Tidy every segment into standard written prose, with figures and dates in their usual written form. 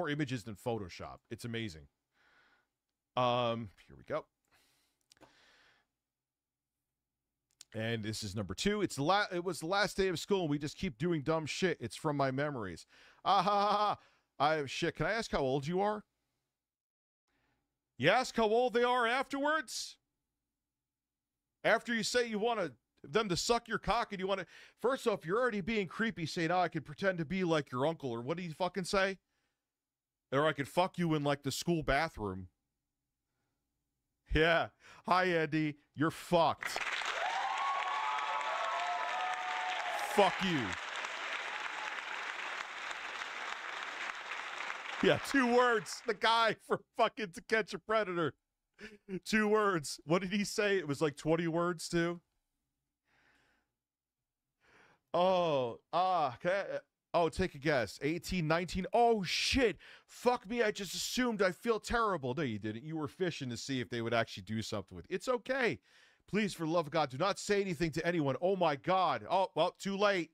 more images than Photoshop. It's amazing. Here we go. And this is number 2. It was the last day of school, and we just keep doing dumb shit. It's from my memories. Ah ha ha ha. Shit. Can I ask how old you are? You ask how old they are afterwards? After you say you want them to suck your cock and you want to... First off, you're already being creepy saying, I could pretend to be like your uncle, or what do you fucking say? Or I could fuck you in like the school bathroom. Yeah. Hi, Andy. You're fucked. Fuck you. Yeah, 2 words. The guy from fucking To Catch a Predator. 2 words. What did he say? It was like 20 words too. Oh, take a guess. 18, 19. Oh, shit. Fuck me. I just assumed. I feel terrible. No, you didn't. You were fishing to see if they would actually do something with it. It's okay. Please, for the love of God, do not say anything to anyone. Oh, my God. Oh, well, too late.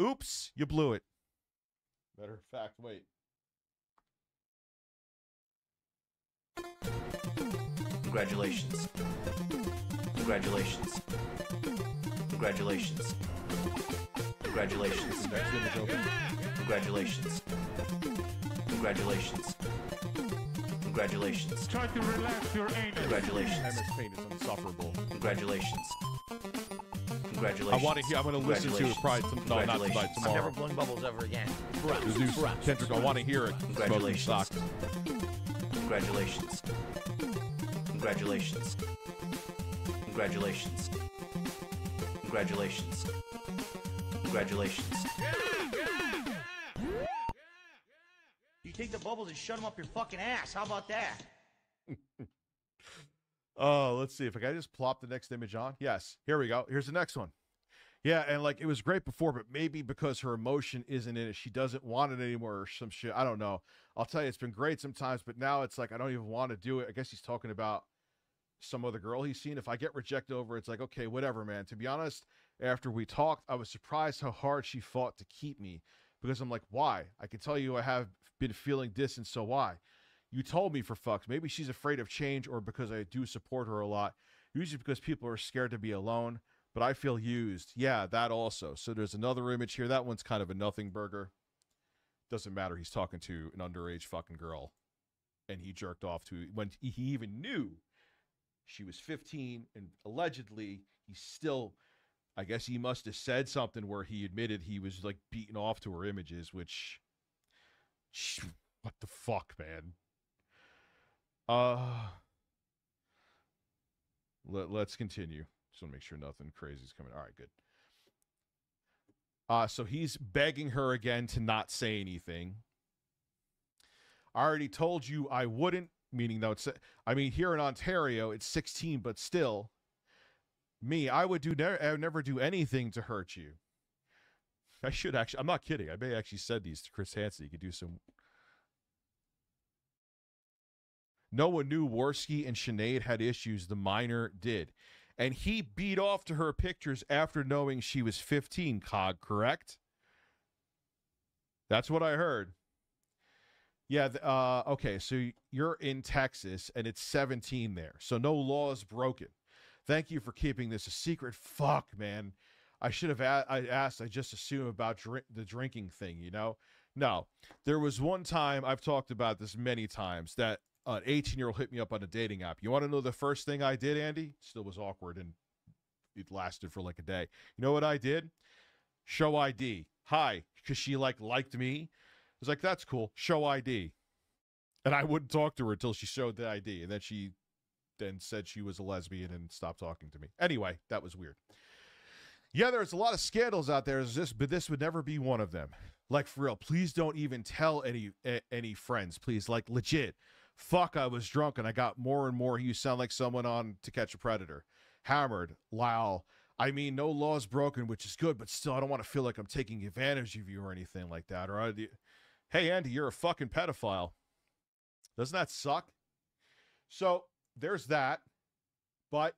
Oops, you blew it. Matter of fact, wait. Congratulations. Congratulations. Congratulations. Congratulations. Next image open. Congratulations. Congratulations. Congratulations. Try to relax your anus. Congratulations. MS Paint is insufferable. Congratulations. Congratulations. I want to hear. I'm going to listen to it probably. No, not tonight. I'm Tomorrow. never blowing bubbles ever again. The new Kendrick. I want to hear it. Smoking socks. Congratulations. Congratulations. Congratulations. Congratulations. Congratulations. You take the bubbles and shut them up your fucking ass. How about that? Oh, let's see if I can just plop the next image on. Yes, here we go. Here's the next one. Yeah, and like it was great before, but maybe because her emotion isn't in it, she doesn't want it anymore or some shit. I don't know. I'll tell you, it's been great sometimes, but now it's like I don't even want to do it. I guess he's talking about some other girl he's seen. If I get rejected over, it's like, okay, whatever, man. To be honest, after we talked, I was surprised how hard she fought to keep me, because I'm like, why? I can tell you I have been feeling distant, so why? You told me, for fucks. Maybe she's afraid of change, or because I do support her a lot. Usually because people are scared to be alone, but I feel used. Yeah, that also. So there's another image here. That one's kind of a nothing burger. Doesn't matter. He's talking to an underage fucking girl, and he jerked off to when he even knew she was 15, and allegedly he still, I guess he must have said something where he admitted he was like beating off to her images, which, what the fuck, man? Let's continue. Just want to make sure nothing crazy is coming. All right, good. So he's begging her again to not say anything. I already told you I wouldn't, meaning that it's, I mean, here in Ontario, it's 16, but still, I would never do anything to hurt you. I should actually, I'm not kidding. I may actually said these to Chris Hansen. He could do some. No one knew Worski and Sinead had issues. The minor did. And he beat off to her pictures after knowing she was 15, Cog, correct? That's what I heard. Yeah, okay, so you're in Texas, and it's 17 there, so no law is broken. Thank you for keeping this a secret. Fuck, man. I should have asked. I just assumed about the drinking thing, you know? No. There was one time, I've talked about this many times, that an 18-year-old hit me up on a dating app. You want to know the first thing I did, Andy? Still was awkward, and it lasted for like a day. You know what I did? Show ID. Hi, because she liked me. I was like, that's cool. Show ID. And I wouldn't talk to her until she showed the ID. And then she said she was a lesbian and stopped talking to me. Anyway, that was weird. Yeah, there's a lot of scandals out there, but this would never be one of them. Like, for real, please don't even tell any friends, please. Like, legit. Fuck, I was drunk and I got more and more. You sound like someone on To Catch a Predator. Hammered. Lyle. I mean, no laws broken, which is good, but still, I don't want to feel like I'm taking advantage of you or anything like that. Or, hey, Andy, you're a fucking pedophile. Doesn't that suck? So, there's that. But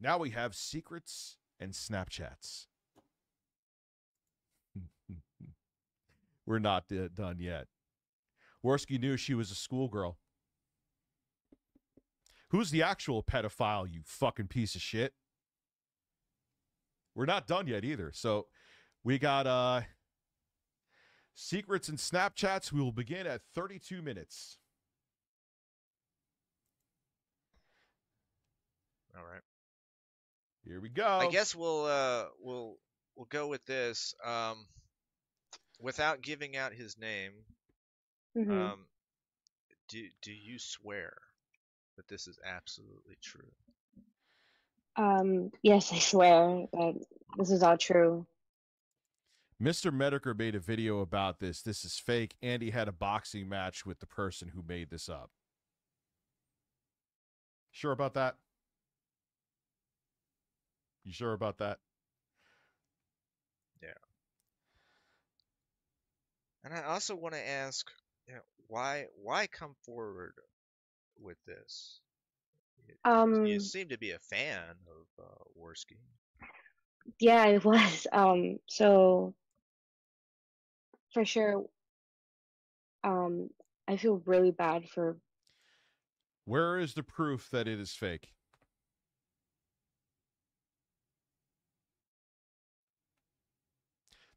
now we have secrets and Snapchats. We're not done yet. Worski knew she was a schoolgirl. Who's the actual pedophile, you fucking piece of shit? We're not done yet either. So we got secrets and Snapchats. We will begin at 32 minutes. All right. Here we go. I guess we'll go with this. Without giving out his name, Mhm. do you swear that this is absolutely true? Yes, I swear that this is all true. Mr. Mediker made a video about this. This is fake. Andy had a boxing match with the person who made this up. Sure about that? You sure about that? Yeah. And I also want to ask, why come forward with this? You seem to be a fan of Worski. Yeah, I was. So for sure, I feel really bad for. Where is the proof that it is fake?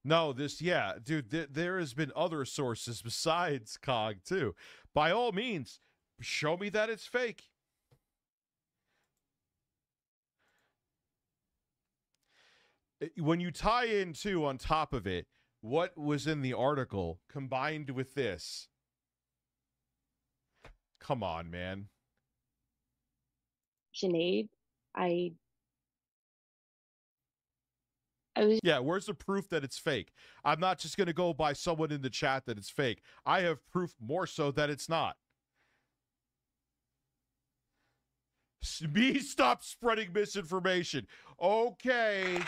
No, yeah, dude, there has been other sources besides COG, too. By all means, show me that it's fake. When you tie in, too, on top of it, what was in the article combined with this. Come on, man. Sinead, I was. Yeah, where's the proof that it's fake? I'm not just going to go by someone in the chat that it's fake. I have proof more so that it's not. Me, stop spreading misinformation. Okay.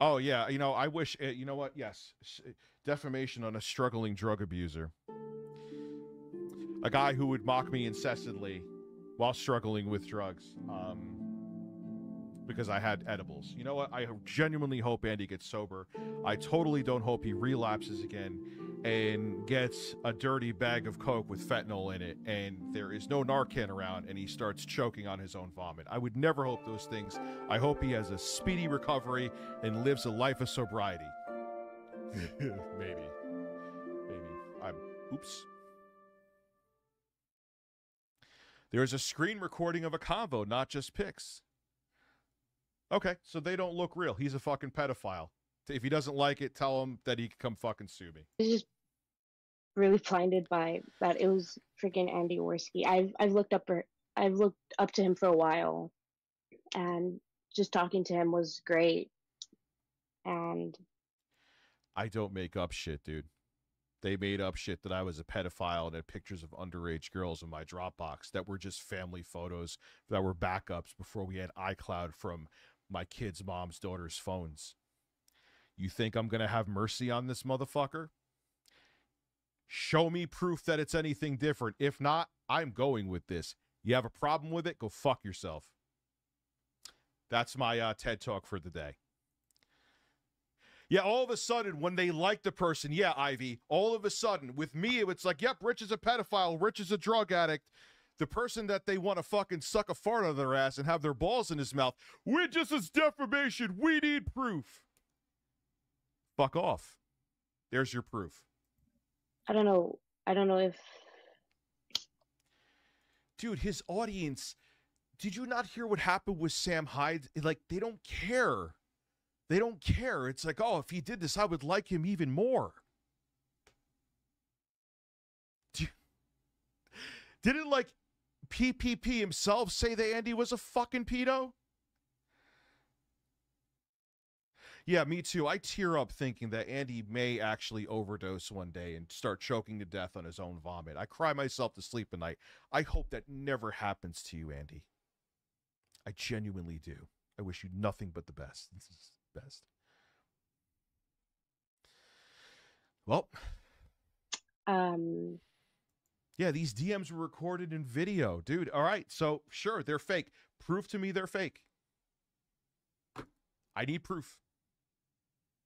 Oh, yeah. You know, I wish, you know what? Yes. Defamation on a struggling drug abuser. A guy who would mock me incessantly while struggling with drugs because I had edibles. You know what? I genuinely hope Andy gets sober. I totally don't hope he relapses again and gets a dirty bag of Coke with fentanyl in it and there is no Narcan around and he starts choking on his own vomit. I would never hope those things. I hope he has a speedy recovery and lives a life of sobriety. Maybe. Oops. There's a screen recording of a convo, not just pics. Okay, so they don't look real. He's a fucking pedophile. If he doesn't like it, tell him that he can come fucking sue me. I was just really blinded by that. It was freaking Andy Worski. I've looked up to him for a while, and just talking to him was great. And I don't make up shit, dude. They made up shit that I was a pedophile and had pictures of underage girls in my Dropbox that were just family photos that were backups before we had iCloud from my kids' mom's daughter's phones. You think I'm going to have mercy on this motherfucker? Show me proof that it's anything different. If not, I'm going with this. You have a problem with it? Go fuck yourself. That's my TED Talk for the day. Yeah, all of a sudden, when they like the person, yeah, Ivy, all of a sudden, with me, it's like, yep, Rich is a pedophile, Rich is a drug addict. The person that they want to fucking suck a fart out of their ass and have their balls in his mouth, we're just as defamation, we need proof. Fuck off. There's your proof. I don't know if... Dude, his audience, did you not hear what happened with Sam Hyde? Like, they don't care. They don't care. It's like, oh, if he did this, I would like him even more. Didn't, like, PPP himself say that Andy was a fucking pedo? Yeah, me too. I tear up thinking that Andy may actually overdose one day and start choking to death on his own vomit. I cry myself to sleep at night. I hope that never happens to you, Andy. I genuinely do. I wish you nothing but the best. This is best. Well, yeah, these DMs were recorded in video, dude. All right, so sure, they're fake. Prove to me they're fake. I need proof.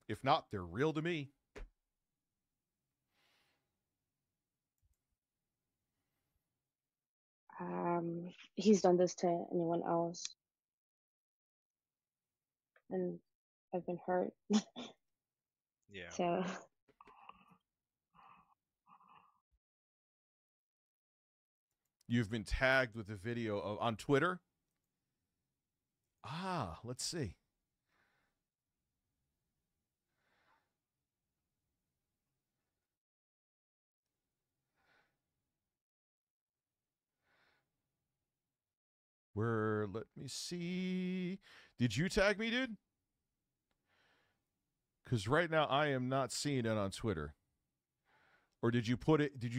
If not, they're real to me. He's done this to anyone else, and I've been hurt. Yeah. So. You've been tagged with a video on Twitter? Ah, let's see. Let me see. Did you tag me, dude? Because right now I am not seeing it on Twitter. Or did you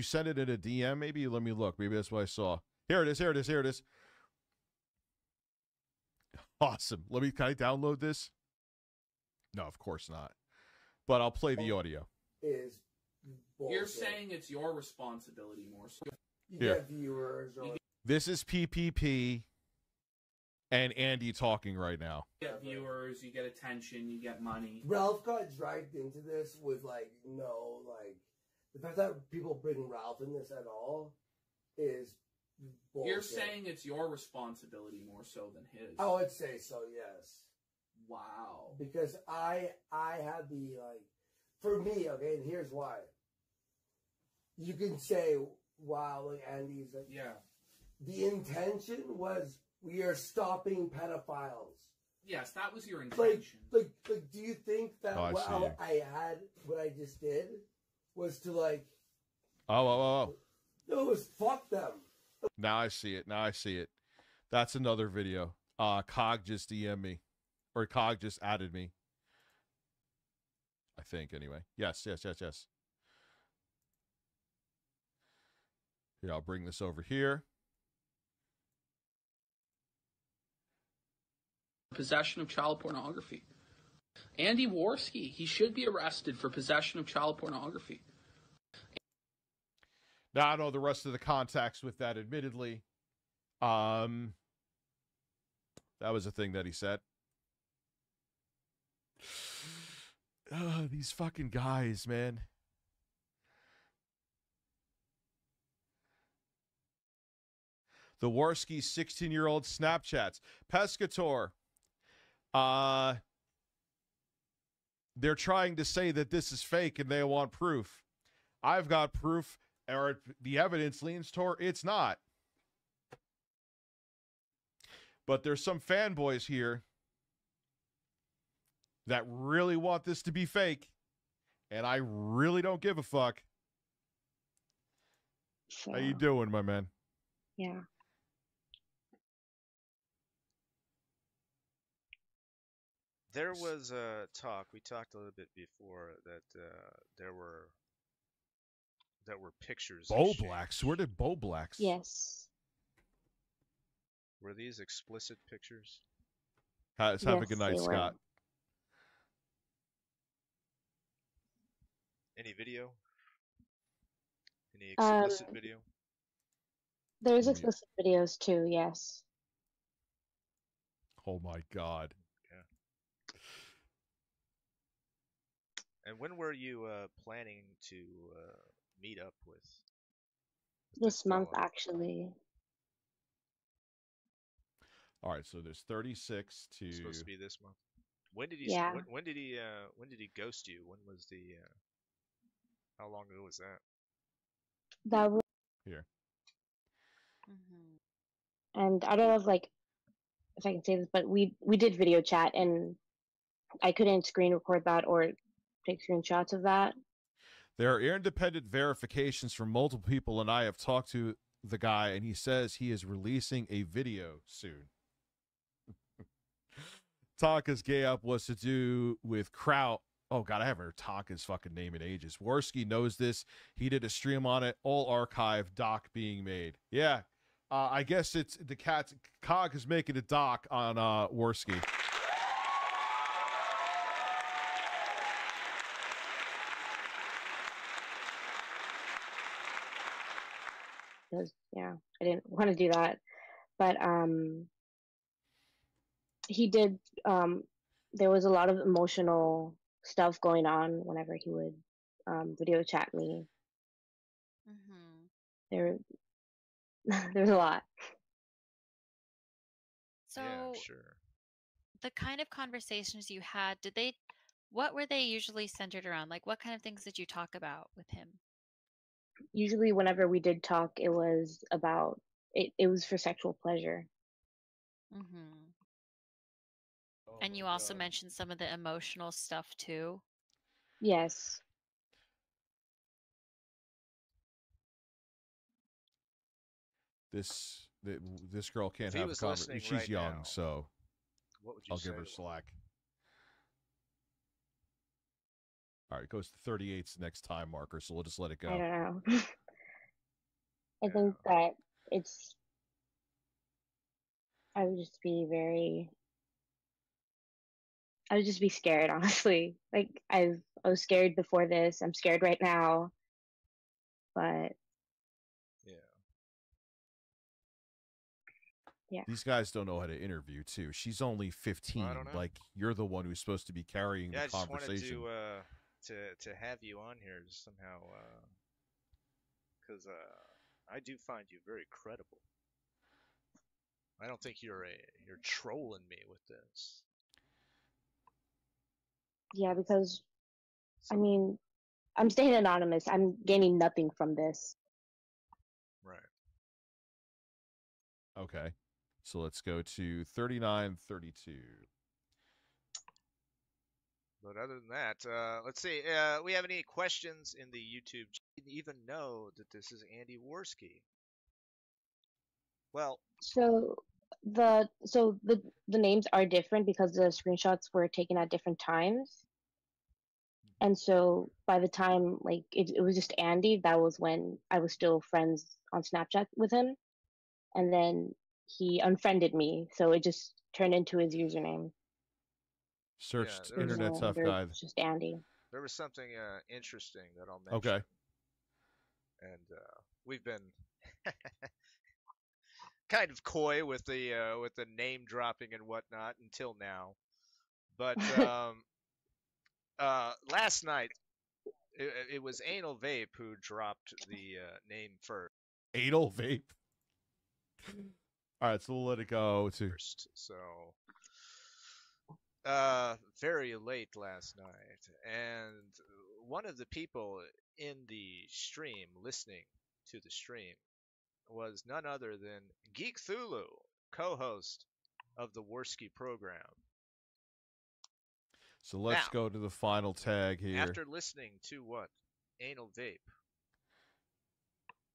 send it in a DM maybe? Let me look. Maybe that's what I saw. Here it is. Awesome. Can I download this? No, of course not. But I'll play the audio. You're saying it's your responsibility more so. You get viewers. This is PPP and Andy talking right now. You get viewers, you get attention, you get money. Ralph got dragged into this with, the fact that people bring Ralph in this at all is bullshit. You're saying it's your responsibility more so than his. I would say so, yes. Wow. Because I had the, for me, okay, and here's why. You can say, wow, Andy's yeah. The intention was we are stopping pedophiles. Yes, that was your intention. Like, do you think that what I just did was to Oh. No, it was fuck them. Now I see it. That's another video. Cog just DM'd me. Or Cog just added me. I think, anyway. Yes. Here, I'll bring this over here. Possession of child pornography. Andy Worski, he should be arrested for possession of child pornography. Now, I know the rest of the context with that, admittedly. That was a thing that he said. These fucking guys, man. The Worski 16-year-old Snapchats. Pescator. They're trying to say that this is fake and they want proof. I've got proof, or the evidence leans toward it's not. But there's some fanboys here that really want this to be fake, and I really don't give a fuck. So, how you doing, my man? Yeah. There was a talk. We talked a little bit before that there were pictures. Bo Blacks. Where did Bo Blacks? Yes. Were these explicit pictures? Have a good night, Scott. Any video? Any explicit video? There's explicit videos too. Yes. Oh my God. And when were you planning to meet up with? This month, actually. All right, so there's 36 to. It's supposed to be this month. When did he? Yeah. When did he ghost you? When was the? How long ago was that? That was here. And I don't know if I can say this, but we did video chat, and I couldn't screen record that or take screenshots of that. There are independent verifications from multiple people, and I have talked to the guy, and he says he is releasing a video soon. Taka's gay up was to do with Kraut. Oh, God, I haven't heard Taka's fucking name in ages. Worski knows this. He did a stream on it. All archive doc being made. Yeah. I guess it's the cat's Cog is making a doc on Worski. Because yeah, I didn't want to do that, but he did there was a lot of emotional stuff going on whenever he would video chat me. Mm-hmm. There there's a lot. So Yeah, I'm sure. the kind of conversations you had, what were they usually centered around? Like, what kind of things did you talk about with him? Usually whenever we did talk, it was about it was for sexual pleasure. Mm-hmm. Oh And you my also God. mentioned some of the emotional stuff too. Yes. This girl can't If he have a was conversation. listening She's right young, now, so what would you I'll say give her to him? slack. All right, it goes to 38's next time marker, so we'll just let it I go. don't know. I Yeah. think that I would just be scared, honestly. Like I was scared before this. I'm scared right now. But yeah. These guys don't know how to interview too. She's only 15. Well, I don't know. Like you're the one who's supposed to be carrying Yeah, the conversation. I just wanted to have you on here somehow, because I do find you very credible. I don't think you're trolling me with this. Yeah, because I mean, I'm staying anonymous. I'm gaining nothing from this. Right. Okay. So let's go to 3932. But other than that, let's see. We have any questions in the YouTube? You didn't even know that this is Andy Worski. Well, So the names are different because the screenshots were taken at different times. And so by the time like it was just Andy, that was when I was still friends on Snapchat with him. And then he unfriended me, so it just turned into his username. Searched Yeah, Internet Tough Guy. It's just Andy. There was something interesting that I'll mention. Okay. And we've been kind of coy with the name dropping and whatnot until now. But last night it was Anal Vape who dropped the name first. Anal Vape. All right, so we'll let it go to first. So very late last night, and one of the people in the stream listening to the stream was none other than Geek Thulu, co-host of the Worski program. So let's go to the final tag here. After listening to what Anal Vape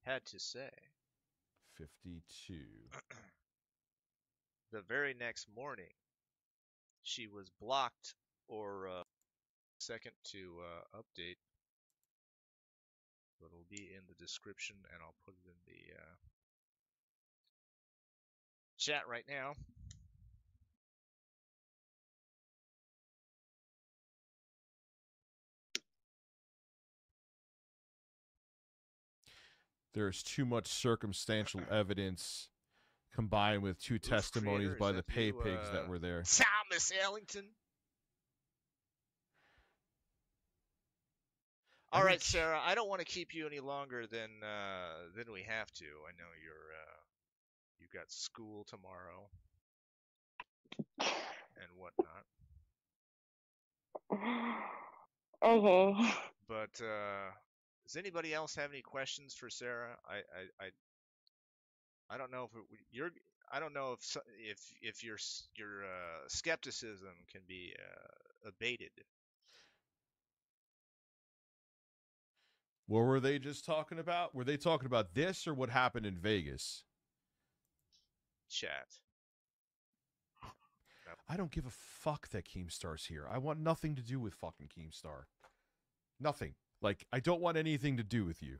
had to say, 52. The very next morning, she was blocked or second to update. But it'll be in the description, and I'll put it in the chat right now. There's too much circumstantial evidence combined with two testimonies by the pay pigs that were there. Thomas Ellington. All right, Sarah. I don't want to keep you any longer than we have to. I know you got school tomorrow and whatnot. Okay. But does anybody else have any questions for Sarah? I don't know if I don't know if your skepticism can be abated. What were they just talking about? Were they talking about this or what happened in Vegas? Chat. I don't give a fuck that Keemstar's here. I want nothing to do with fucking Keemstar. Nothing. Like, I don't want anything to do with you.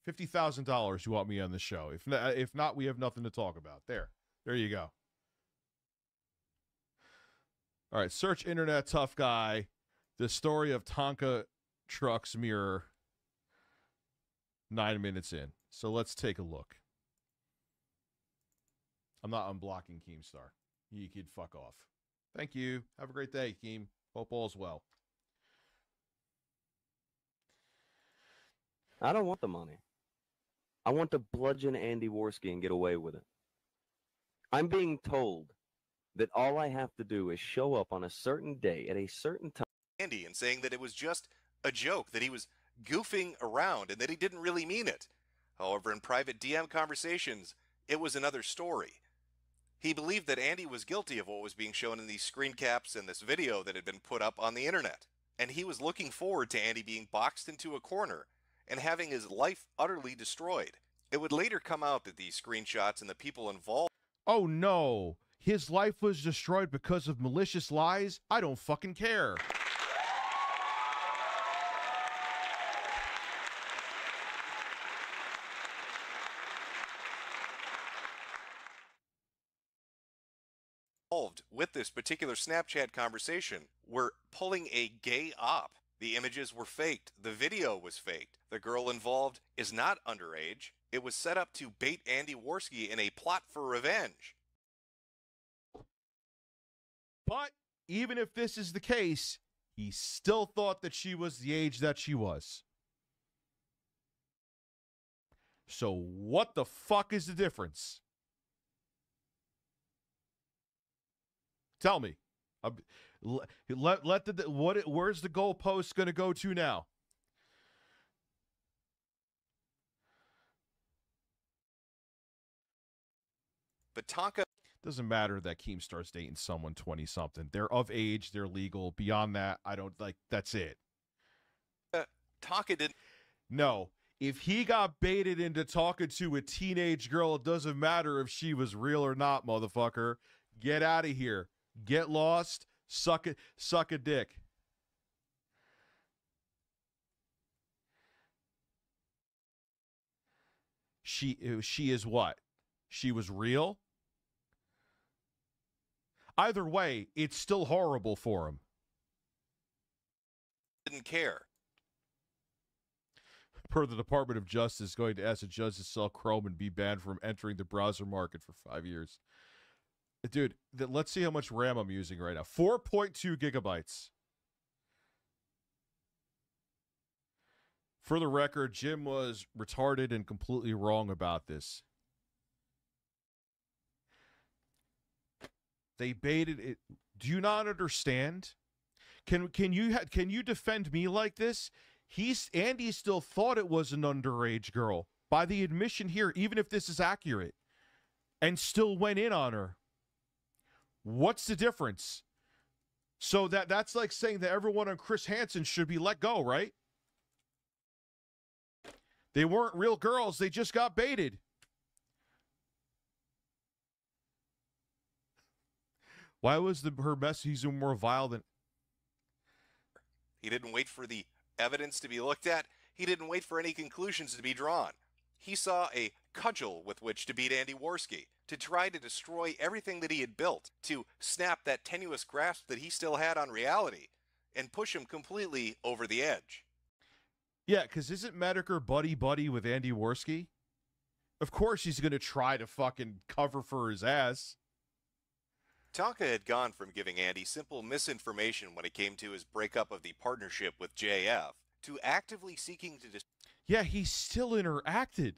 $50,000 you want me on the show. If not, we have nothing to talk about. There you go. All right, search Internet Tough Guy. The story of Tonka Truck's mirror. 9 minutes in. So let's take a look. I'm not unblocking Keemstar. He could fuck off. Thank you. Have a great day, Keem. Hope all's well. I don't want the money. I want to bludgeon Andy Worski and get away with it. I'm being told that all I have to do is show up on a certain day at a certain time. Andy and saying that it was just a joke, that he was goofing around and that he didn't really mean it. However, in private DM conversations, it was another story. He believed that Andy was guilty of what was being shown in these screen caps and this video that had been put up on the internet. And he was looking forward to Andy being boxed into a corner and having his life utterly destroyed. It would later come out that these screenshots and the people involved... Oh no, his life was destroyed because of malicious lies? I don't fucking care. Involved with this particular Snapchat conversation were pulling a gay op. The images were faked. The video was faked. The girl involved is not underage. It was set up to bait Andy Worski in a plot for revenge. But even if this is the case, he still thought that she was the age that she was. So what the fuck is the difference? Tell me. Where's the goalpost going to go to now? But Tonka... Doesn't matter that Keemstar's dating someone 20-something. They're of age. They're legal. Beyond that, I don't like. That's it. Tonka didn't... No. If he got baited into talking to a teenage girl, it doesn't matter if she was real or not, motherfucker. Get out of here. Get lost. Suck a dick. She is what? She was real? Either way, it's still horrible for him. Didn't care. Per the Department of Justice, going to ask a judge to sell Chrome and be banned from entering the browser market for 5 years. Dude, let's see how much RAM I'm using right now. 4.2 gigabytes. For the record, Jim was retarded and completely wrong about this. They baited it. Do you not understand? Can you defend me like this? Andy still thought it was an underage girl by the admission here, even if this is accurate, and still went in on her. What's the difference? So that's like saying that everyone on Chris Hansen should be let go, right? They weren't real girls. They just got baited. Why was her message more vile than... He didn't wait for the evidence to be looked at. He didn't wait for any conclusions to be drawn. He saw a cudgel with which to beat Andy Worski, to try to destroy everything that he had built, to snap that tenuous grasp that he still had on reality, and push him completely over the edge. Yeah, because isn't Medicare buddy-buddy with Andy Worski? Of course he's going to try to fucking cover for his ass. Tonka had gone from giving Andy simple misinformation when it came to his breakup of the partnership with JF to actively seeking to... Yeah, he still interacted.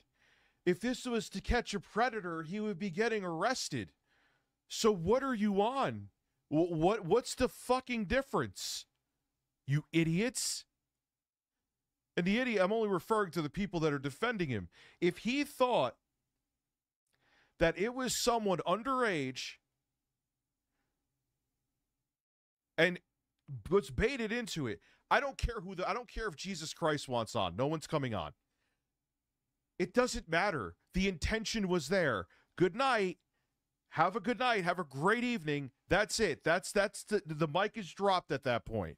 If this was To Catch a Predator, he would be getting arrested. So what are you on? What's the fucking difference? You idiots? And the idiot, I'm only referring to the people that are defending him. If he thought that it was someone underage and was baited into it, I don't care I don't care if Jesus Christ wants on. No one's coming on. It doesn't matter. The intention was there. Good night. Have a good night. Have a great evening. That's it. That's the mic is dropped at that point.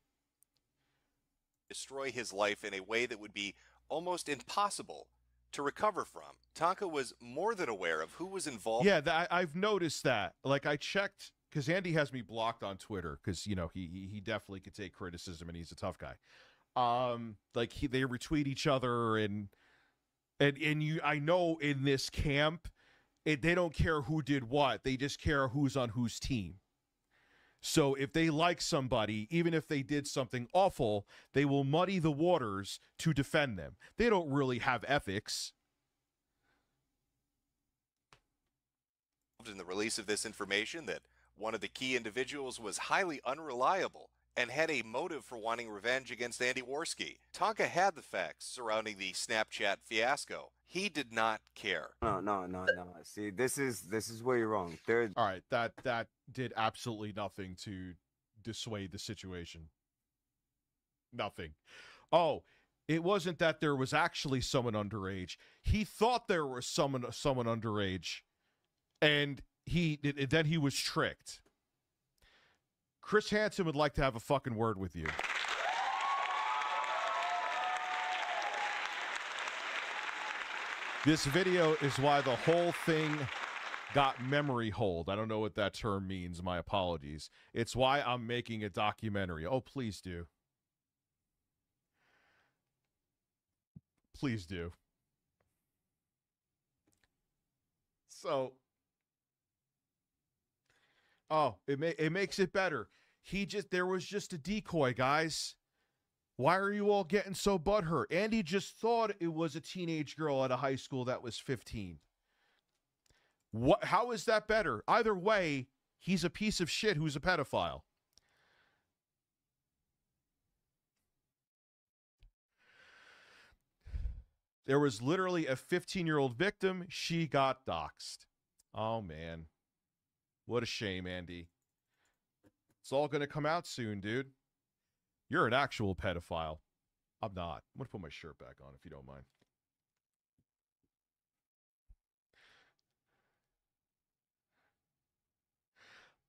Destroy his life in a way that would be almost impossible to recover from. Tonka was more than aware of who was involved. Yeah, I've noticed that. Like, I checked, because Andy has me blocked on Twitter, because, you know, he definitely could take criticism, and he's a tough guy. They retweet each other, and I know in this camp, they don't care who did what. They just care who's on whose team. So if they like somebody, even if they did something awful, they will muddy the waters to defend them. They don't really have ethics. In the release of this information that one of the key individuals was highly unreliable and had a motive for wanting revenge against Andy Worski. Tonka had the facts surrounding the Snapchat fiasco. He did not care. No. See, this is where you're wrong. All right, that did absolutely nothing to dissuade the situation. Nothing. Oh, it wasn't that there was actually someone underage. He thought there was someone underage, and then he was tricked. Chris Hansen would like to have a fucking word with you. This video is why the whole thing got memory hold. I don't know what that term means. My apologies. It's why I'm making a documentary. Oh, please do. Please do. So, oh, it makes it better. There was just a decoy, guys. Why are you all getting so butthurt? Andy just thought it was a teenage girl at a high school that was 15. How is that better? Either way, he's a piece of shit who's a pedophile. There was literally a 15-year-old victim. She got doxxed. Oh, man. What a shame, Andy. It's all going to come out soon, dude. You're an actual pedophile. I'm not. I'm going to put my shirt back on if you don't mind.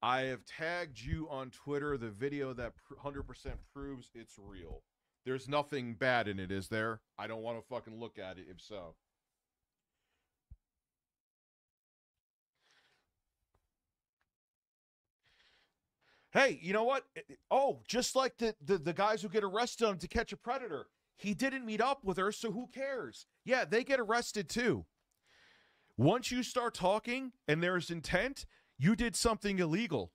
I have tagged you on Twitter the video that 100% proves it's real. There's nothing bad in it, is there? I don't want to fucking look at it if so. Hey, you know what? Oh, just like the guys who get arrested on To Catch a Predator. He didn't meet up with her, so who cares? Yeah, they get arrested too. Once you start talking and there's intent, you did something illegal.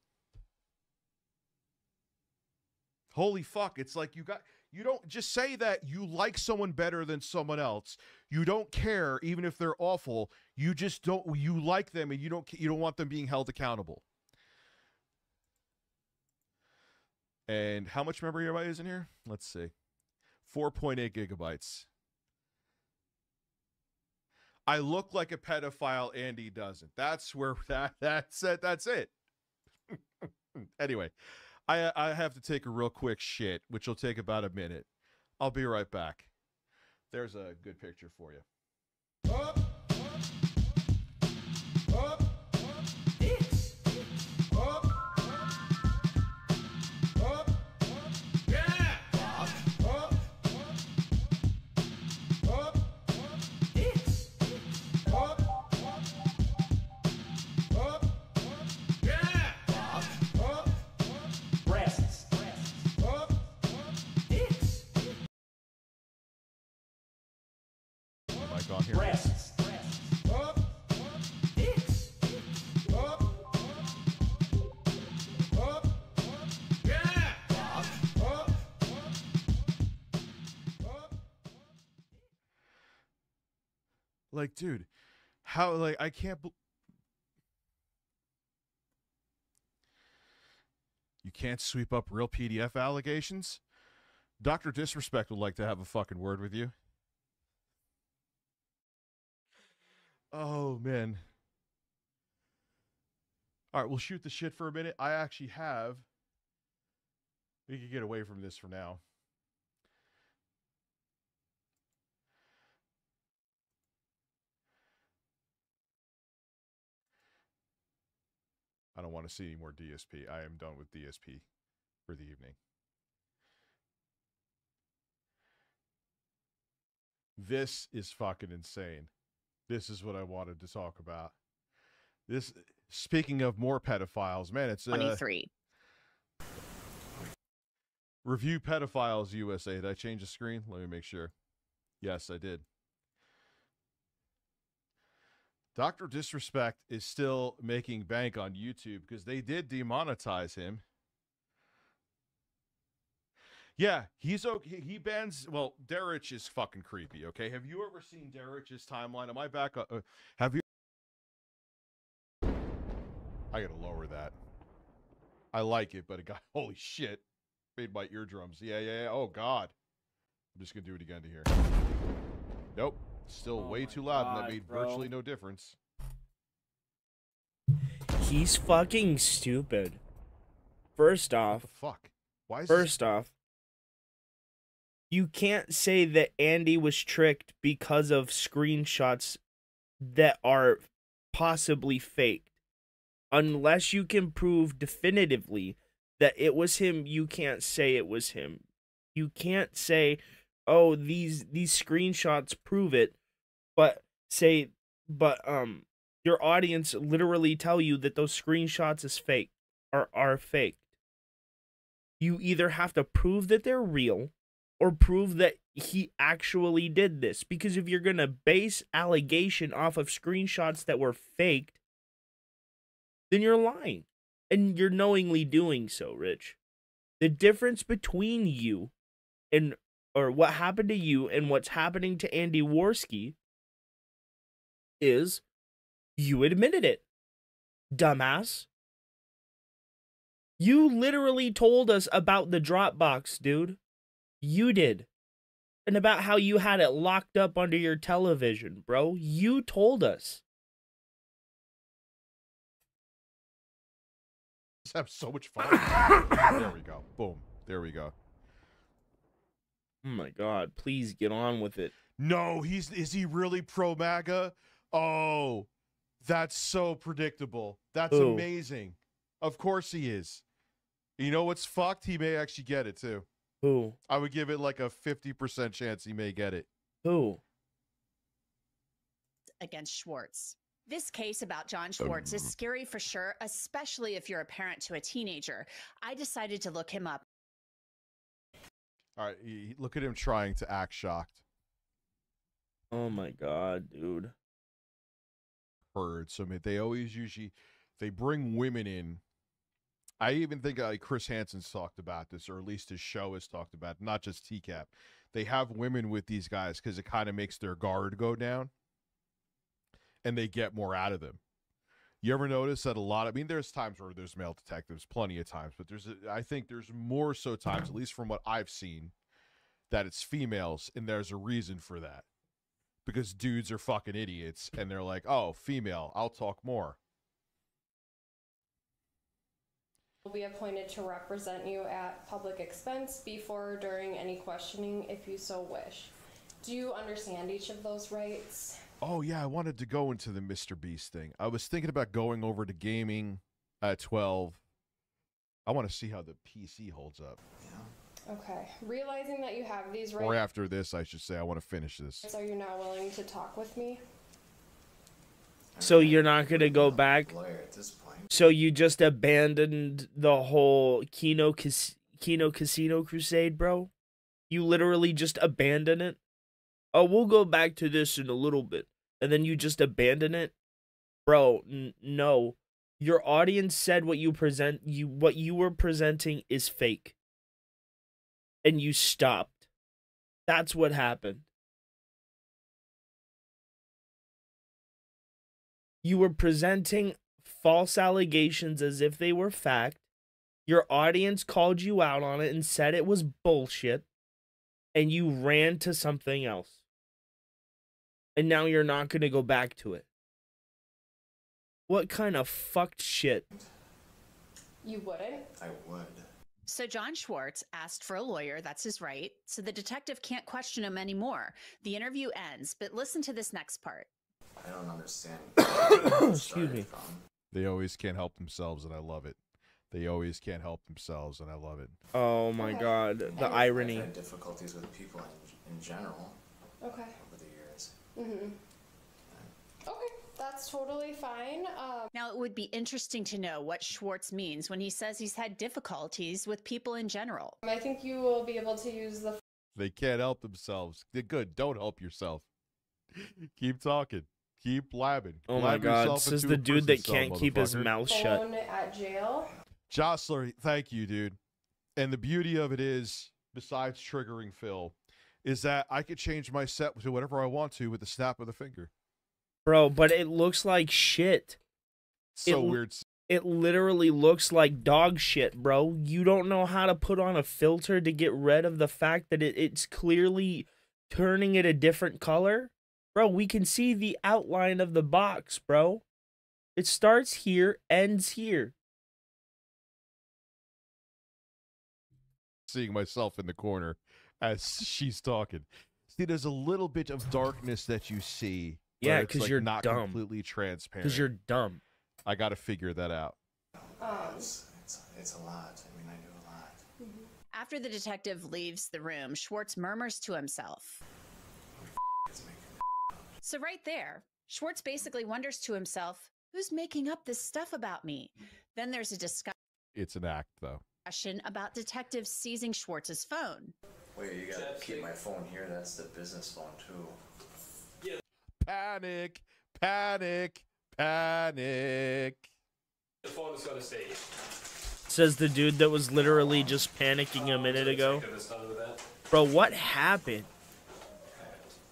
Holy fuck. It's like you don't just say that you like someone better than someone else. You don't care even if they're awful. You just you like them and you don't want them being held accountable. And how much memory is in here? Let's see. 4.8 gigabytes. I look like a pedophile, Andy doesn't. That's where that's it. That's it. Anyway, I have to take a real quick shit, which will take about a minute. I'll be right back. There's a good picture for you. On here. Breasts. Like, dude, how, like, I can't you can't sweep up real PDF allegations? Dr. Disrespect would like to have a fucking word with you. Oh, man. All right, we'll shoot the shit for a minute. I actually have... We can get away from this for now. I don't want to see any more DSP. I am done with DSP for the evening. This is fucking insane. This is what I wanted to talk about. This, speaking of more pedophiles, man, it's 23. Review Pedophiles USA. Did I change the screen? Let me make sure. Yes, I did. Dr. Disrespect is still making bank on YouTube because they did demonetize him. Yeah, he's okay. He bans. Well, Derich is fucking creepy. Okay, have you ever seen Derich's timeline? Am I back? Have you? I gotta lower that. I like it, but it got holy shit, made my eardrums. Yeah. Oh God, I'm just gonna do it again to hear. Nope, still way too loud, and that made virtually no difference. He's fucking stupid. First off, what the fuck? Why is first off, you can't say that Andy was tricked because of screenshots that are possibly faked. Unless you can prove definitively that it was him, you can't say it was him. You can't say, oh, these screenshots prove it, but your audience literally tell you that those screenshots is fake or are faked. You either have to prove that they're real or prove that he actually did this. Because if you're going to base allegation off of screenshots that were faked, then you're lying. And you're knowingly doing so, Rich. The difference between you or what happened to you and what's happening to Andy Worski is you admitted it, dumbass. You literally told us about the Dropbox, dude. You did. And about how you had it locked up under your television, bro. You told us. Just have so much fun. There we go. Boom. There we go. Oh my God, please get on with it. No, is he really pro MAGA? Oh, that's so predictable. That's amazing. Of course he is. You know what's fucked? He may actually get it too. Who? I would give it like a 50% chance he may get it. Who? Against Schwartz. This case about John Schwartz is scary for sure, especially if you're a parent to a teenager. I decided to look him up. All right, look at him trying to act shocked. Oh my God, dude. Heard. So they always they bring women in. I even think Chris Hansen's talked about this, or at least his show has talked about it, not just TCAP. They have women with these guys because it kind of makes their guard go down, and they get more out of them. You ever notice that there's times where there's male detectives, plenty of times, but I think there's more so times, at least from what I've seen, that it's females, and there's a reason for that. Because dudes are fucking idiots, and they're like, oh, female, I'll talk more. Will be appointed to represent you at public expense before or during any questioning if you so wish. Do you understand each of those rights? Oh, yeah, I wanted to go into the Mr. Beast thing. I was thinking about going over to gaming at 12. I want to see how the PC holds up. Okay. Realizing that you have these rights... Or after this, I should say, I want to finish this. Are you now willing to talk with me? So you're not going to go back? So you just abandoned the whole Kino Casino crusade, bro? You literally just abandon it? Oh, we'll go back to this in a little bit. And then you just abandon it? Bro, no. Your audience said what you were presenting is fake. And you stopped. That's what happened. You were presenting false allegations as if they were fact. Your audience called you out on it and said it was bullshit. And you ran to something else. And now you're not going to go back to it. What kind of fucked shit? You wouldn't? I would. So John Schwartz asked for a lawyer, that's his right, so the detective can't question him anymore. The interview ends, but listen to this next part. I don't understand. Excuse me. They always can't help themselves, and I love it. They always can't help themselves, and I love it. Oh my God, the irony. I've had difficulties with people in general. Okay. Over the years. Mm-hmm. Okay, that's totally fine. Now, it would be interesting to know what Schwartz means when he says he's had difficulties with people in general. I think you will be able to use the... They can't help themselves. They're good. Don't help yourself. Keep talking. Keep blabbing. Oh my God, this is the dude that can't keep his mouth shut. Phone at jail. Jostler, thank you, dude. And the beauty of it is, besides triggering Phil, is that I could change my set to whatever I want to with the snap of the finger. Bro, but it looks like shit. So weird. It literally looks like dog shit, bro. You don't know how to put on a filter to get rid of the fact that it's clearly turning it a different color? Bro, we can see the outline of the box, bro. It starts here, ends here. Seeing myself in the corner as she's talking. See, there's a little bit of darkness that you see. Yeah, because because you're not dumb. completely transparent. Because you're dumb. I got to figure that out. It's a lot. I mean, I do a lot. After the detective leaves the room, Schwartz murmurs to himself. So right there, Schwartz basically wonders to himself, who's making up this stuff about me? Then there's a discussion It's an act, though. about detectives seizing Schwartz's phone. Wait, you gotta keep my phone here. That's the business phone, too. Panic, panic, panic. The phone is gonna stay here. Says the dude that was literally just panicking a minute ago. Bro, what happened?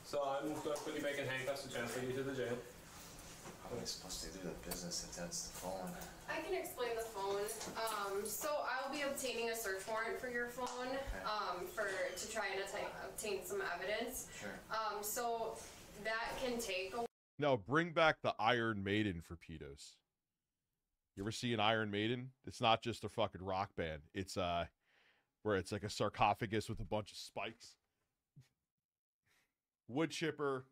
So I'm going to put you back in handcuffs and transfer you to the jail. How am I supposed to do the business if that's the phone? I can explain the phone. So I'll be obtaining a search warrant for your phone, to try and obtain some evidence. Sure. So that can take a No, bring back the Iron Maiden for pedos. You ever see an Iron Maiden? It's not just a fucking rock band. It's where it's like a sarcophagus with a bunch of spikes. Wood chipper,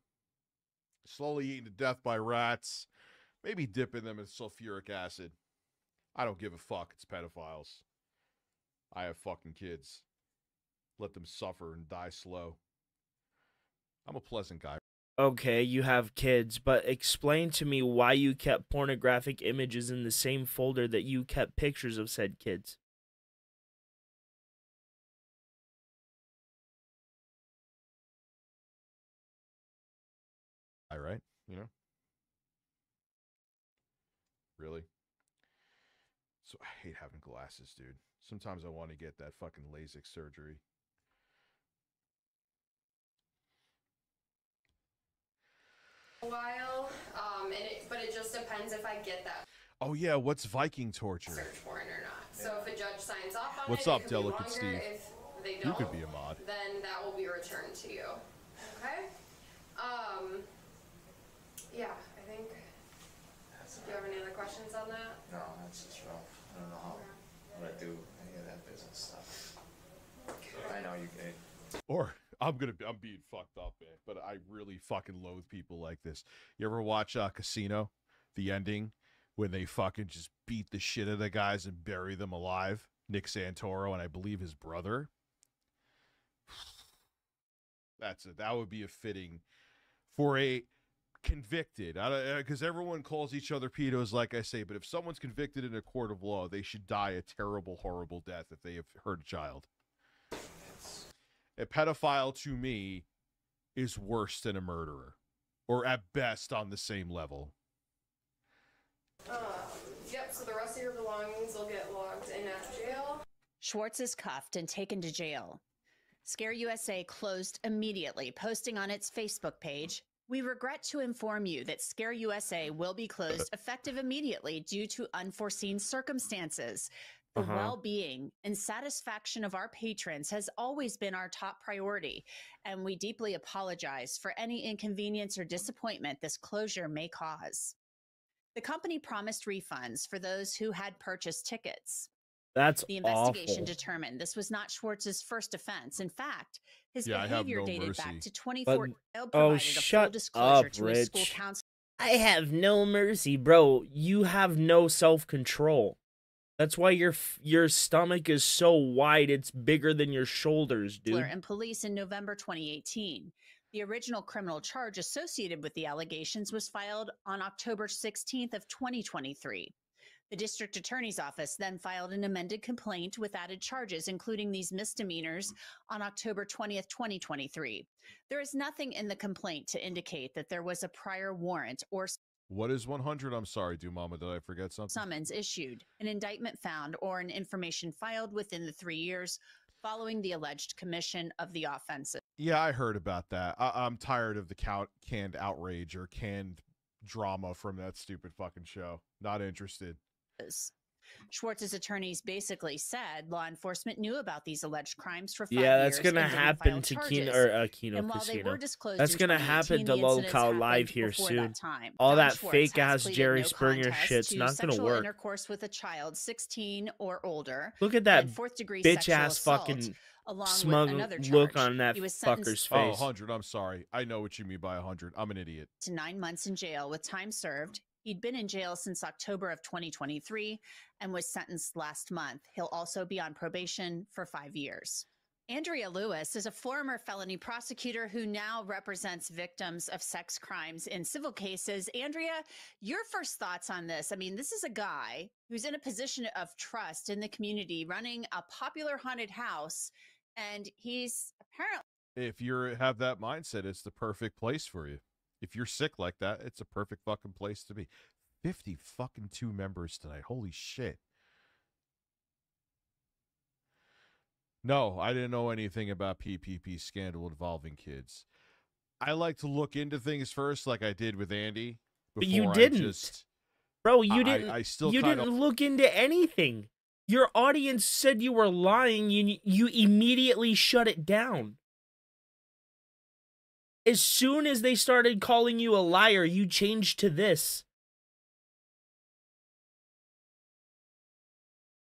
slowly eaten to death by rats, maybe dipping them in sulfuric acid. I don't give a fuck. It's pedophiles. I have fucking kids. Let them suffer and die slow. I'm a pleasant guy. Okay, you have kids, but explain to me why you kept pornographic images in the same folder that you kept pictures of said kids. All right, you know? Really? So I hate having glasses, dude. Sometimes I want to get that fucking LASIK surgery. while, but it just depends if I get that Oh yeah, what's Viking torture? search warrant or not. So if a judge signs off on What's it, up, it could be Delicate longer. Steve? If they You don't, could be a mod. then that will be returned to you. Okay? Yeah, I think. Do you have any other questions on that? No, that's just rough. I don't know how to do any of that business stuff. I know you can. Or I'm being fucked up, man. But I really fucking loathe people like this. You ever watch Casino? The ending when they fucking just beat the shit out of the guys and bury them alive. Nick Santoro and I believe his brother. That's it. That would be a fitting for a convicted. Because everyone calls each other pedos, like I say. But if someone's convicted in a court of law, they should die a terrible, horrible death if they have hurt a child. A pedophile, to me, is worse than a murderer. Or at best on the same level. Yep, so the rest of your belongings will get logged in at jail. Schwartz is cuffed and taken to jail. Scare USA closed immediately, posting on its Facebook page, "We regret to inform you that Scare USA will be closed effective immediately due to unforeseen circumstances. The well-being and satisfaction of our patrons has always been our top priority, and we deeply apologize for any inconvenience or disappointment this closure may cause." The company promised refunds for those who had purchased tickets. That's The investigation awful. determined this was not Schwartz's first offense. In fact, his Yeah, I have behavior no dated mercy. back to 2014. But, provided oh, a full shut disclosure up, to his school Rich. counselor. I have no mercy, bro. You have no self-control. That's why your stomach is so wide, it's bigger than your shoulders, dude. And police in November 2018. The original criminal charge associated with the allegations was filed on October 16th of 2023. The district attorney's office then filed an amended complaint with added charges, including these misdemeanors, on October 20th, 2023. There is nothing in the complaint to indicate that there was a prior warrant or What is 100? I'm sorry, Mama. Did I forget something? summons issued, an indictment found, or an information filed within the 3 years following the alleged commission of the offenses. Yeah, I heard about that. I'm tired of the canned outrage or canned drama from that stupid fucking show. Not interested. Schwartz's attorneys basically said law enforcement knew about these alleged crimes for 5 Yeah, years. that's gonna and didn't happen file to charges. Kino And while they Casino. were disclosed That's in gonna happen 2018, to the incidents Lolcow happened Live here before soon. that time. All Don that Schwartz fake has ass pleaded Jerry no Springer contest shit's to not gonna sexual work. intercourse with a child 16 or older. Look at that and fourth-degree bitch sexual ass assault, fucking along smug with another look charge. on that He was sentenced fucker's Oh, face. 100. I'm sorry. I know what you mean by 100. I'm an idiot. to 9 months in jail with time served. He'd been in jail since October of 2023 and was sentenced last month. He'll also be on probation for 5 years. Andrea Lewis is a former felony prosecutor who now represents victims of sex crimes in civil cases. Andrea, your first thoughts on this? I mean, this is a guy who's in a position of trust in the community, running a popular haunted house, and he's apparently... If you have that mindset, it's the perfect place for you. If you're sick like that, it's a perfect fucking place to be. 50 fucking 2 members tonight. Holy shit. No, I didn't know anything about PPP scandal involving kids. I like to look into things first, like I did with Andy. But you before didn't. Bro, you I didn't. still you kinda- didn't look into anything. Your audience said you were lying. You immediately shut it down. As soon as they started calling you a liar, you changed to this.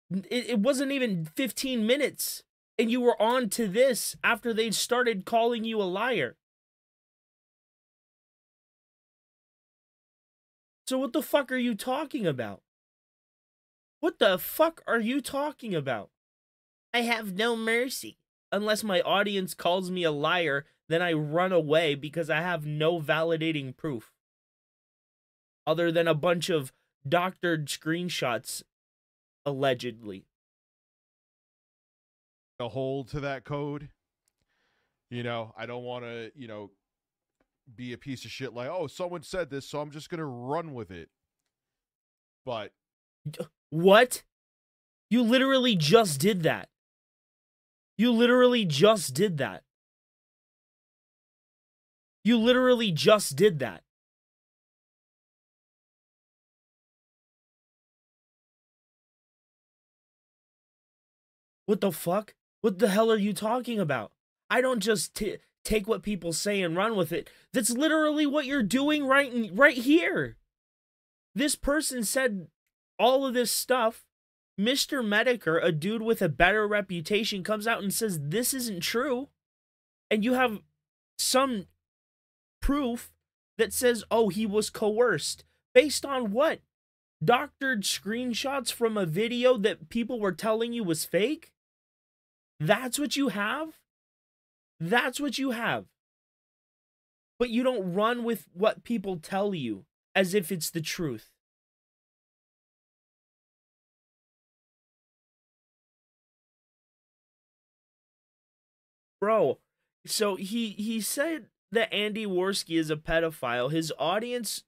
It wasn't even 15 minutes, and you were on to this after they started calling you a liar. So what the fuck are you talking about? What the fuck are you talking about? I have no mercy. Unless my audience calls me a liar, then I run away because I have no validating proof. Other than a bunch of doctored screenshots, allegedly. A hold to that code. You know, I don't want to, be a piece of shit like, oh, someone said this, so I'm just going to run with it. But what? You literally just did that. You literally just did that. You literally just did that. What the fuck? What the hell are you talking about? I don't just take what people say and run with it. That's literally what you're doing right here. This person said all of this stuff. Mr. Medicare, a dude with a better reputation, comes out and says this isn't true. And you have some proof that says, oh, he was coerced. Based on what? Doctored screenshots from a video that people were telling you was fake? That's what you have? That's what you have. But you don't run with what people tell you as if it's the truth. Bro, so he said that Andy Worski is a pedophile. His audience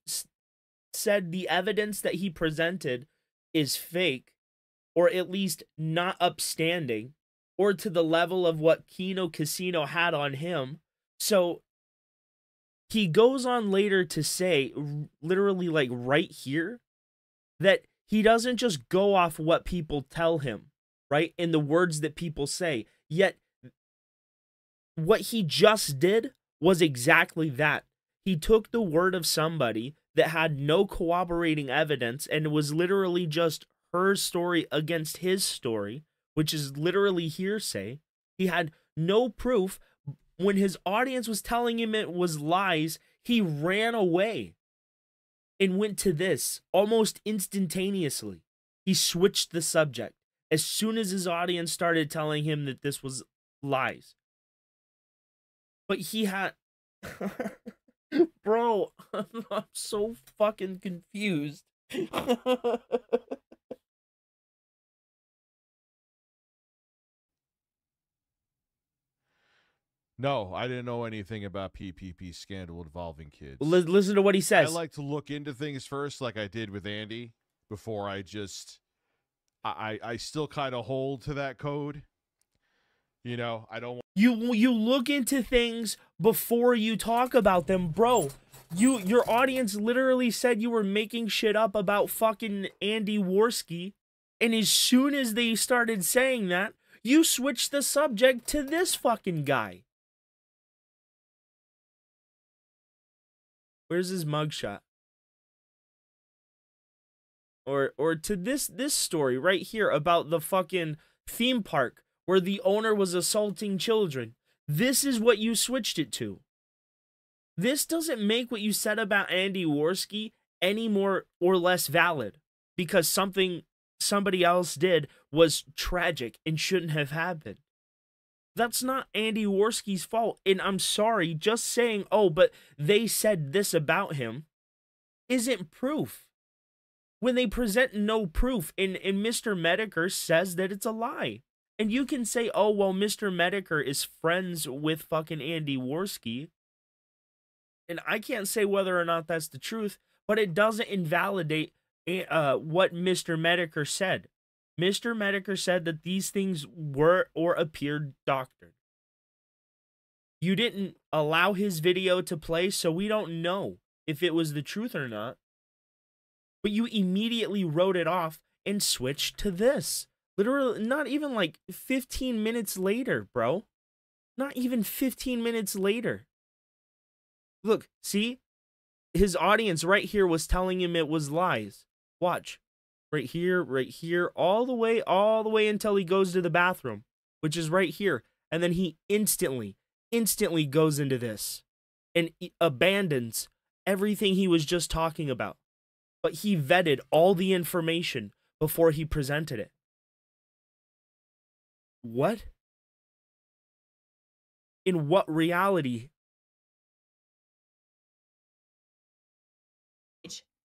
said the evidence that he presented is fake, or at least not upstanding, or to the level of what Kino Casino had on him. So he goes on later to say, literally like right here, that he doesn't just go off what people tell him, right? In the words that people say. Yet what he just did was exactly that. He took the word of somebody that had no corroborating evidence and was literally just her story against his story, which is literally hearsay. He had no proof. When his audience was telling him it was lies, he ran away and went to this almost instantaneously. He switched the subject as soon as his audience started telling him that this was lies. But he had... Bro, I'm so fucking confused. no, I didn't know anything about PPP scandal involving kids. Listen to what he says. I like to look into things first, like I did with Andy, before I just... I still kind of hold to that code. You know, I don't. You look into things before you talk about them, bro. Your audience literally said you were making shit up about fucking Andy Worski, and as soon as they started saying that, you switched the subject to this fucking guy. Where's his mugshot? Or to this story right here about the fucking theme park where the owner was assaulting children. This is what you switched it to. This doesn't make what you said about Andy Worski any more or less valid because something somebody else did was tragic and shouldn't have happened. That's not Andy Worski's fault. And I'm sorry, just saying, oh, but they said this about him isn't proof. When they present no proof and Mr. Medicare says that it's a lie. And you can say, oh, well, Mr. Medicare is friends with fucking Andy Worski. And I can't say whether or not that's the truth, but it doesn't invalidate what Mr. Medicare said. Mr. Medicare said that these things were or appeared doctored. You didn't allow his video to play, so we don't know if it was the truth or not. But you immediately wrote it off and switched to this. Literally, not even like 15 minutes later, bro. Not even 15 minutes later. Look, see? His audience right here was telling him it was lies. Watch. Right here, all the way until he goes to the bathroom, which is right here. And then he instantly goes into this and abandons everything he was just talking about. But he vetted all the information before he presented it. What? In what reality?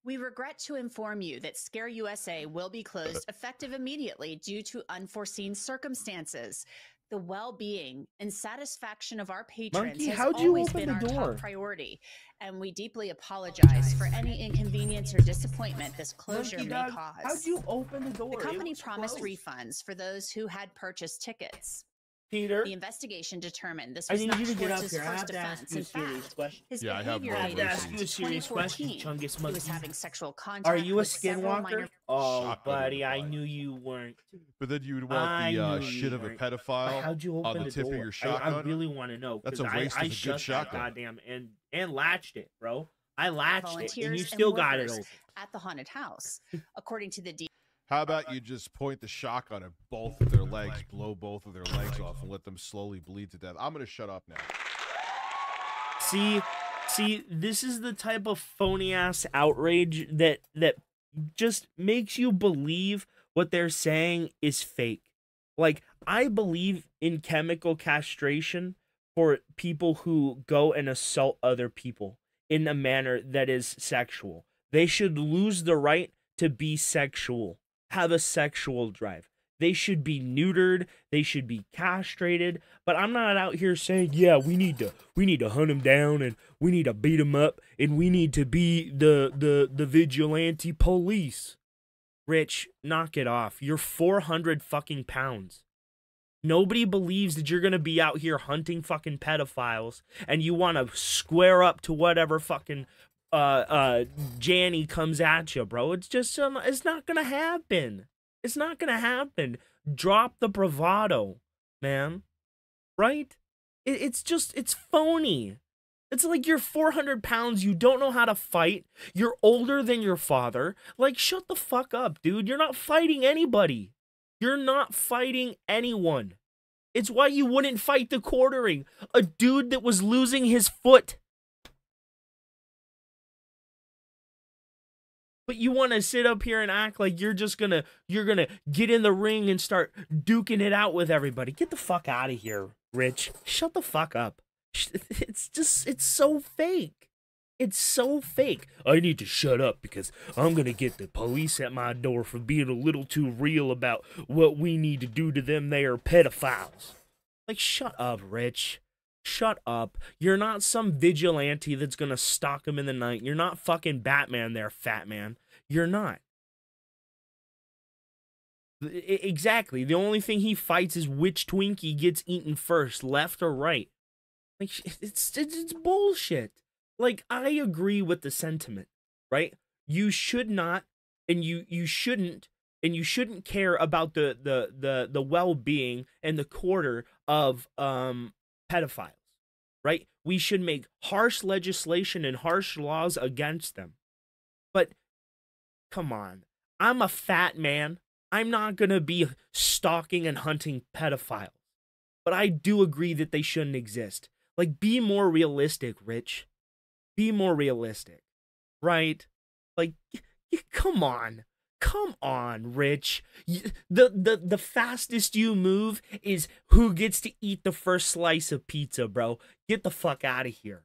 We regret to inform you that Scare USA will be closed effective immediately due to unforeseen circumstances. The well-being and satisfaction of our patrons Monkey, has how'd you always open been the our door? top priority, and we deeply apologize for any inconvenience or disappointment this closure Monkey may dog, cause. how'd you open the door? The It company was promised closed. refunds for those who had purchased tickets. Peter, The investigation determined this I was need not you to get up Schwartz's here. I have first to ask offense. you a In serious fact, question. his Yeah, I have behavior more dated to back ask to you a serious question, 2014. Chungus He Monkey. was having sexual contact Are you a with several skinwalker? minor Oh, Shotgun in buddy, the I butt. knew you weren't. But then you would I want the knew shit you of a weren't. pedophile How'd you on open the the tip door? of your I shotgun. really want to know. That's a 'cause waste I of a good shut that shotgun. goddamn and latched it, bro. I latched it, and volunteers you still got it workers open. at the haunted house. According to the How about you just point the shotgun at both of their legs, blow both of their legs off, and let them slowly bleed to death? I'm gonna shut up now. See, this is the type of phony ass outrage that just makes you believe what they're saying is fake. Like, I believe in chemical castration for people who go and assault other people in a manner that is sexual. They should lose the right to be sexual, have a sexual drive. They should be neutered, they should be castrated, but I'm not out here saying, yeah, we need to hunt them down and we need to beat them up and we need to be the vigilante police. Rich, knock it off. You're 400 fucking pounds. Nobody believes that you're gonna be out here hunting fucking pedophiles and you want to square up to whatever fucking Janny comes at you, bro. It's just it's not gonna happen. It's not gonna happen. Drop the bravado, man. Right? It's phony. It's like you're 400 pounds, you don't know how to fight, you're older than your father. Like, shut the fuck up, dude. You're not fighting anybody. You're not fighting anyone. It's why you wouldn't fight the quartering. A dude that was losing his foot. But you want to sit up here and act like you're gonna get in the ring and start duking it out with everybody. Get the fuck out of here, Rich. Shut the fuck up. It's so fake. It's so fake. I need to shut up because I'm gonna get the police at my door for being a little too real about what we need to do to them. They are pedophiles. Like, shut up, Rich. Shut up. You're not some vigilante that's gonna stalk him in the night. You're not fucking Batman there, fat man. You're not. Exactly. The only thing he fights is which Twinkie gets eaten first, left or right. Like, it's bullshit. Like, I agree with the sentiment, right? You should not, and you shouldn't, and you shouldn't care about the well-being and the quarter of pedophiles, right? We should make harsh legislation and harsh laws against them. But come on, I'm a fat man. I'm not gonna be stalking and hunting pedophiles. But I do agree that they shouldn't exist. Like, be more realistic, Rich. Be more realistic, right? Like, come on. Come on, Rich. The fastest you move is who gets to eat the first slice of pizza, bro. Get the fuck out of here.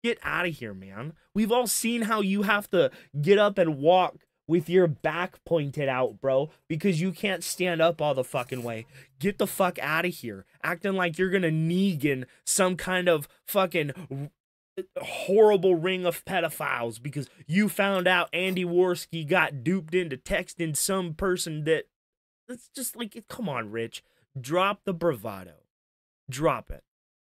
Get out of here, man. We've all seen how you have to get up and walk with your back pointed out, bro, because you can't stand up all the fucking way. Get the fuck out of here. Acting like you're gonna Negan some kind of fucking horrible ring of pedophiles because you found out Andy Worski got duped into texting some person that... It's just like, come on, Rich. Drop the bravado. Drop it.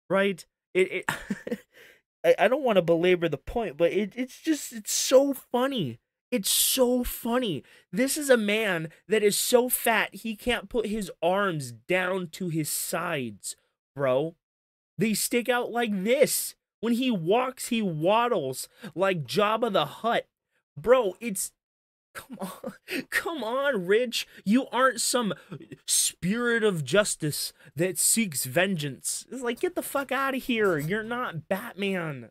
Right? I don't want to belabor the point, but it's so funny. It's so funny. This is a man that is so fat he can't put his arms down to his sides, bro. They stick out like this. When he walks, he waddles like Jabba the Hutt. Bro, it's... Come on, Rich. You aren't some spirit of justice that seeks vengeance. It's like, get the fuck out of here. You're not Batman.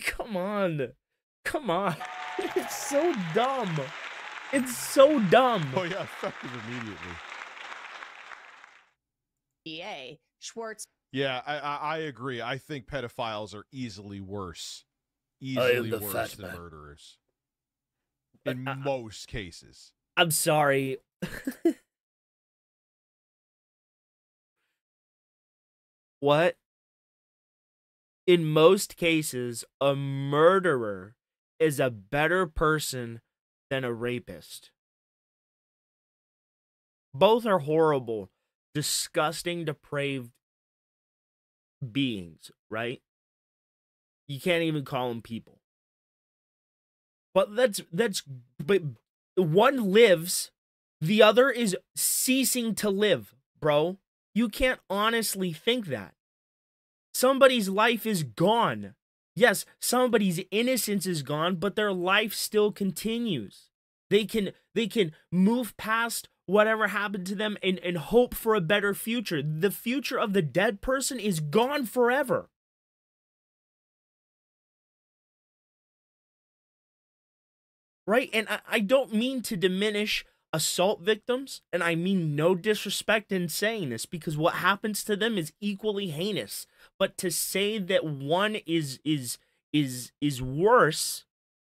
Come on. Come on. It's so dumb. It's so dumb. Oh, yeah, effective immediately. EA, Schwartz. Yeah, I agree. I think pedophiles are easily worse. I am Easily the worse fat than man. murderers. In most cases. I'm sorry. What? In most cases, a murderer is a better person than a rapist. Both are horrible, disgusting, depraved beings, right? You can't even call them people. But but one lives, the other is ceasing to live, bro. You can't honestly think that. Somebody's life is gone. Yes, somebody's innocence is gone, but their life still continues. They can move past whatever happened to them and hope for a better future. The future of the dead person is gone forever. Right? And I don't mean to diminish assault victims, and I mean no disrespect in saying this, because what happens to them is equally heinous. But to say that one is worse,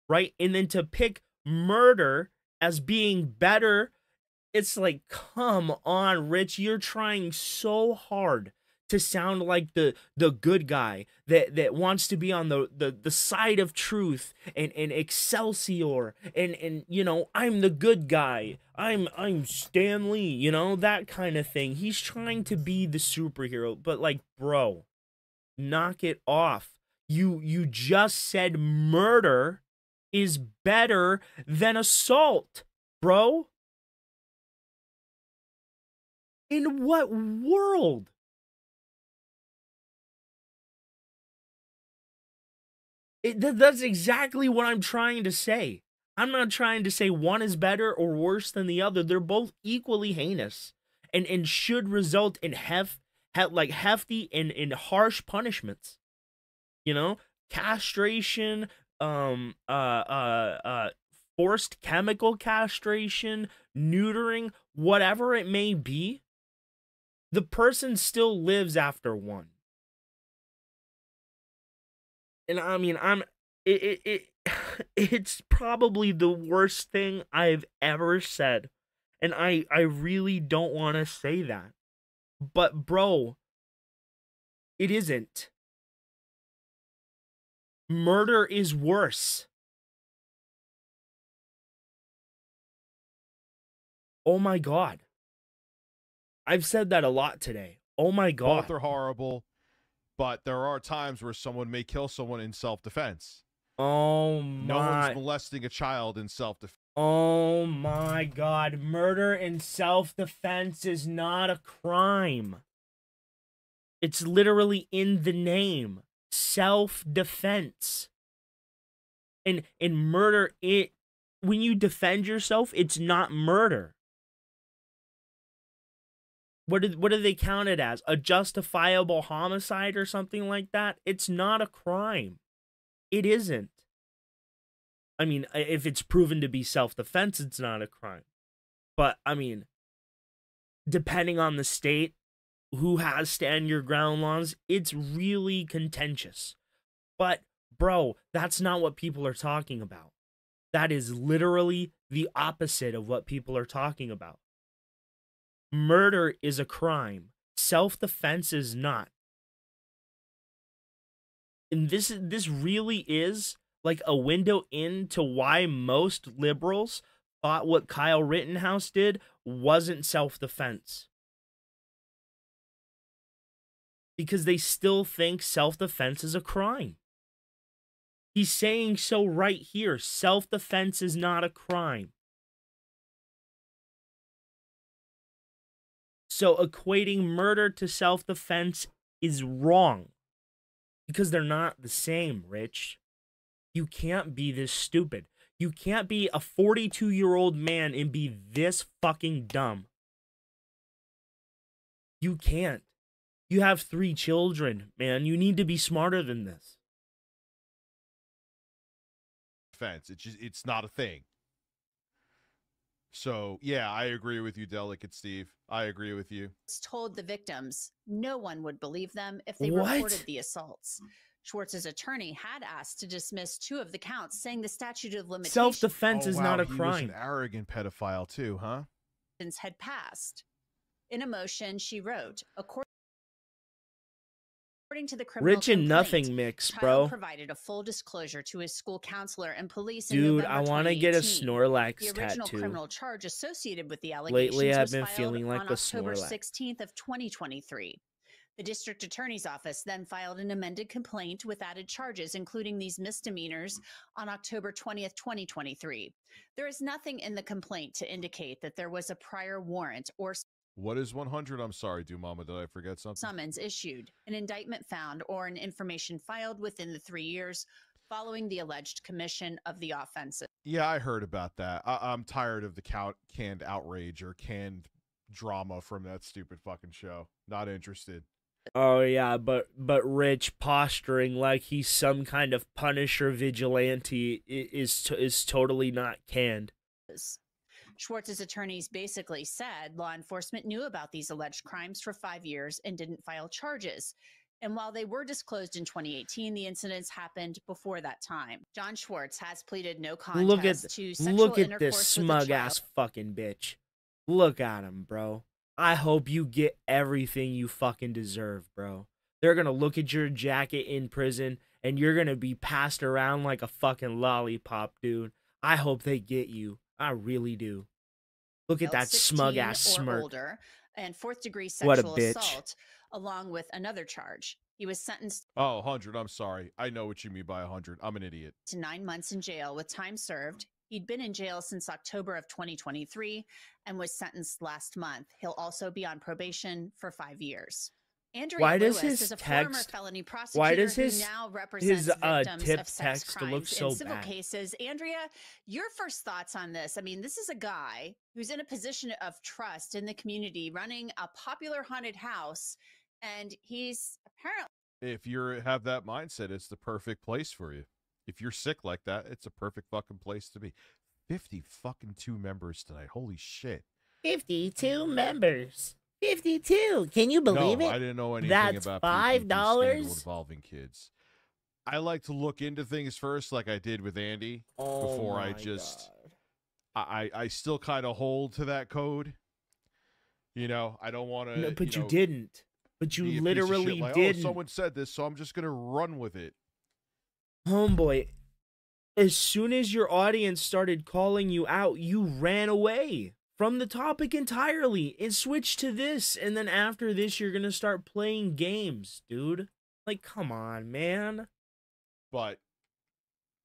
right? And then to pick murder as being better, it's like, come on, Rich, you're trying so hard to sound like the good guy that wants to be on the side of truth and Excelsior and you know, I'm the good guy. I'm Stan Lee, you know, that kind of thing. He's trying to be the superhero, but like, bro, knock it off. You just said murder is better than assault, bro. In what world? That's exactly what I'm trying to say. I'm not trying to say one is better or worse than the other. They're both equally heinous and should result in hefty and harsh punishments. You know, castration, forced chemical castration, neutering, whatever it may be. The person still lives after one. And I mean, it's probably the worst thing I've ever said. And I really don't want to say that. But bro, it isn't. Murder is worse. Oh my God. I've said that a lot today. Oh my God. Both are horrible, but there are times where someone may kill someone in self-defense. Oh No my. one's molesting a child in self-defense. Oh my God. Murder in self-defense is not a crime. It's literally in the name. Self-defense. And murder, when you defend yourself, it's not murder. What do they count it as? A justifiable homicide or something like that? It's not a crime. It isn't. I mean, if it's proven to be self-defense, it's not a crime. But, I mean, depending on the state, who has stand your ground laws, it's really contentious. But, bro, that's not what people are talking about. That is literally the opposite of what people are talking about. Murder is a crime. Self-defense is not. And this really is like a window into why most liberals thought what Kyle Rittenhouse did wasn't self-defense. Because they still think self-defense is a crime. He's saying so right here. Self-defense is not a crime. So equating murder to self-defense is wrong. Because they're not the same, Rich. You can't be this stupid. You can't be a 42-year-old man and be this fucking dumb. You can't. You have 3 children, man. You need to be smarter than this. It's not a thing. So, yeah, I agree with you, Delicate Steve. I agree with you. Told the victims no one would believe them if they What? reported the assaults. Schwartz's attorney had asked to dismiss 2 of the counts, saying the statute of limitations Self-defense is not a He was crime. an arrogant pedophile too, huh? had passed. In a motion, she wrote, according to the criminal Rich and complaint, nothing mix, Child bro. provided a full disclosure to his school counselor and police Dude, in I November want to get a 2018. Snorlax The original tattoo. criminal charge associated with the allegations Lately, I've was been filed feeling like on a October Snorlax. 16th of 2023. The district attorney's office then filed an amended complaint with added charges, including these misdemeanors, on October 20th, 2023. There is nothing in the complaint to indicate that there was a prior warrant or What is 100? I'm sorry, Mama. Did I forget something? summons issued, an indictment found, or an information filed within the 3 years following the alleged commission of the offenses. Yeah, I heard about that. I'm tired of the canned outrage or canned drama from that stupid fucking show. Not interested. Oh yeah, but Rich posturing like he's some kind of Punisher vigilante is totally not canned. Schwartz's attorneys basically said law enforcement knew about these alleged crimes for 5 years and didn't file charges. And while they were disclosed in 2018, the incidents happened before that time. John Schwartz has pleaded no contest to sexual look at intercourse this with a smug child. ass fucking bitch. Look at him, bro. I hope you get everything you fucking deserve, bro. They're gonna look at your jacket in prison and you're gonna be passed around like a fucking lollipop, dude. I hope they get you. I really do. Look at that 16 smug ass or smirk. older, and 4th-degree What a sexual bitch. assault, along with another charge. He was sentenced Oh, 100. I'm sorry. I know what you mean by 100. I'm an idiot. to 9 months in jail with time served. He'd been in jail since October of 2023 and was sentenced last month. He'll also be on probation for 5 years. Andrea Why does Lewis his is a former text- felony prosecutor why does who his- now represents victims tip of sex text crimes look so in civil bad? cases. Andrea, your first thoughts on this? I mean, this is a guy who's in a position of trust in the community, running a popular haunted house, and he's apparently If you have that mindset, it's the perfect place for you. If you're sick like that, it's a perfect fucking place to be. 50 fucking 2 members tonight. Holy shit. 52 members. 52. Can you believe no, it? I didn't know anything That's about $5. scandal involving kids. I like to look into things first, like I did with Andy, before I my just. I still kind of hold to that code. You know, I don't want to. No, but you know, didn't. But be a you piece of literally shit, like, didn't. Oh, someone said this, so I'm just gonna run with it. Homeboy, as soon as your audience started calling you out, you ran away from the topic entirely and switch to this, and then after this you're gonna start playing games, dude. Like, come on, man. But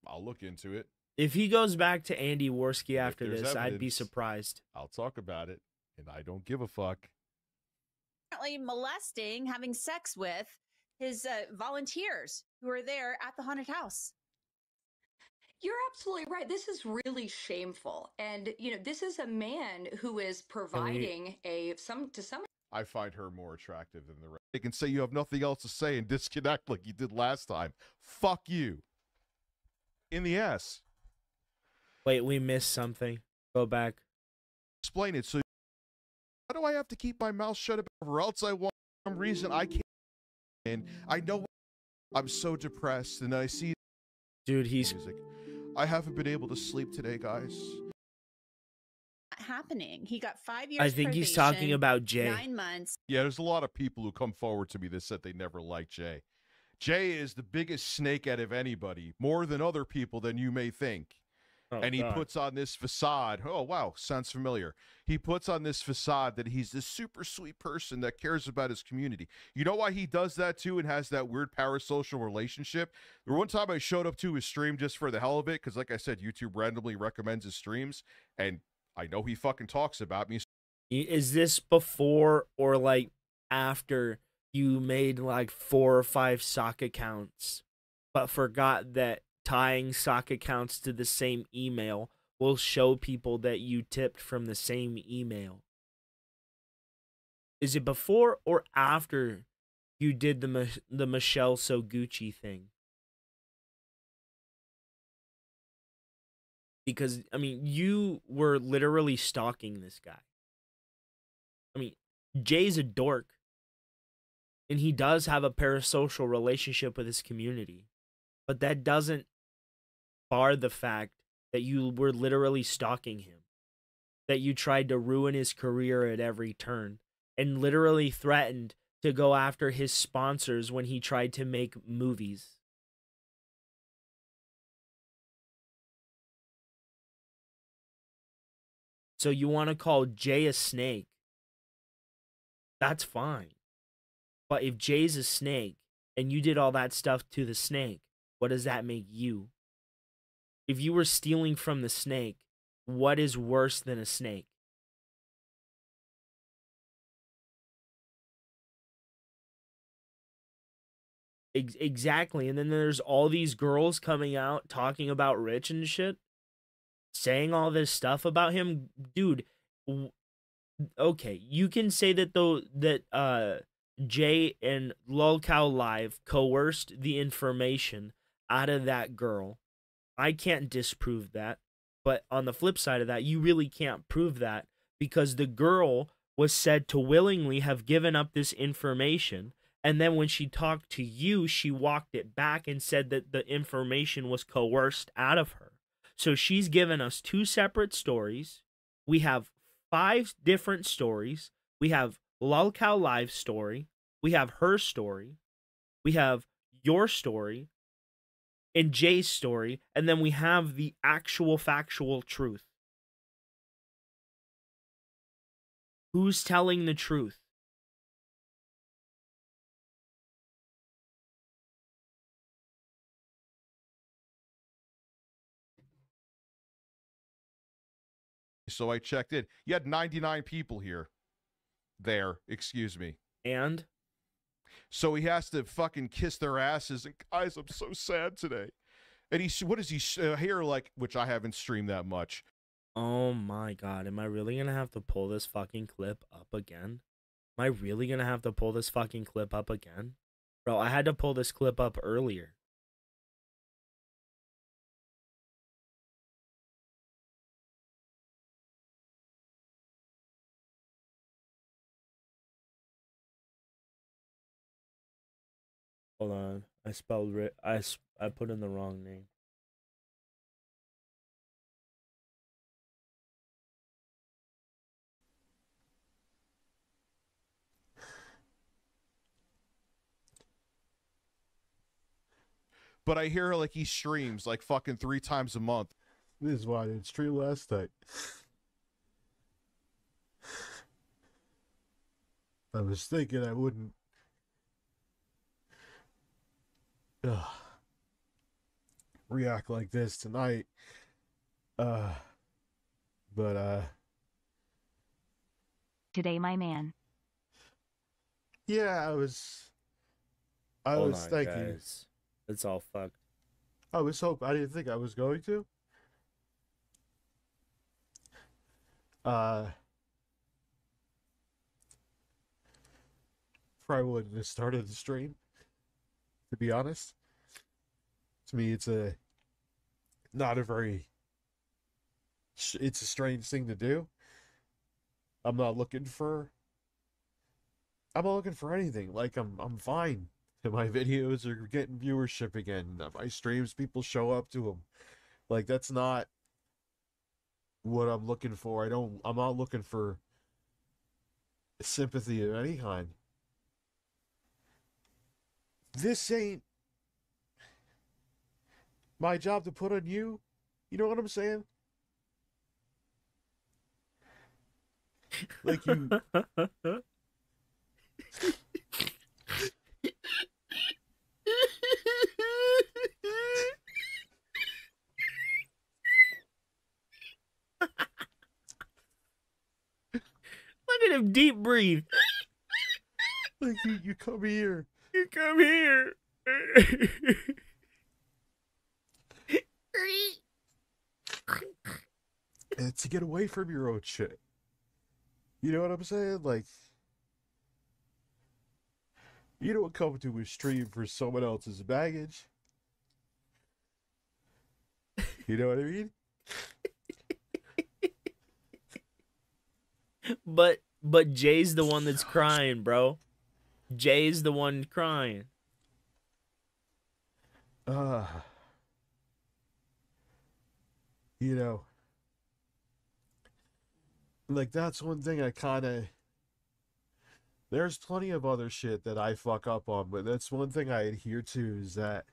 I'll look into it. If he goes back to Andy Worski after there's this, I'd be evidence, surprised. I'll talk about it, and I don't give a fuck. Apparently molesting, having sex with his volunteers who are there at the haunted house. You're absolutely right. This is really shameful. And, you know, this is a man who is providing to some. I find her more attractive than the rest. They can say you have nothing else to say and disconnect like you did last time. Fuck you. In the ass. Wait, we missed something. Go back. Explain it. So why do I have to keep my mouth shut about it, or else I want some reason I can't? And I know I'm so depressed, and I see dude, he's music. I haven't been able to sleep today, guys. Happening. He got 5 years. I think he's talking about Jay. 9 months. Yeah, there's a lot of people who come forward to me that said they never liked Jay. Jay is the biggest snake out of anybody, more than other people than you may think. Oh, and he God. puts on this facade. Oh, wow, sounds familiar. He puts on this facade that he's this super sweet person that cares about his community. You know why he does that, too, and has that weird parasocial relationship? The one time I showed up to his stream just for the hell of it, because like I said, YouTube randomly recommends his streams, and I know he fucking talks about me. Is this before or like after you made like 4 or 5 sock accounts, but forgot that tying sock accounts to the same email will show people that you tipped from the same email? Is it before or after you did the Michelle So Gucci thing? Because, I mean, you were literally stalking this guy. I mean, Jay's a dork. And he does have a parasocial relationship with his community. But that doesn't bar the fact that you were literally stalking him. That you tried to ruin his career at every turn. And literally threatened to go after his sponsors when he tried to make movies. So you want to call Jay a snake? That's fine. But if Jay's a snake and you did all that stuff to the snake, what does that make you? If you were stealing from the snake, what is worse than a snake? Exactly. And then there's all these girls coming out talking about Rich and shit, saying all this stuff about him. Dude, okay, you can say that Jay and Lolcow Live coerced the information out of that girl. I can't disprove that. But on the flip side of that, you really can't prove that because the girl was said to willingly have given up this information. And then when she talked to you, she walked it back and said that the information was coerced out of her. So she's given us 2 separate stories. We have 5 different stories. We have Lolcow Live's story. We have her story. We have your story and Jay's story. And then we have the actual factual truth. Who's telling the truth? So I checked in. You had 99 people here. There, excuse me. And? So he has to fucking kiss their asses. And guys, I'm so sad today. And what does he hear like, which I haven't streamed that much. Oh my God. Am I really going to have to pull this fucking clip up again? Am I really going to have to pull this fucking clip up again? Bro, I had to pull this clip up earlier. Hold on, I spelled I put in the wrong name. But I hear like he streams like fucking 3 times a month. This is why I didn't stream last night. I was thinking I wouldn't react like this tonight. But Today, my man. yeah, I was Hold on, thinking. guys. It's all fucked. I didn't think I was going to. Probably wouldn't have started the stream, to be honest. To me, it's a strange thing to do. I'm not looking for anything. Like, I'm fine. My videos are getting viewership again. My streams, people show up to them. Like, that's not what I'm looking for. I'm not looking for sympathy of any kind. This ain't my job to put on you. You know what I'm saying? Like, you. Look at him deep breathe. Like, you come here. You come here. And to get away from your own shit. You know what I'm saying? Like, you don't come to a stream for someone else's baggage. You know what I mean? But Jay's the one that's crying, bro. Jay's the one crying. You know, like, that's one thing I kind of. There's plenty of other shit that I fuck up on, but that's one thing I adhere to is that.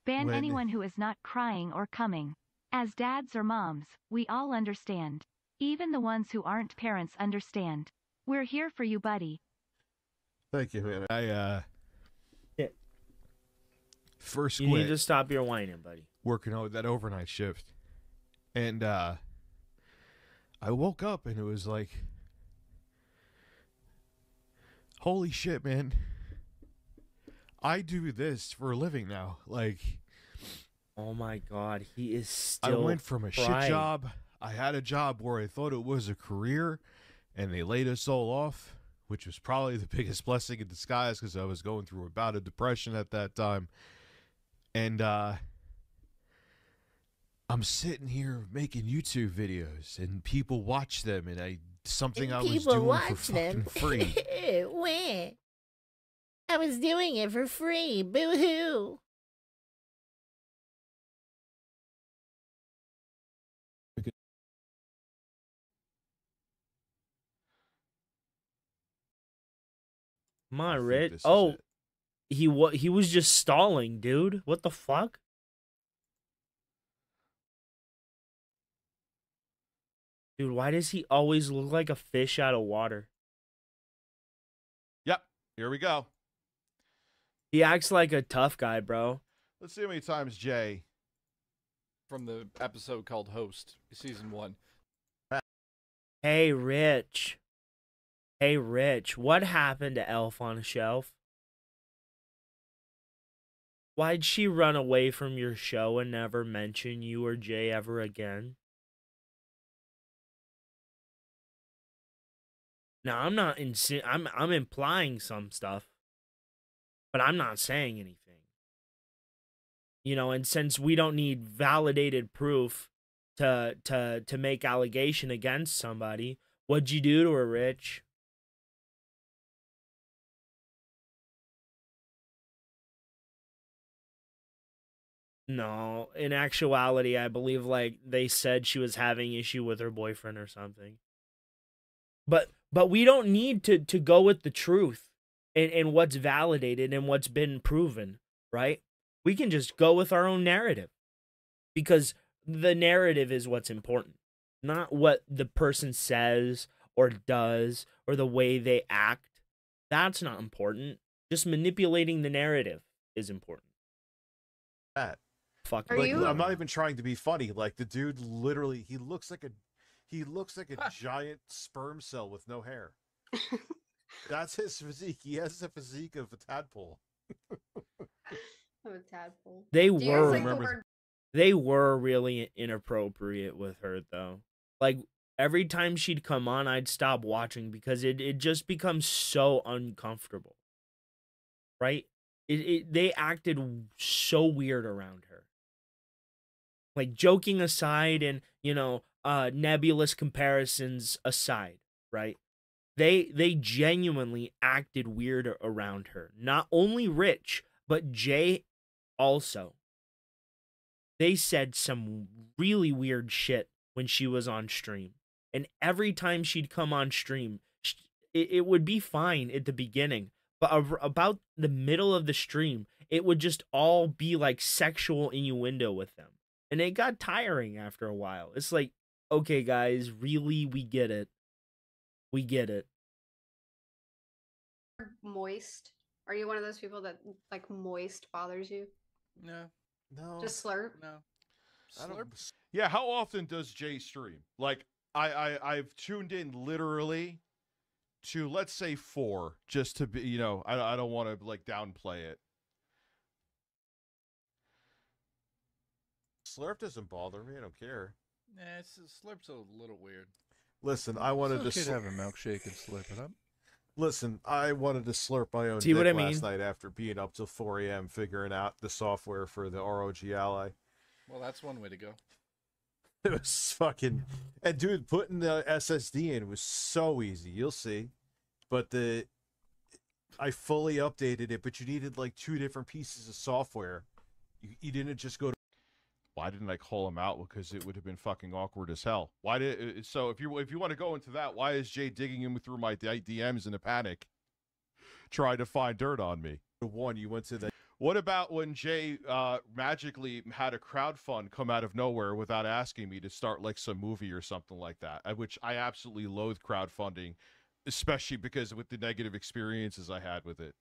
Ban anyone who is not crying or coming. As dads or moms, we all understand. Even the ones who aren't parents understand. We're here for you, buddy. Thank you, man. Yeah. First You quit. need to stop your whining, buddy. Working out that overnight shift. And I woke up and it was like, holy shit, man. I do this for a living now. Like, oh my God, he is still I went from a crying. shit job. I had a job where I thought it was a career, and they laid us all off, which was probably the biggest blessing in disguise because I was going through a bout of depression at that time. And I'm sitting here making YouTube videos, and people watch them, and something I was doing for fucking free. Where? I was doing it for free. Boo-hoo. Come on, Rich. Oh, he was just stalling, dude. What the fuck? Dude, why does he always look like a fish out of water? Yep, here we go. He acts like a tough guy, bro. Let's see how many times Jay. From the episode called Host, season 1. Hey, Rich. Hey, Rich. What happened to Elf on a Shelf? Why'd she run away from your show and never mention you or Jay ever again? Now, I'm not I'm implying some stuff, but I'm not saying anything. You know, and since we don't need validated proof to make allegation against somebody, what'd you do to her, Rich? No, in actuality, I believe like they said she was having issue with her boyfriend or something. But we don't need to go with the truth and what's validated and what's been proven, right? We can just go with our own narrative because the narrative is what's important, not what the person says or does or the way they act. That's not important. Just manipulating the narrative is important. That. Fuck. Like, I'm not even trying to be funny. Like the dude literally, he looks like a giant sperm cell with no hair. That's his physique. He has the physique of a tadpole. Of a tadpole. They Do you guys were like the word- they were really inappropriate with her though. Like every time she'd come on, I'd stop watching because it just becomes so uncomfortable. Right? They acted so weird around her. Like joking aside and, you know, nebulous comparisons aside, right? They genuinely acted weird around her. Not only Rich, but Jay also. They said some really weird shit when she was on stream. And every time she'd come on stream, it would be fine at the beginning. But about the middle of the stream, it would just all be like sexual innuendo with them. And it got tiring after a while. It's like, okay, guys, really, we get it. We get it. Moist. Are you one of those people that like moist bothers you? No. Just slurp? No. Yeah, how often does Jay stream? Like, I've tuned in literally to, let's say, 4, just to be, you know, I don't want to like downplay it. Slurp doesn't bother me. I don't care. Nah, Slurp's a little weird. Listen, I wanted It's to okay to have a milkshake and slurp it up. Listen, I wanted to slurp my own See dick what I last mean? night after being up till 4 a.m. figuring out the software for the ROG Ally. Well, that's one way to go. It was fucking... And dude, putting the SSD in was so easy. You'll see. But I fully updated it, but you needed like 2 different pieces of software. You didn't just go to... Why didn't I call him out? Because it would have been fucking awkward as hell. So if you want to go into that, why is Jay digging him through my DMs in a panic, trying to find dirt on me? One, you went to the... What about when Jay magically had a crowdfund come out of nowhere without asking me to start like some movie or something like that? Which I absolutely loathe crowdfunding, especially because with the negative experiences I had with it.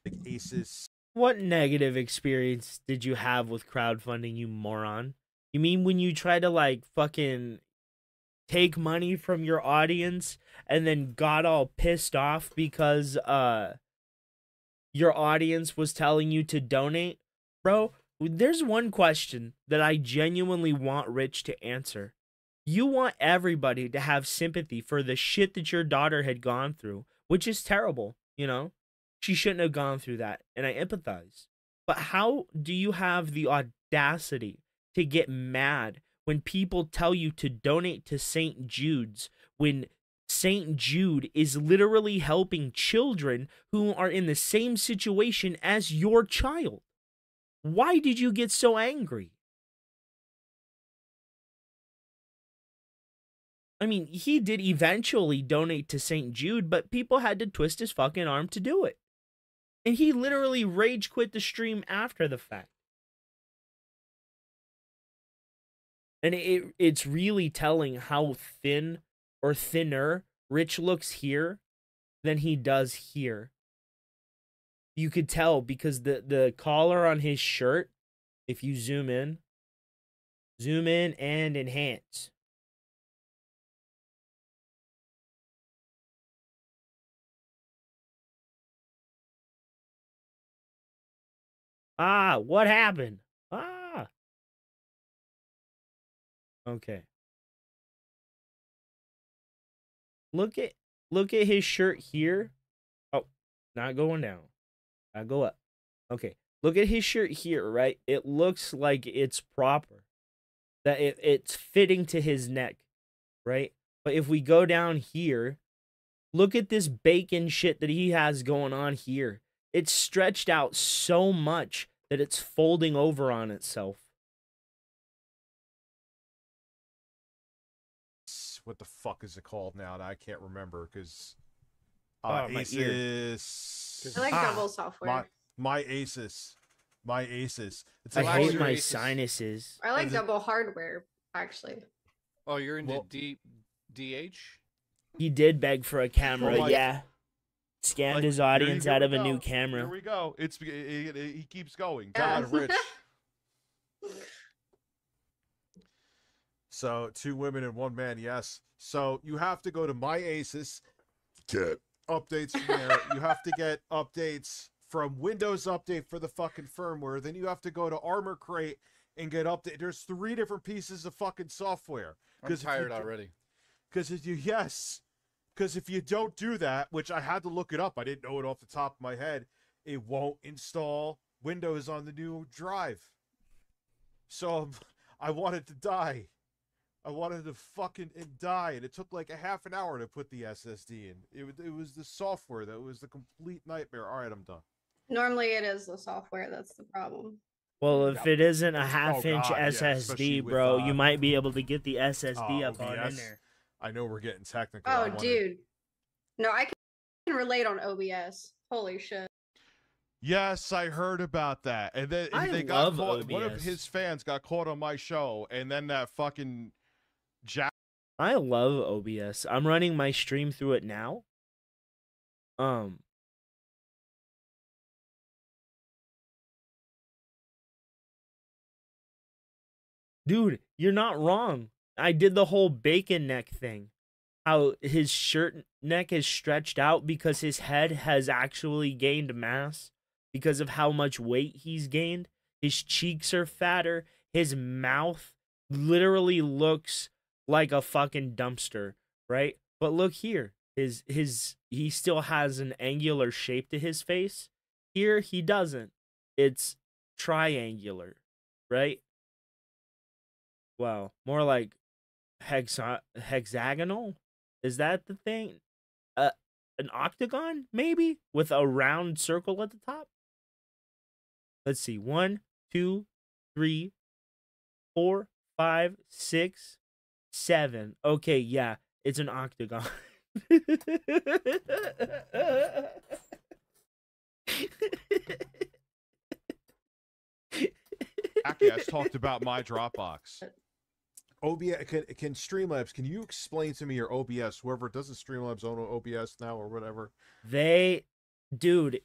Like Asus. What negative experience did you have with crowdfunding, you moron? You mean when you try to like fucking take money from your audience and then got all pissed off because your audience was telling you to donate? Bro, there's one question that I genuinely want Rich to answer. You want everybody to have sympathy for the shit that your daughter had gone through, which is terrible, you know? She shouldn't have gone through that, and I empathize. But how do you have the audacity to get mad when people tell you to donate to St. Jude's when St. Jude is literally helping children who are in the same situation as your child? Why did you get so angry? I mean, he did eventually donate to St. Jude, but people had to twist his fucking arm to do it. And he literally rage quit the stream after the fact. And it's really telling how thin or thinner Rich looks here than he does here. You could tell because the collar on his shirt, if you zoom in and enhance. Ah, what happened? Ah. Okay. Look at his shirt here. Oh, not going down. I go up. Okay. Look at his shirt here, right? It looks like it's proper. That it's fitting to his neck, right? But if we go down here, look at this bacon shit that he has going on here. It's stretched out so much that it's folding over on itself. What the fuck is it called now? I can't remember because my ear. Asus. I like double software. My Asus. It's I like hate my sinuses. I like double hardware, actually. Oh, you're into DH? He did beg for a camera, Like- yeah. Scanned Like, his here audience we out of a go. new camera. Here we go. He keeps going. Yeah. God, Rich. So 2 women and 1 man, yes. So you have to go to My Asus, get updates from there. You have to get updates from Windows Update for the fucking firmware. Then you have to go to Armor Crate and get update. There's 3 different pieces of fucking software. I'm tired already. Because if you don't do that, which I had to look it up, I didn't know it off the top of my head, it won't install Windows on the new drive. So I wanted to die. I wanted to fucking die, and it took like a half an hour to put the SSD in. It was the software that was the complete nightmare. All right, I'm done. Normally it is the software that's the problem. Well, if it isn't a God, half-inch yeah, especially SSD, with, bro, you might be able to get the SSD Oh, up on in OBS. there. I know we're getting technical. Oh, dude. No, I can relate on OBS. Holy shit. Yes, I heard about that. And then I they got love caught, one of OBS. his fans got caught on my show, and then that fucking Jack. I love OBS. I'm running my stream through it now. Dude, you're not wrong. I did the whole bacon neck thing. How his shirt neck is stretched out because his head has actually gained mass because of how much weight he's gained. His cheeks are fatter. His mouth literally looks like a fucking dumpster, right? But look here. He still has an angular shape to his face. Here he doesn't. It's triangular, right? Well, more like hexagonal. Is that the thing? An octagon, maybe, with a round circle at the top. Let's see. 1, 2, 3, 4, 5, 6, 7. Okay, yeah, it's an octagon. Jackass talked about my Dropbox. OBS can Streamlabs. Can you explain to me your OBS? Whoever doesn't Streamlabs own OBS now or whatever. Dude,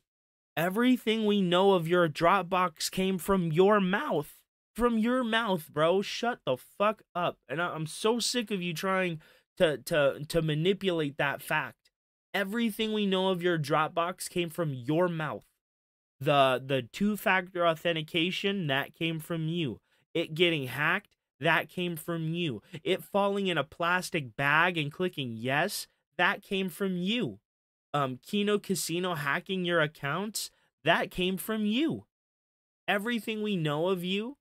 everything we know of your Dropbox came from your mouth. From your mouth, bro. Shut the fuck up. And I'm so sick of you trying to manipulate that fact. Everything we know of your Dropbox came from your mouth. The 2-factor authentication, that came from you. It getting hacked, that came from you. It falling in a plastic bag and clicking yes, that came from you. Kino Casino hacking your accounts, that came from you. Everything we know of you,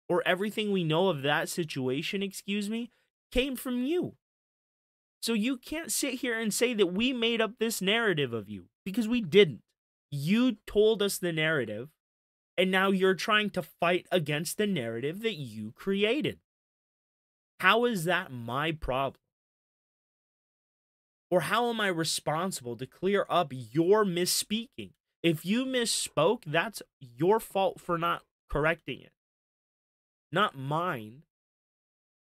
or everything we know of that situation, came from you. So you can't sit here and say that we made up this narrative of you, because we didn't. You told us the narrative, and now you're trying to fight against the narrative that you created. How is that my problem? Or how am I responsible to clear up your misspeaking? If you misspoke, that's your fault for not correcting it. Not mine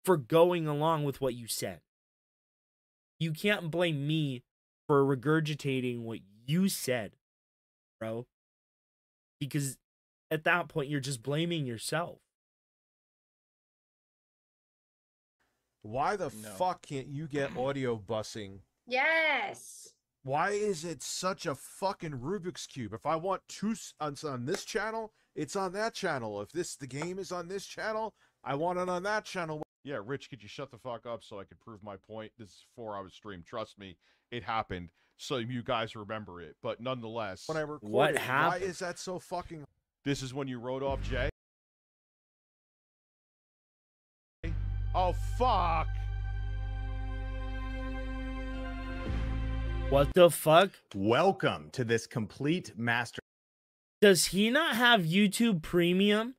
for going along with what you said. You can't blame me for regurgitating what you said, bro. Because at that point, you're just blaming yourself. Why the fuck can't you get audio busing? Yes. Why is it such a fucking Rubik's Cube? If I want on this channel, it's on that channel. If the game is on this channel, I want it on that channel. Yeah, Rich, could you shut the fuck up so I could prove my point? This is 4-hour stream. Trust me, it happened. So you guys remember it. But nonetheless, when I recorded, What happened? Why is that so fucking... This is when you wrote off Jay? Oh, fuck! What the fuck? Welcome to this complete master. Does he not have YouTube Premium?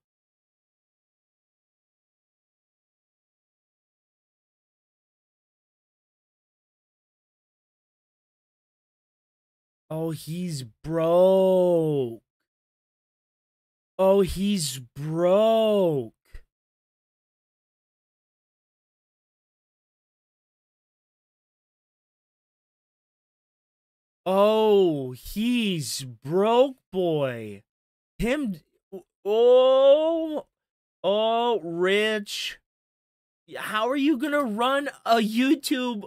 Oh, he's broke. Oh, he's broke. Oh, he's broke, boy. Him. Oh, Rich. How are you gonna run a YouTube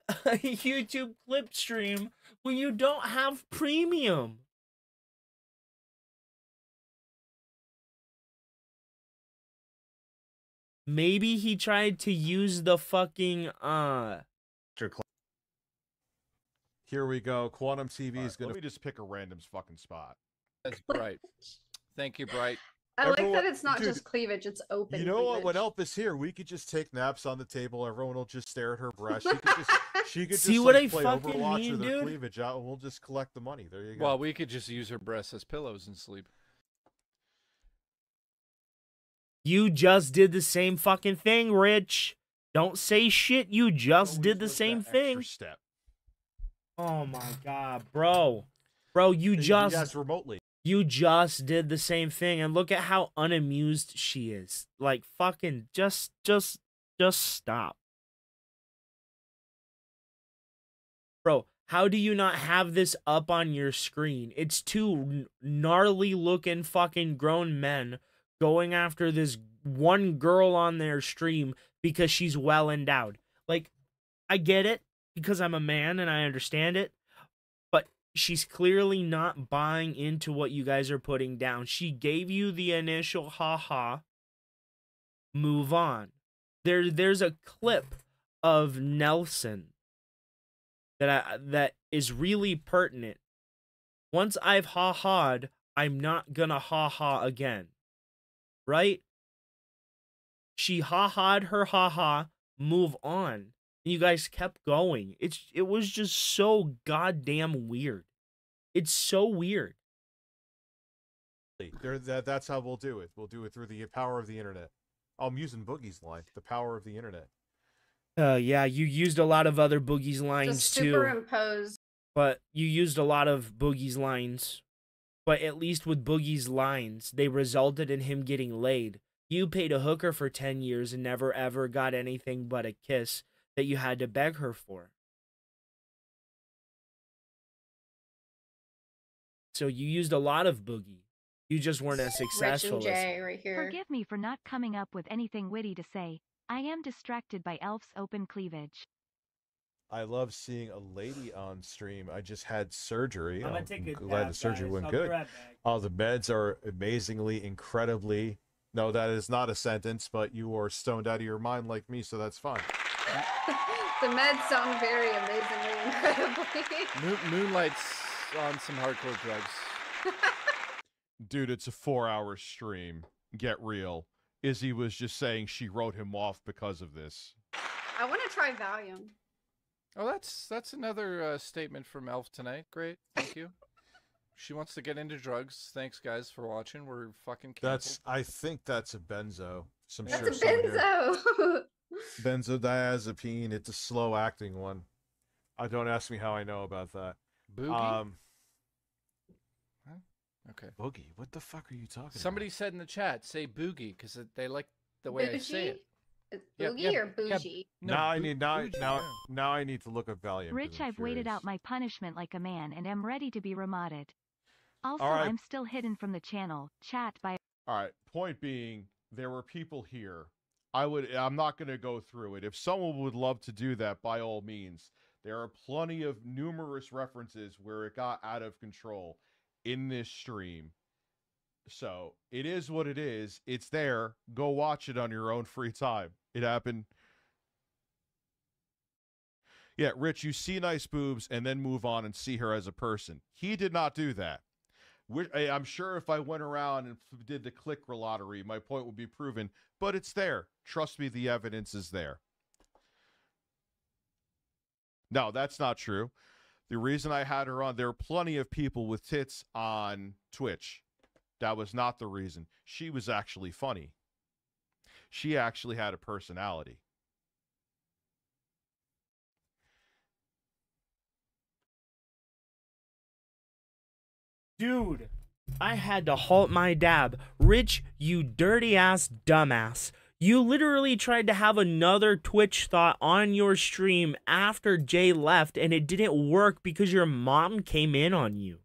clip stream when you don't have premium? Maybe he tried to use the fucking Here we go. Quantum TV is gonna. Let me just pick a random fucking spot. That's Bright. Thank you, Bright. I Everyone- like that it's not dude, just cleavage, it's open. You know what? cleavage. When Elf is here, we could just take naps on the table. Everyone will just stare at her breast. She could See just what like, I play fucking Overwatch mean, with her dude? cleavage out, and we'll just collect the money. There you go. Well, we could just use her breasts as pillows and sleep. You just did the same fucking thing, Rich. Don't say shit. You just did the same thing. Step. Oh my god, bro. Bro, you just Yes, remotely. You just did the same thing, and look at how unamused she is. Like, fucking, just stop. Bro, how do you not have this up on your screen? It's two gnarly looking fucking grown men going after this one girl on their stream because she's well endowed. Like, I get it because I'm a man and I understand it. She's clearly not buying into what you guys are putting down. She gave you the initial haha. Move on. There's a clip of Nelson that is really pertinent. Once I've ha-ha'd, I'm not gonna ha-ha again. Right? She ha-ha'd her ha-ha, move on. You guys kept going. It was just so goddamn weird. It's so weird. That's how we'll do it. We'll do it through the power of the internet. Oh, I'm using Boogie's line. The power of the internet. Yeah, you used a lot of other Boogie's lines Just too. superimpose. But you used a lot of Boogie's lines. But at least with Boogie's lines, they resulted in him getting laid. You paid a hooker for 10 years and never ever got anything but a kiss that you had to beg her for. So you used a lot of Boogie. You just weren't as successful Rich and Jay right here. Forgive me for not coming up with anything witty to say. I am distracted by Elf's open cleavage. I love seeing a lady on stream. I just had surgery. I'm gonna take a glad nap, the surgery guys. went I'll be good. right back. Oh, the meds are amazingly, incredibly. No, that is not a sentence, but you are stoned out of your mind like me, so that's fine. The meds sound very amazingly incredibly. Moonlight's on some hardcore drugs. Dude, it's a 4-hour stream. Get real. Izzy was just saying she wrote him off because of this. I want to try Valium. Oh, that's another statement from Elf tonight. Great, thank you. She wants to get into drugs. Thanks, guys, for watching. We're fucking canceled. I think that's a benzo. That's a benzo. Benzodiazepine. It's a slow-acting one. Don't ask me how I know about that. Boogie? Okay. Boogie? What the fuck are you talking Somebody said in the chat, say boogie, because they like the way I say it. Boogie or bougie? No, now I need bougie, now I need to look up Valium. 'cause Rich, I'm I've waited curious. out my punishment like a man and am ready to be remodded. Also, All right. I'm still hidden from the channel. Chat by. All right. Point being, there were people here. I'm not going to go through it. If someone would love to do that, by all means. There are plenty of numerous references where it got out of control in this stream. So it is what it is. It's there. Go watch it on your own free time. It happened. Yeah, Rich, you see nice boobs and then move on and see her as a person. He did not do that. I'm sure if I went around and did the click lottery, my point would be proven, but it's there. Trust me, the evidence is there. No, that's not true. The reason I had her on, there are plenty of people with tits on Twitch. That was not the reason. She was actually funny. She actually had a personality. Dude, I had to halt my dab. Rich, you dirty ass dumbass. You literally tried to have another Twitch thought on your stream after Jay left, and it didn't work because your mom came in on you,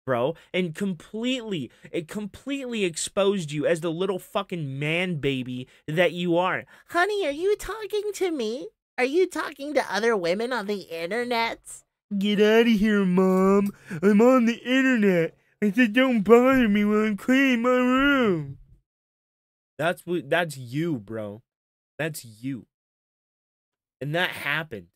bro, and it completely exposed you as the little fucking man baby that you are. Honey, are you talking to me? Are you talking to other women on the internet? Get out of here, Mom. I'm on the internet. I said don't bother me while I'm cleaning my room. That's you, bro. That's you. And that happened.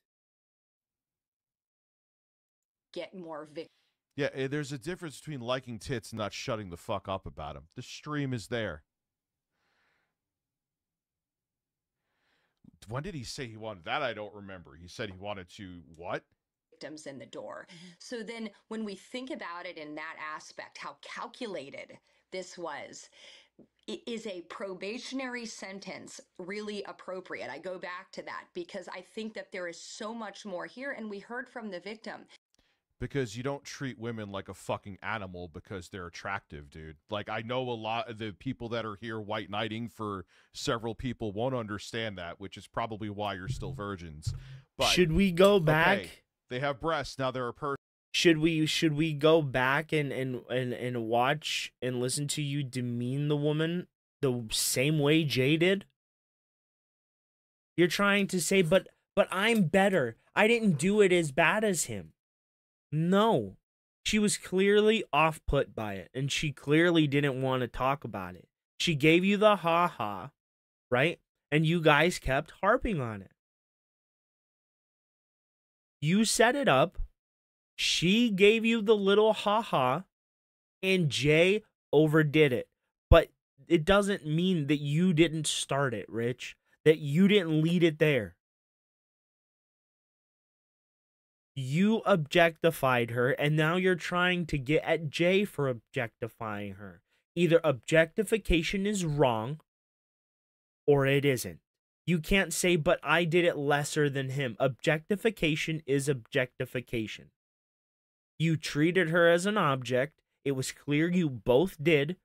Get more victims. Yeah, there's a difference between liking tits and not shutting the fuck up about them. The stream is there. When did he say he wanted that? I don't remember. He said he wanted to what? Victims in the door. So then when we think about it in that aspect, how calculated this was, is a probationary sentence really appropriate? I go back to that because I think that there is so much more here, and we heard from the victim. Because you don't treat women like a fucking animal because they're attractive, dude. Like, I know a lot of the people that are here white knighting for several people won't understand that, which is probably why you're still virgins. But should we go back? Okay, they have breasts, now they're a person. Should we go back and watch and listen to you demean the woman the same way Jay did? You're trying to say, but I'm better. I didn't do it as bad as him. No. She was clearly off-put by it, and she clearly didn't want to talk about it. She gave you the ha-ha, right? And you guys kept harping on it. You set it up. She gave you the little ha-ha, and Jay overdid it. But it doesn't mean that you didn't start it, Rich. That you didn't lead it there. You objectified her, and now you're trying to get at Jay for objectifying her. Either objectification is wrong, or it isn't. You can't say, but I did it lesser than him. Objectification is objectification. You treated her as an object. It was clear you both did,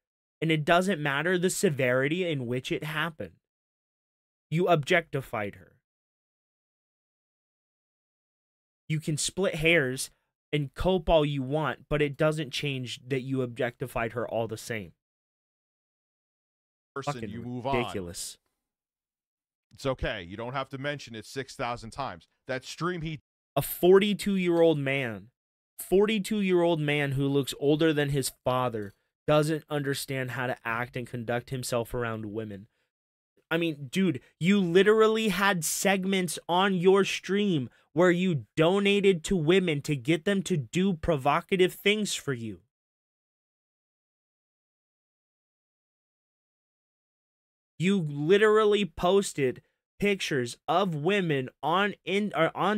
and it doesn't matter the severity in which it happened. You objectified her. You can split hairs and cope all you want, but it doesn't change that you objectified her all the same. Person, Fucking you move ridiculous. On. It's okay. You don't have to mention it 6,000 times. That stream he... A 42-year-old man. 42-year-old man who looks older than his father doesn't understand how to act and conduct himself around women. I mean, dude, you literally had segments on your stream where you donated to women to get them to do provocative things for you. You literally posted pictures of women on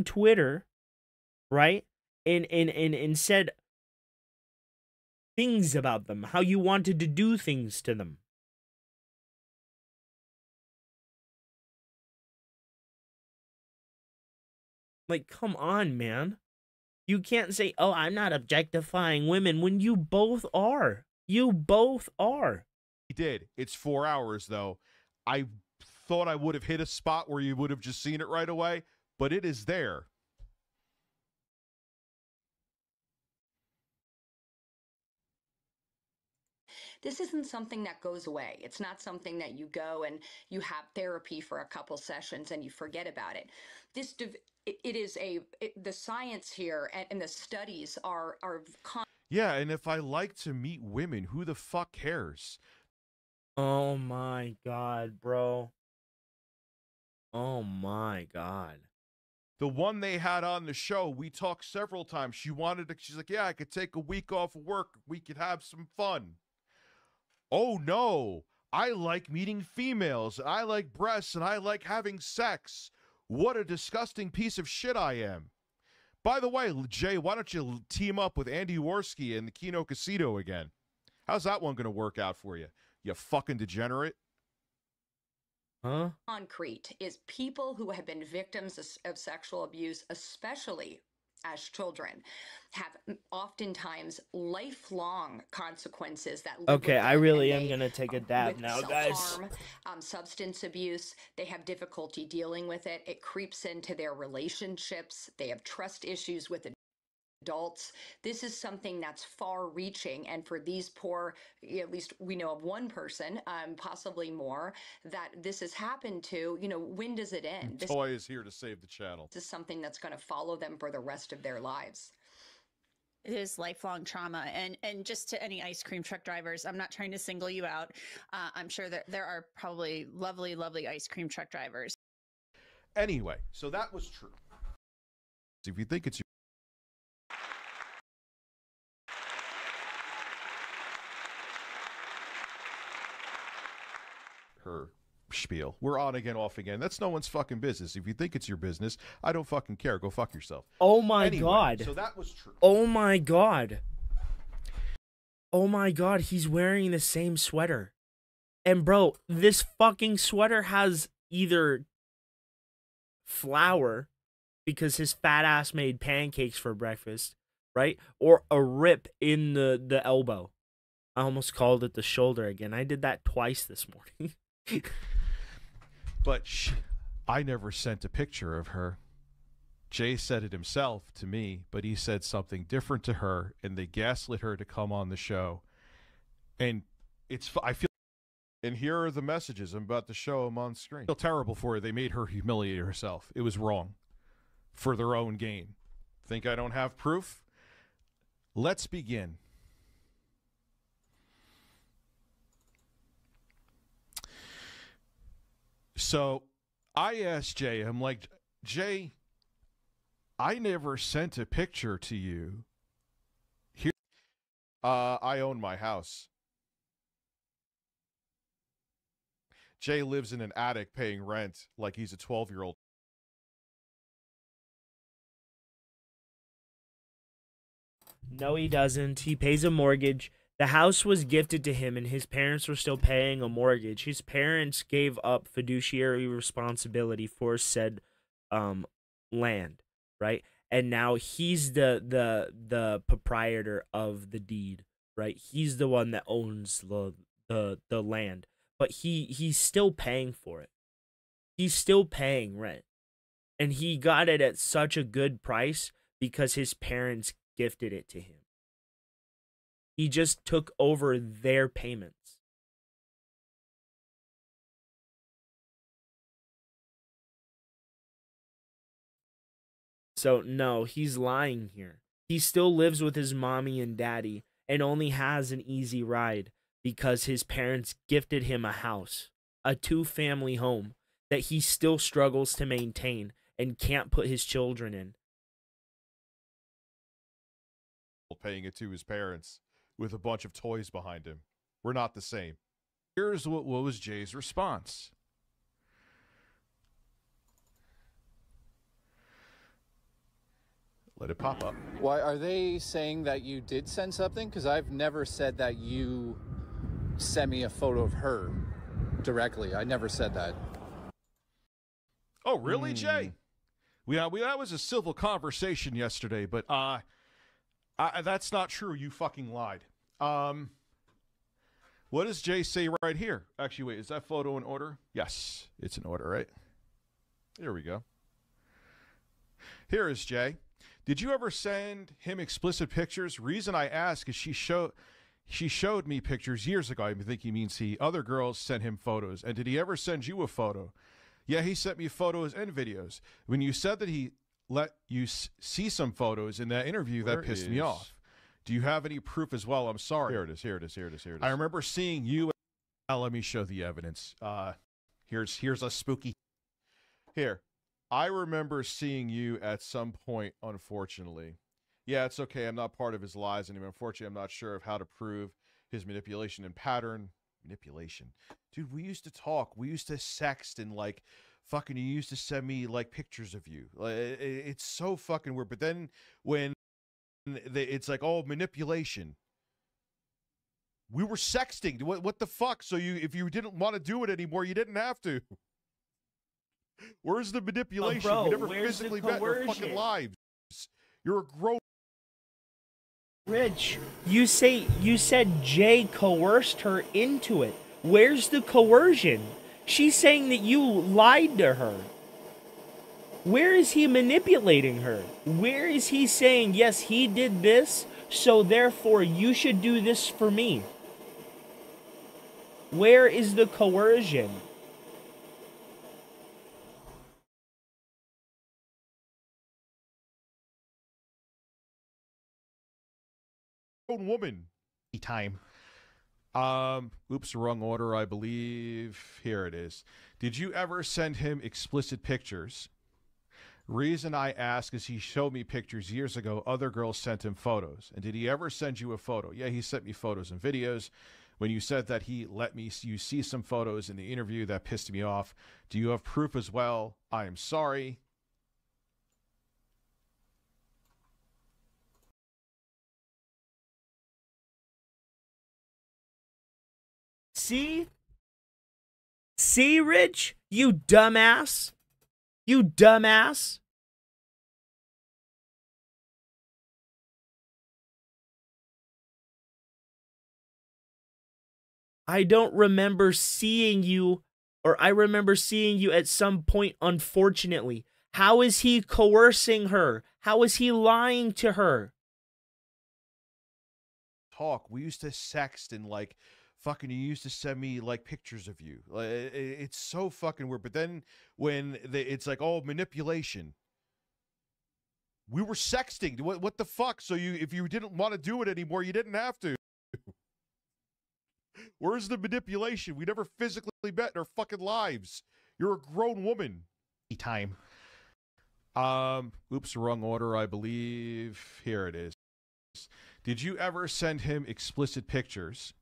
Twitter, right? And said things about them, how you wanted to do things to them. Like, come on, man. You can't say, oh, I'm not objectifying women when you both are. You both are. He did. It's 4 hours, though. I thought I would have hit a spot where you would have just seen it right away, but it is there. This isn't something that goes away. It's not something that you go and you have therapy for a couple sessions and you forget about it. The science here and the studies are yeah, and if I like to meet women, who the fuck cares? Oh my god, bro. Oh my god. The one they had on the show, we talked several times. She's like, yeah, I could take a week off of work. We could have some fun. Oh no, I like meeting females, and I like breasts, and I like having sex. What a disgusting piece of shit I am. By the way, Jay, why don't you team up with Andy Worski and the Kino Casino again? How's that one going to work out for you? You fucking degenerate. Huh? Concrete is people who have been victims of sexual abuse, especially as children have oftentimes lifelong consequences that live Okay, with I them, really and am they, gonna take a dab with now, guys. self-harm, substance abuse, they have difficulty dealing with it. It creeps into their relationships. They have trust issues with adults. This is something that's far reaching. And for these poor, at least we know of one person, possibly more, that this has happened to, when does it end? This Toy is here to save the channel. is something that's going to follow them for the rest of their lives. It is lifelong trauma. And just to any ice cream truck drivers, I'm not trying to single you out. I'm sure that there are probably lovely, lovely ice cream truck drivers. Anyway, so that was true. If you think it's her spiel. We're on again, off again. That's no one's fucking business. If you think it's your business, I don't fucking care. Go fuck yourself. Oh my Anyway, god. So that was true. Oh my god. Oh my god, he's wearing the same sweater. And bro, this fucking sweater has either flour because his fat ass made pancakes for breakfast, right? Or a rip in the elbow. I almost called it the shoulder again. I did that twice this morning. But I never sent a picture of her. Jay said it himself to me, but he said something different to her, and they gaslit her to come on the show. And I feel, and here are the messages. I'm about to show them on screen. I feel terrible for her. They made her humiliate herself. It was wrong for their own gain. Think I don't have proof? Let's begin. So I asked Jay, I'm like, Jay, I never sent a picture to you. Here, I own my house. Jay lives in an attic paying rent like he's a 12-year-old. No, he doesn't. He pays a mortgage. The house was gifted to him, and his parents were still paying a mortgage. His parents gave up fiduciary responsibility for said land, right? And now he's the proprietor of the deed, right? He's the one that owns the land, but he's still paying for it. He's still paying rent, and he got it at such a good price because his parents gifted it to him. He just took over their payments. So, no, he's lying here. He still lives with his mommy and daddy and only has an easy ride because his parents gifted him a house, a 2-family home that he still struggles to maintain and can't put his children in. Paying it to his parents with a bunch of toys behind him. We're not the same. Here's what was Jay's response. Let it pop up. Why are they saying that you did send something? Because I've never said that you sent me a photo of her directly. I never said that. Oh, really, Jay? That was a civil conversation yesterday, but that's not true. You fucking lied. What does Jay say right here? Actually, wait, is that photo in order? Yes, it's in order, right? Here we go. Here is Jay. Did you ever send him explicit pictures? Reason I ask is she showed me pictures years ago. I think he means other girls sent him photos. And did he ever send you a photo? Yeah, he sent me photos and videos. When you said that he let you see some photos in that interview, that pissed me off. Do you have any proof as well? I'm sorry. Here it is. I remember seeing you. Let me show the evidence. Here's a spooky. Here. I remember seeing you at some point, unfortunately. Yeah, it's okay. I'm not part of his lies anymore. Unfortunately, I'm not sure of how to prove his manipulation and pattern. Manipulation. Dude, we used to talk. We used to sext and fucking you used to send me pictures of you. It's so fucking weird. But then when it's manipulation. We were sexting. What the fuck? So if you didn't want to do it anymore, you didn't have to. Where's the manipulation? Bro, We never where's physically the met in our coercion? fucking lives. You're a grown. Rich, you said Jay coerced her into it. Where's the coercion? She's saying that you lied to her. Where is he manipulating her? Where is he saying, yes, he did this, so therefore you should do this for me? Where is the coercion? Woman. Time. Oops, wrong order, I believe. Here it is. Did you ever send him explicit pictures? Reason I ask is he showed me pictures years ago. Other girls sent him photos. And did he ever send you a photo? Yeah, he sent me photos and videos. When you said that he let me you see some photos in the interview, that pissed me off. Do you have proof as well? I am sorry. See? See, Rich? You dumbass? You dumbass? I don't remember seeing you, or I remember seeing you at some point, unfortunately. How is he coercing her? How is he lying to her? Talk. We used to sext and like fucking you used to send me like pictures of you. It's so fucking weird. But then when it's like, oh, manipulation. We were sexting. What the fuck? So if you didn't want to do it anymore, you didn't have to. Where's the manipulation? We never physically met in our fucking lives. You're a grown woman. Time. Oops, wrong order, I believe. Here it is. Did you ever send him explicit pictures?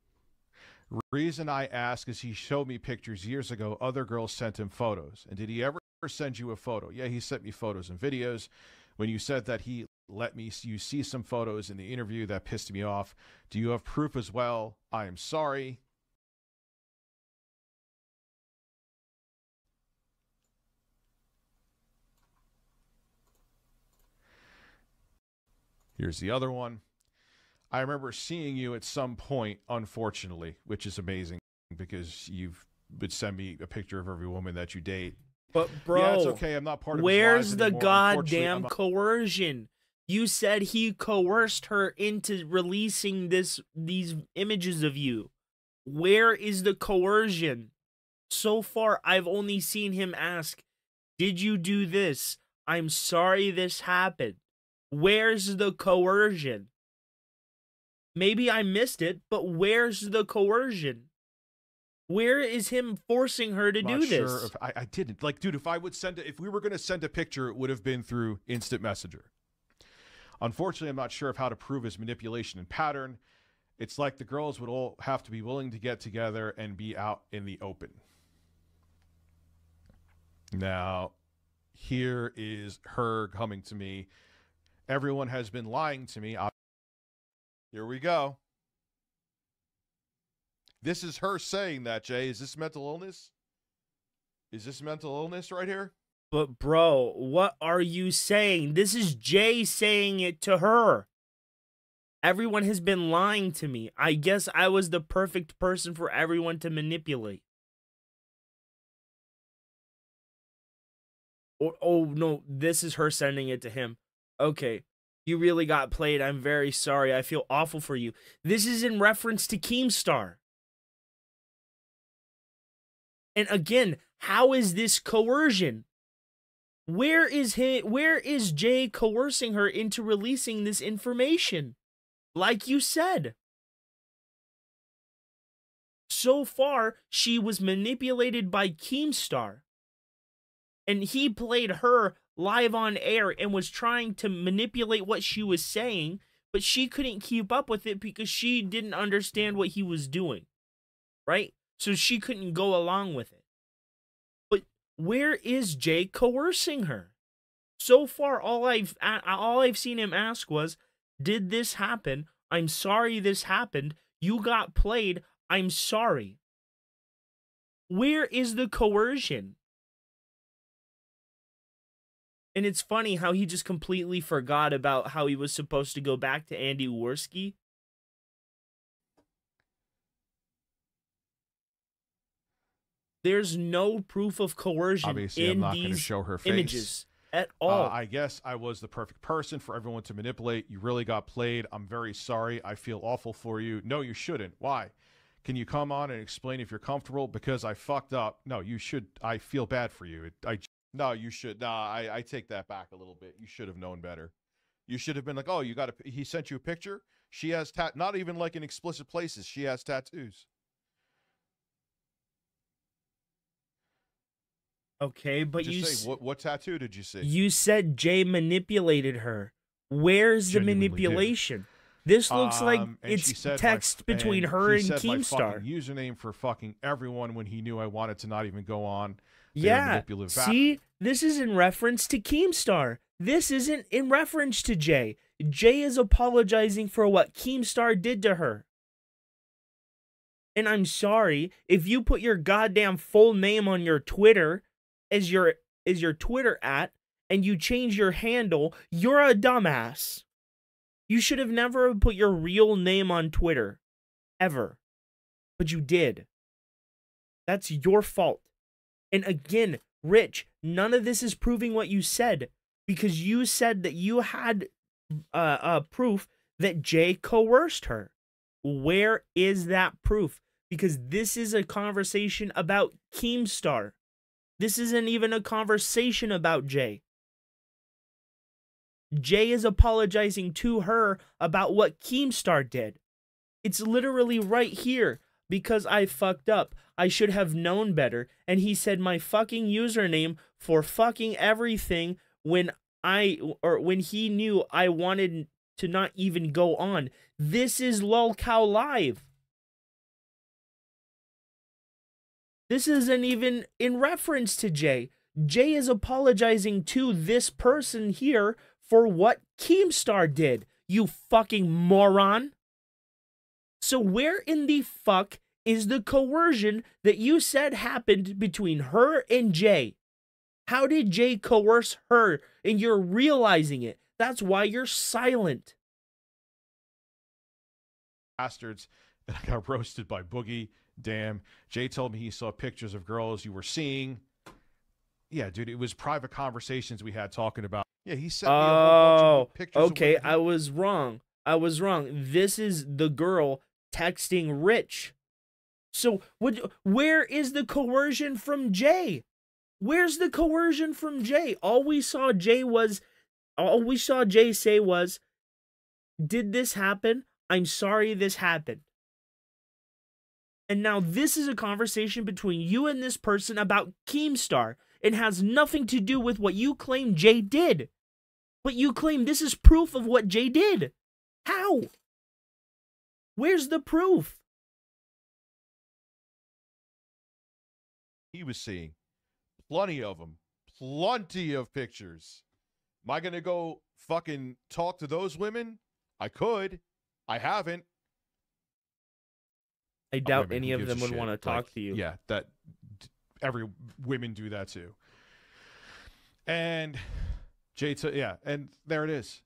Reason I ask is he showed me pictures years ago. Other girls sent him photos. And did he ever send you a photo? Yeah, he sent me photos and videos. When you said that he let me you see some photos in the interview, that pissed me off. Do you have proof as well? I am sorry. Here's the other one. I remember seeing you at some point, unfortunately, which is amazing because you would send me a picture of every woman that you date. But bro, yeah, it's okay. I'm not part of his where's lives the anymore. goddamn coercion? You said he coerced her into releasing these images of you. Where is the coercion? So far, I've only seen him ask, did you do this? I'm sorry this happened. Where's the coercion? Maybe I missed it, but where's the coercion? Where is him forcing her to do this? Sure if I didn't. Like, dude, if we were going to send a picture, it would have been through Instant Messenger. Unfortunately, I'm not sure of how to prove his manipulation and pattern. It's like the girls would all have to be willing to get together and be out in the open. Now, here is her coming to me. Everyone has been lying to me. Here we go. This is her saying that, Jay. Is this mental illness? Is this mental illness right here? But bro, what are you saying? This is Jay saying it to her. Everyone has been lying to me. I guess I was the perfect person for everyone to manipulate. Oh no, this is her sending it to him. Okay, you really got played. I'm very sorry. I feel awful for you. This is in reference to Keemstar. And again, how is this coercion? Where is Jay coercing her into releasing this information? Like you said. So far, she was manipulated by Keemstar. And he played her live on air and was trying to manipulate what she was saying, but she couldn't keep up with it because she didn't understand what he was doing. Right? So she couldn't go along with it. But where is Jay coercing her? So far, all I've seen him ask was, did this happen? I'm sorry this happened. You got played. I'm sorry. Where is the coercion? And it's funny how he just completely forgot about how he was supposed to go back to Andy Worski. There's no proof of coercion Obviously, in I'm not going to these show her face. images at all. I guess I was the perfect person for everyone to manipulate. You really got played. I'm very sorry. I feel awful for you. No, you shouldn't. Why? Can you come on and explain if you're comfortable? Because I fucked up. No, you should. I feel bad for you. No, you should. Nah, I take that back a little bit. You should have known better. You should have been like, oh, you got a. He sent you a picture. She has not even like in explicit places. She has tattoos. Okay, but Just you say, what tattoo did you see? You said Jay manipulated her. Where's the Genuinely manipulation? This looks like And it's she said text between her he and said my Keemstar. fucking username for fucking everyone when he knew I wanted to not even go on. They're Yeah. manipulative. See, this is in reference to Keemstar. This isn't in reference to Jay. Jay is apologizing for what Keemstar did to her. And I'm sorry, if you put your goddamn full name on your Twitter as your Twitter @ and you change your handle, you're a dumbass. You should have never put your real name on Twitter. Ever. But you did. That's your fault. And again, Rich, none of this is proving what you said. Because you said that you had proof that Jay coerced her. Where is that proof? Because this is a conversation about Keemstar. This isn't even a conversation about Jay. Jay is apologizing to her about what Keemstar did. It's literally right here. Because I fucked up. I should have known better. And he said my fucking username for fucking everything when he knew I wanted to not even go on. This is LolCow Live. This isn't even in reference to Jay. Jay is apologizing to this person here for what Keemstar did, you fucking moron. So where in the fuck is the coercion that you said happened between her and Jay? How did Jay coerce her and you're realizing it? That's why you're silent. Bastards. And I got roasted by Boogie. Damn. Jay told me he saw pictures of girls you were seeing. Yeah, dude, it was private conversations we had talking about. Yeah, he sent me a whole bunch of pictures. Okay, I was wrong. This is the girl texting Rich. So, where is the coercion from Jay? Where's the coercion from Jay? All we saw Jay say was, did this happen? I'm sorry this happened. And now this is a conversation between you and this person about Keemstar. It has nothing to do with what you claim Jay did. But you claim this is proof of what Jay did. How? Where's the proof? He was seeing plenty of them. Plenty of pictures. Am I going to go fucking talk to those women? I could. I haven't. I doubt any of them would want to talk to you. Yeah, every women do that too. And Jay, and there it is.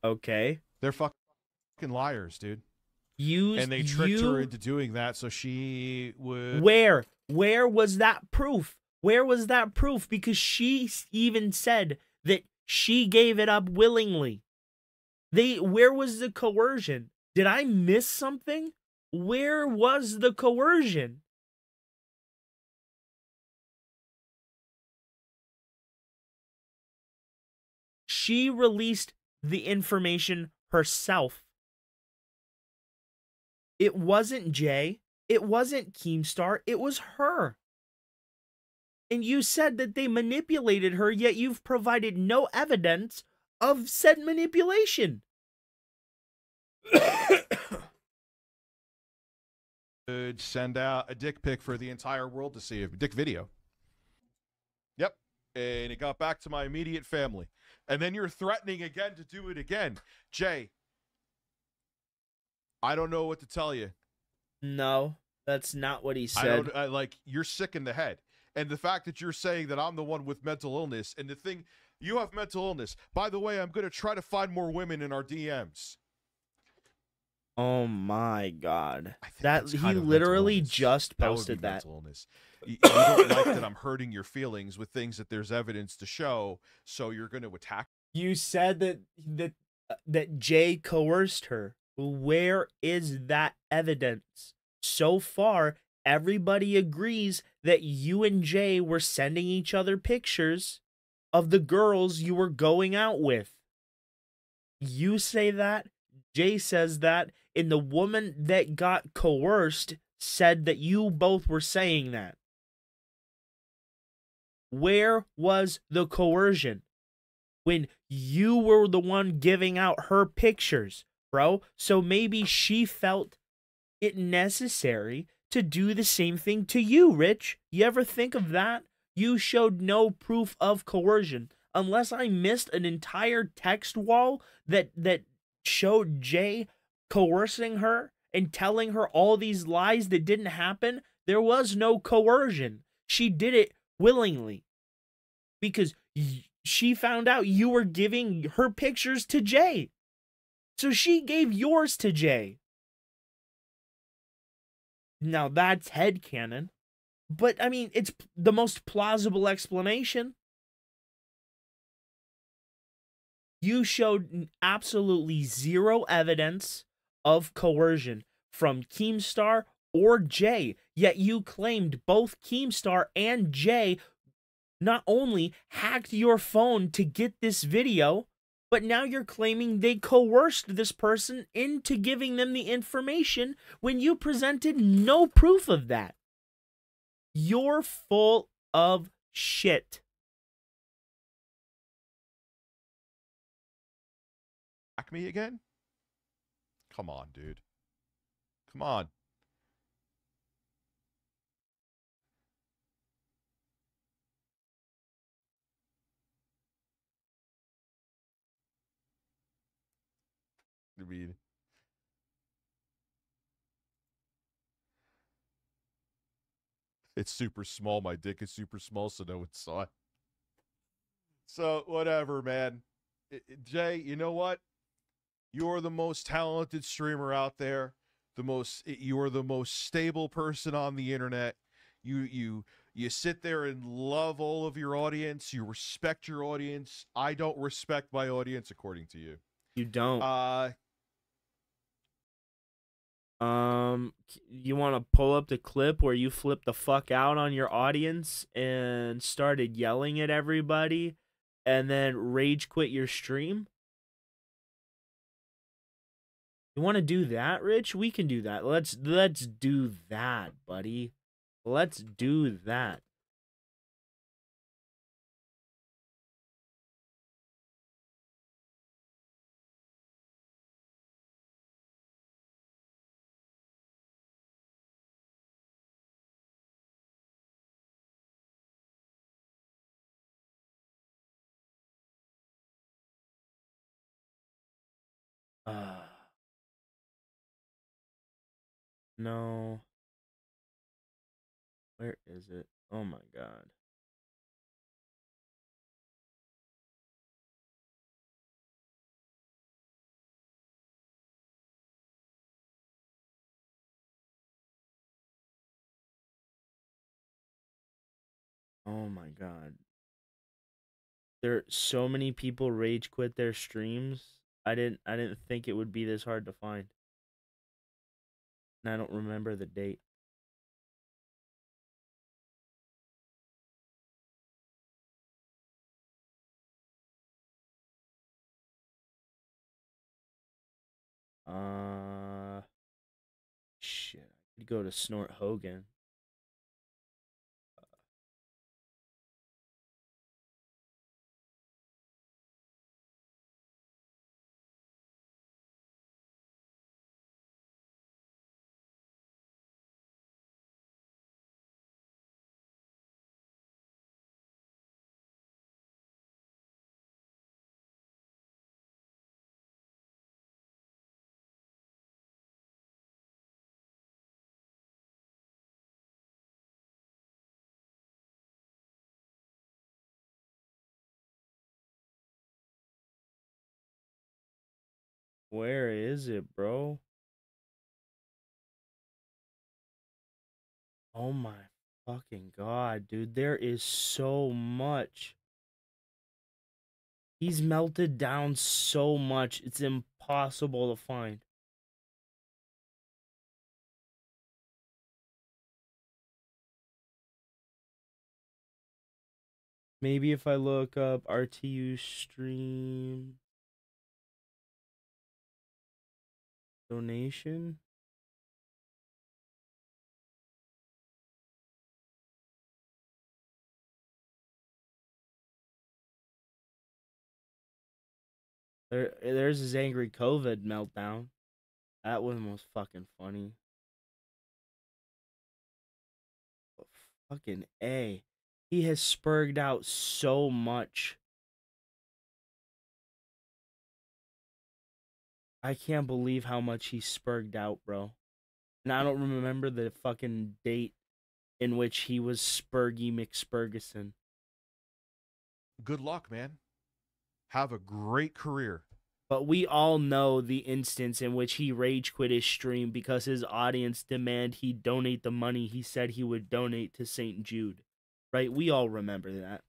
Okay. They're fucking liars, dude. And they tricked her into doing that so she would. Where was that proof? Where was that proof? Because she even said that she gave it up willingly. Where was the coercion? Did I miss something? Where was the coercion? She released the information herself. It wasn't Jay. It wasn't Keemstar. It was her. And you said that they manipulated her, yet you've provided no evidence of said manipulation. Could send out a dick pic for the entire world to see, a dick video. Yep. And it got back to my immediate family. And then you're threatening again to do it again. Jay, I don't know what to tell you. No, that's not what he said. You're sick in the head. And the fact that you're saying that I'm the one with mental illness, and the thing, You have mental illness. By the way, I'm going to try to find more women in our DMs. Oh my god. That that's he kind of mental literally illness. just That would posted be that. mental illness. You don't like that I'm hurting your feelings with things that there's evidence to show, so you're going to attack. You said that Jay coerced her. Where is that evidence? So far, everybody agrees that you and Jay were sending each other pictures of the girls you were going out with. You say that, Jay says that, and the woman that got coerced said that you both were saying that. Where was the coercion when you were the one giving out her pictures, bro? So maybe she felt it necessary to do the same thing to you, Rich. You ever think of that? You showed no proof of coercion. Unless I missed an entire text wall that showed Jay coercing her and telling her all these lies that didn't happen, there was no coercion. She did it willingly because she found out you were giving her pictures to Jay. So she gave yours to Jay. Now that's headcanon. But, I mean, it's the most plausible explanation. You showed absolutely zero evidence of coercion from Keemstar or Jay, yet you claimed both Keemstar and Jay not only hacked your phone to get this video, but now you're claiming they coerced this person into giving them the information when you presented no proof of that. You're full of shit. Attack me again? Come on, dude. Come on. I mean, it's super small. My dick is super small, so no one saw it. So, whatever, man. Jay, you know what? You're the most talented streamer out there. You are the most stable person on the internet. You sit there and love all of your audience. You respect your audience. I don't respect my audience, according to you. You don't. You want to pull up the clip where you flipped the fuck out on your audience and started yelling at everybody and then rage quit your stream? You want to do that, Rich? We can do that. Let's do that, buddy. Let's do that. No. Where is it? Oh my god. Oh my god. There so many people rage quit their streams. I didn't think it would be this hard to find. And I don't remember the date. Shit. I could go to Snort Hogan. Where is it, bro? Oh my fucking god, dude. There is so much. He's melted down so much. It's impossible to find. Maybe if I look up RTU stream donation. There's his angry COVID meltdown. That one was fucking funny. Fucking A. He has spurged out so much. I can't believe how much he spurged out, bro. And I don't remember the fucking date in which he was Spurgy McSpurgason. Good luck, man. Have a great career. But we all know the instance in which he rage quit his stream because his audience demand he donate the money he said he would donate to St. Jude. Right? We all remember that.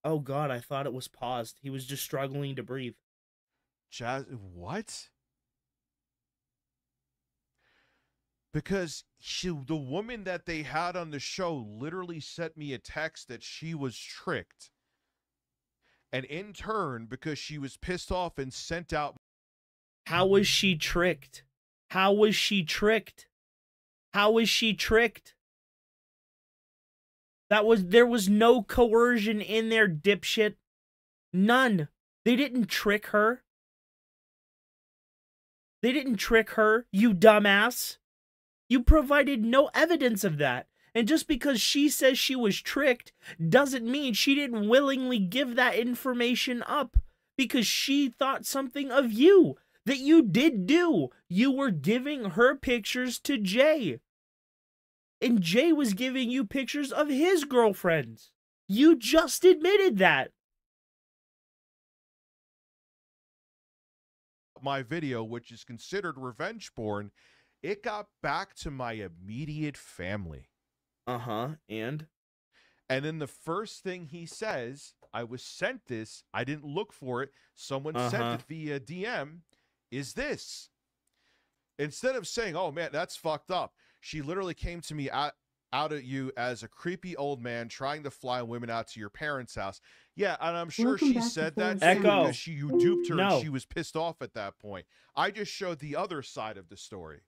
Oh god, I thought it was paused. He was just struggling to breathe. What? Because the woman that they had on the show literally sent me a text that she was tricked. And in turn, because she was pissed off and sent out... How was she tricked? How was she tricked? How was she tricked? There was no coercion in there, dipshit. None. They didn't trick her. They didn't trick her, you dumbass. You provided no evidence of that. And just because she says she was tricked doesn't mean she didn't willingly give that information up because she thought something of you that you did do. You were giving her pictures to Jay. And Jay was giving you pictures of his girlfriends. You just admitted that. My video, which is considered revenge porn, it got back to my immediate family. And then the first thing he says, I was sent this, I didn't look for it, someone sent it via DM, is this. Instead of saying, oh man, that's fucked up, she literally came to me out at you as a creepy old man trying to fly women out to your parents' house. Yeah, and I'm sure she said that because you duped her and she was pissed off at that point. I just showed the other side of the story.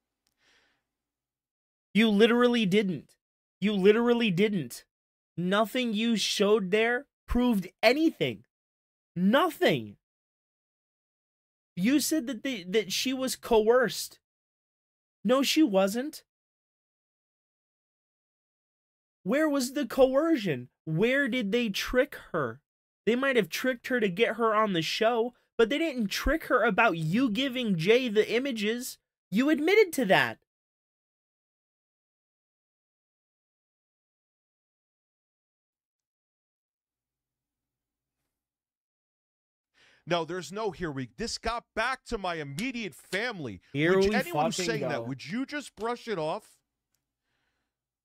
You literally didn't. You literally didn't. Nothing you showed there proved anything. Nothing. You said that she was coerced. No, she wasn't. Where was the coercion? Where did they trick her? They might have tricked her to get her on the show, but they didn't trick her about you giving Jay the images. You admitted to that. No, there's no here we. This got back to my immediate family. Here we anyone who's fucking saying go. that, would you just brush it off?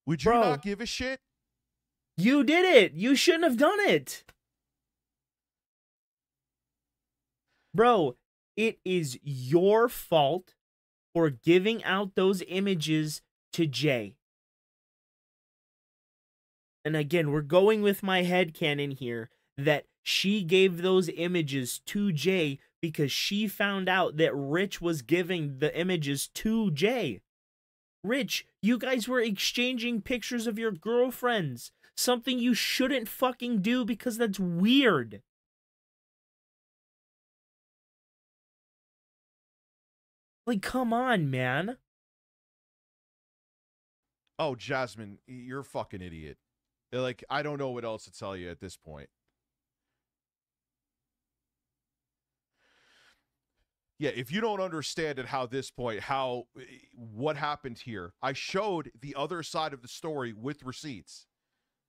Would you Bro, not give a shit? You did it. You shouldn't have done it. Bro, it is your fault for giving out those images to Jay. And again, we're going with my headcanon here that she gave those images to Jay because she found out that Rich was giving the images to Jay. Rich, you guys were exchanging pictures of your girlfriends. Something you shouldn't fucking do because that's weird. Like, come on, man. Oh, Jasmine, you're a fucking idiot. Like, I don't know what else to tell you at this point. Yeah, if you don't understand at how this point, what happened here, I showed the other side of the story with receipts.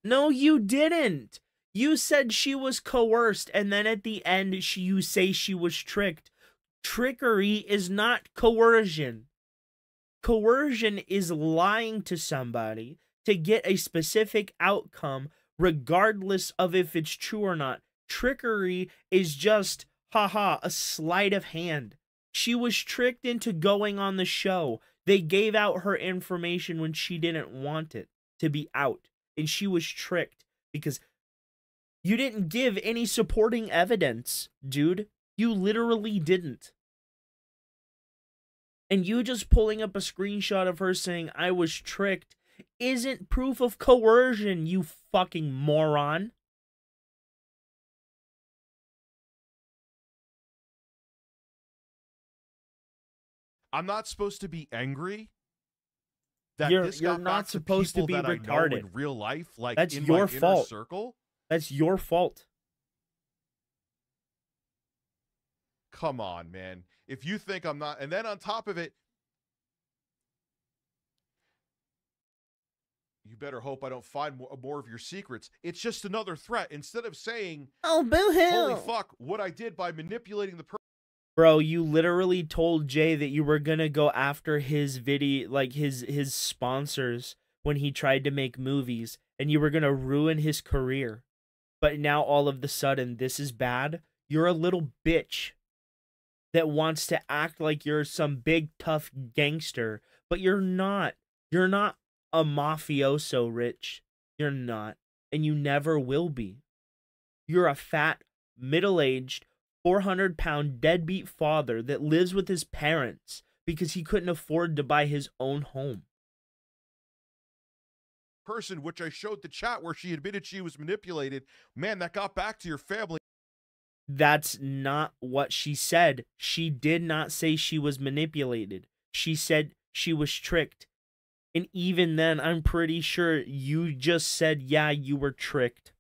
No, you didn't. You said she was coerced, and then at the end, you say she was tricked. Trickery is not coercion. Coercion is lying to somebody to get a specific outcome, regardless of if it's true or not. Trickery is just, haha, a sleight of hand. She was tricked into going on the show. They gave out her information when she didn't want it to be out. And she was tricked because you didn't give any supporting evidence, dude. You literally didn't. And you just pulling up a screenshot of her saying, I was tricked, isn't proof of coercion, you fucking moron. I'm not supposed to be angry that You're this got not back to supposed to people be that I know retarded. in real life, like That's in your my fault. inner circle. That's your fault. Come on, man. If you think I'm not, and then on top of it, you better hope I don't find more of your secrets. It's just another threat. Instead of saying, Oh, boo-hoo. holy fuck, what I did by manipulating the person. Bro, you literally told Jay that you were gonna go after his video, like his sponsors when he tried to make movies, and you were gonna ruin his career. But now all of the sudden, this is bad. You're a little bitch that wants to act like you're some big tough gangster, but you're not. You're not a mafioso, Rich. You're not, and you never will be. You're a fat, middle-aged, 400-pound deadbeat father that lives with his parents because he couldn't afford to buy his own home. Person, which I showed the chat where she admitted she was manipulated. Man, that got back to your family. That's not what she said. She did not say she was manipulated. She said she was tricked. And even then, I'm pretty sure you just said, yeah, you were tricked.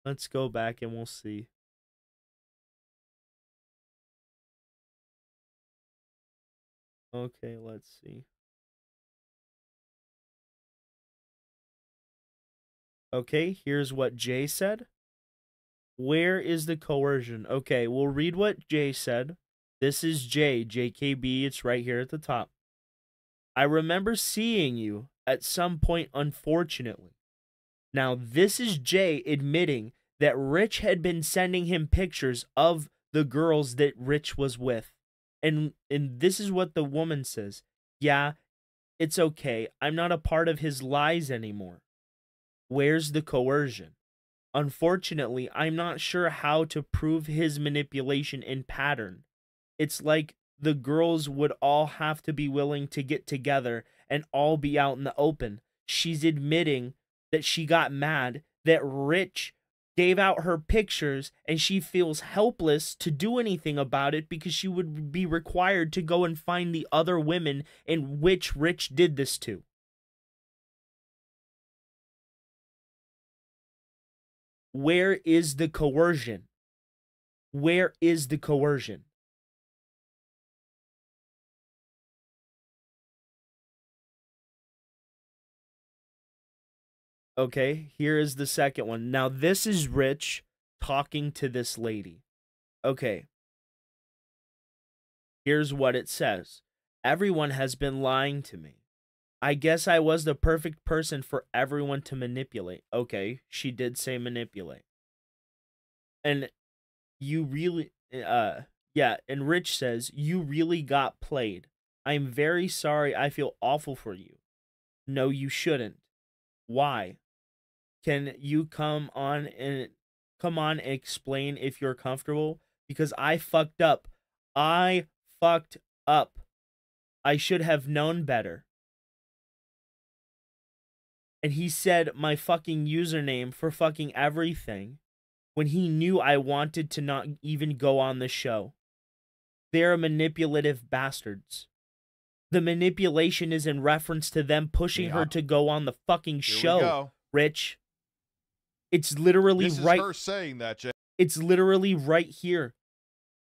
Let's go back and we'll see. Okay, let's see. Okay, here's what Jay said. Where is the coercion? Okay, we'll read what Jay said. This is Jay, JKB, it's right here at the top. I remember seeing you at some point, unfortunately. Now, this is Jay admitting that Rich had been sending him pictures of the girls that Rich was with. And this is what the woman says. Yeah, it's okay. I'm not a part of his lies anymore. Where's the coercion? Unfortunately, I'm not sure how to prove his manipulation in pattern. It's like the girls would all have to be willing to get together and all be out in the open. She's admitting that she got mad that Rich gave out her pictures and she feels helpless to do anything about it because she would be required to go and find the other women in which Rich did this to. Where is the coercion? Where is the coercion? Okay, here is the second one. Now, this is Rich talking to this lady. Okay. Here's what it says. Everyone has been lying to me. I guess I was the perfect person for everyone to manipulate. Okay, she did say manipulate. And you really, yeah, and Rich says, you really got played. I'm very sorry. I feel awful for you. No, you shouldn't. Why? Can you come on and explain if you're comfortable? Because I fucked up. I fucked up. I should have known better. And he said my fucking username for fucking everything when he knew I wanted to not even go on the show. They're manipulative bastards. The manipulation is in reference to them pushing her to go on the fucking show, Rich. It's literally This is right. her saying that, Jay. It's literally right here.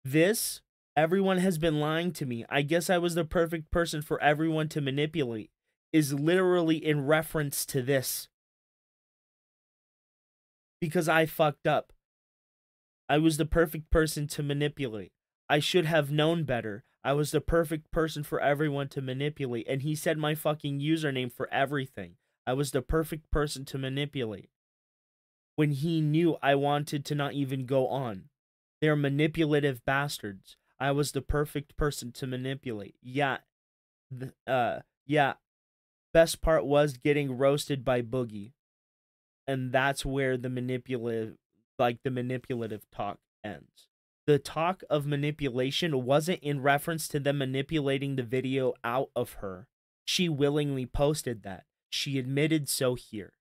This, everyone has been lying to me. I guess I was the perfect person for everyone to manipulate, is literally in reference to this. because I fucked up. I was the perfect person to manipulate. I should have known better. I was the perfect person for everyone to manipulate. And he said my fucking username for everything. I was the perfect person to manipulate. When he knew I wanted to not even go on. They're manipulative bastards. I was the perfect person to manipulate. Yeah. Yeah. Best part was getting roasted by Boogie. And that's where the manipulative talk ends. The talk of manipulation wasn't in reference to them manipulating the video out of her. She willingly posted that. She admitted so here.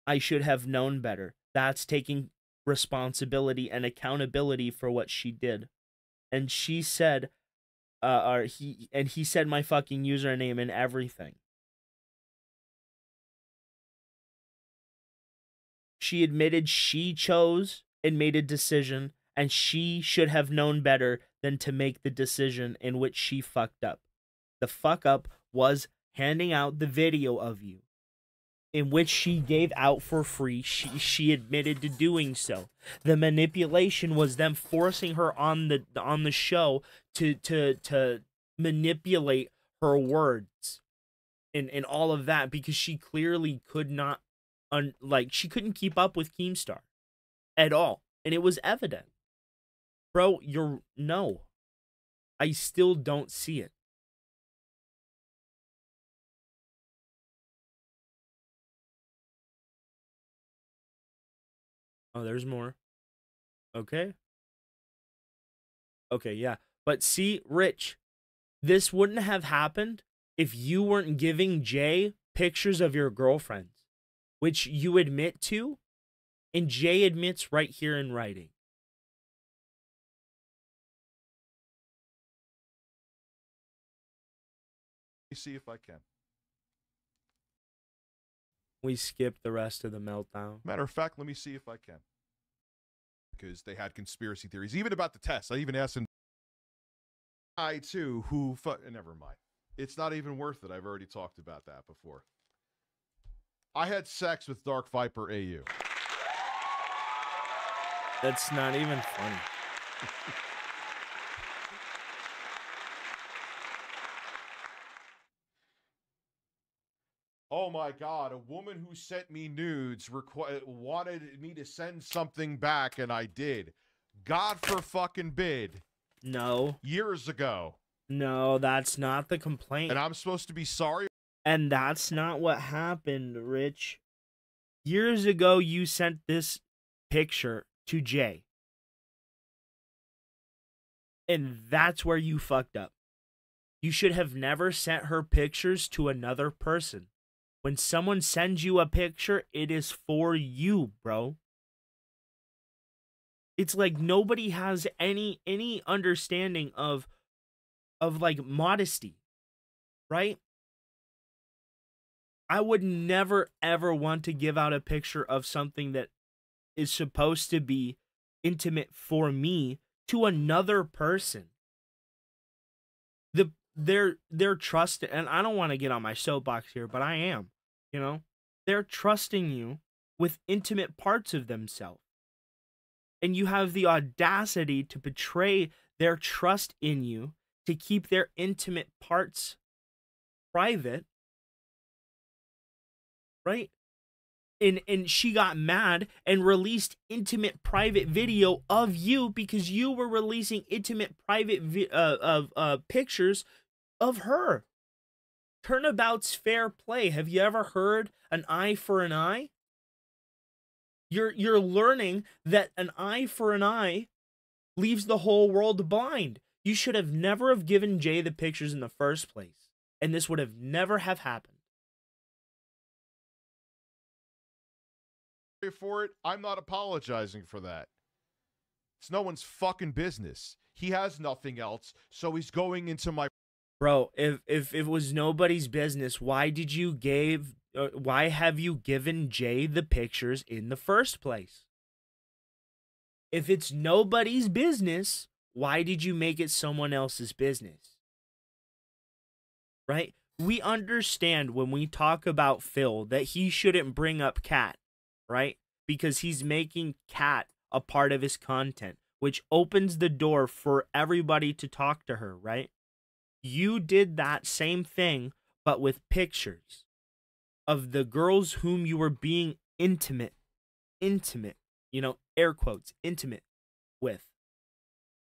I should have known better. That's taking responsibility and accountability for what she did. And she said, he said my fucking username and everything. She admitted she chose and made a decision, and she should have known better than to make the decision in which she fucked up. The fuck up was handing out the video of you, in which she gave out for free. She admitted to doing so. The manipulation was them forcing her on the show to manipulate her words and all of that, because she clearly could not she couldn't keep up with Keemstar at all, and it was evident. Bro, no. I still don't see it. Oh, there's more. Okay. Okay, yeah. But see, Rich, this wouldn't have happened if you weren't giving Jay pictures of your girlfriends, which you admit to, and Jay admits right here in writing. Let me see if I can. We skip the rest of the meltdown. Matter of fact, let me see if I can. Because they had conspiracy theories, even about the test. I even asked him. I too, never mind. It's not even worth it. I've already talked about that before. I had sex with Dark Viper AU. That's not even funny. Oh my God, a woman who sent me nudes wanted me to send something back, and I did. God for fucking bid. No. Years ago. No, that's not the complaint. And I'm supposed to be sorry? And that's not what happened, Rich. Years ago, you sent this picture to Jay. And that's where you fucked up. You should have never sent her pictures to another person. When someone sends you a picture, it is for you, bro. It's like nobody has any understanding of like modesty, right? I would never ever want to give out a picture of something that is supposed to be intimate for me to another person. They're trusting, and I don't want to get on my soapbox here, but I am, you know? They're trusting you with intimate parts of themselves. And you have the audacity to betray their trust in you to keep their intimate parts private, right? And she got mad and released intimate private video of you because you were releasing intimate private pictures of her. Turnabout's fair play. Have you ever heard an eye for an eye? You're learning that an eye for an eye leaves the whole world blind. You should have never have given Jay the pictures in the first place, and this would have never have happened. For it, I'm not apologizing for that. It's no one's fucking business. He has nothing else, so he's going into my... Bro, if it was nobody's business, why have you given Jay the pictures in the first place? If it's nobody's business, why did you make it someone else's business? Right? we understand when we talk about Phil that he shouldn't bring up Kat, right? Because he's making Kat a part of his content, which opens the door for everybody to talk to her, right? You did that same thing, but with pictures of the girls whom you were being intimate, you know, air quotes, intimate with.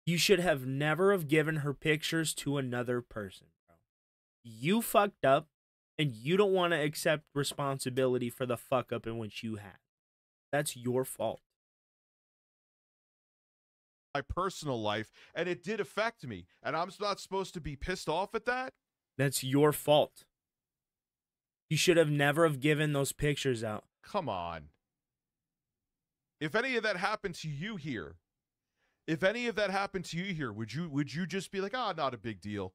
You should have never have given her pictures to another person, bro. You fucked up, and you don't want to accept responsibility for the fuck up in which you had. That's your fault. My personal life, and it did affect me, and I'm not supposed to be pissed off at that? That's your fault. You should have never have given those pictures out. Come on. If any of that happened to you here, would you just be like, "Ah, not a big deal"?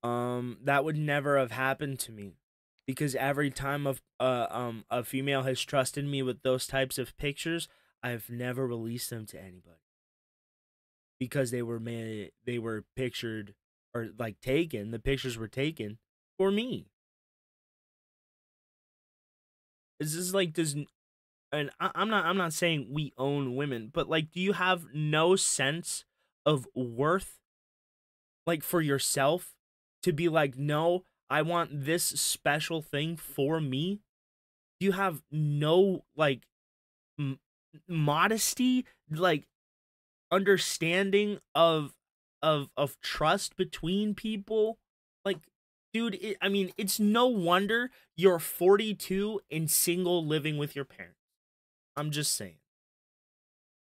That would never have happened to me, because every time a female has trusted me with those types of pictures, I've never released them to anybody, because they were pictured or like taken. The pictures were taken for me. This is like and I'm not saying we own women, but like, do you have no sense of worth, like, for yourself to be like, no, I want this special thing for me? Do you have no like modesty, like understanding of trust between people? Like, dude, I mean, it's no wonder you're 42 and single, living with your parents. I'm just saying.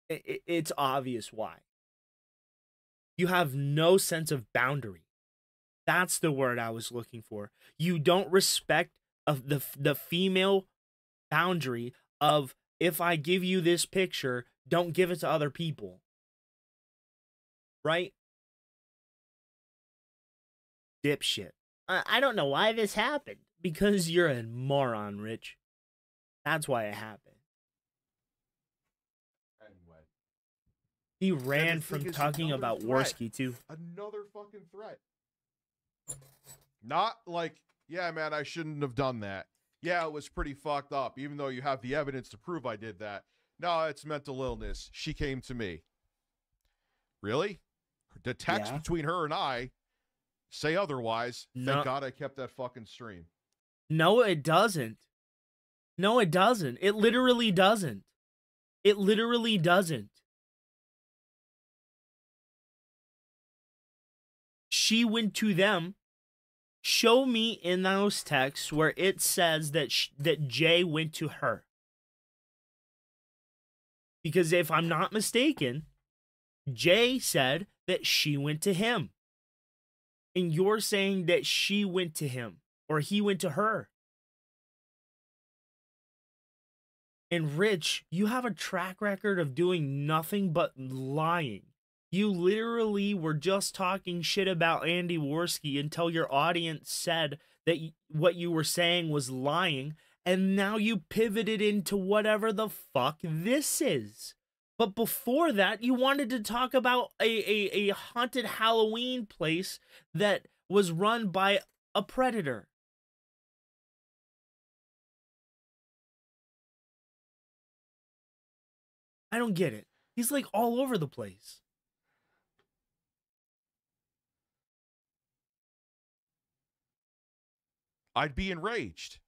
It's obvious why. You have no sense of boundary. That's the word I was looking for. You don't respect the female boundary of, if I give you this picture, don't give it to other people. Right? Dipshit. I don't know why this happened. Because you're a moron, Rich. That's why it happened. He ran from talking about Worski, too. Another fucking threat. Not like, yeah, man, I shouldn't have done that. Yeah, it was pretty fucked up, even though you have the evidence to prove I did that. No, it's mental illness. She came to me. Really? The text between her and I say otherwise. No. Thank God I kept that fucking stream. No, it doesn't. No, it doesn't. It literally doesn't. It literally doesn't. She went to them. Show me in those texts where it says that that Jay went to her. Because if I'm not mistaken, Jay said that she went to him. And you're saying that she went to him, or he went to her. And Rich, you have a track record of doing nothing but lying. You literally were just talking shit about Andy Worski until your audience said that what you were saying was lying, and now you pivoted into whatever the fuck this is. But before that, you wanted to talk about a haunted Halloween place that was run by a predator. I don't get it. He's like all over the place. I'd be enraged.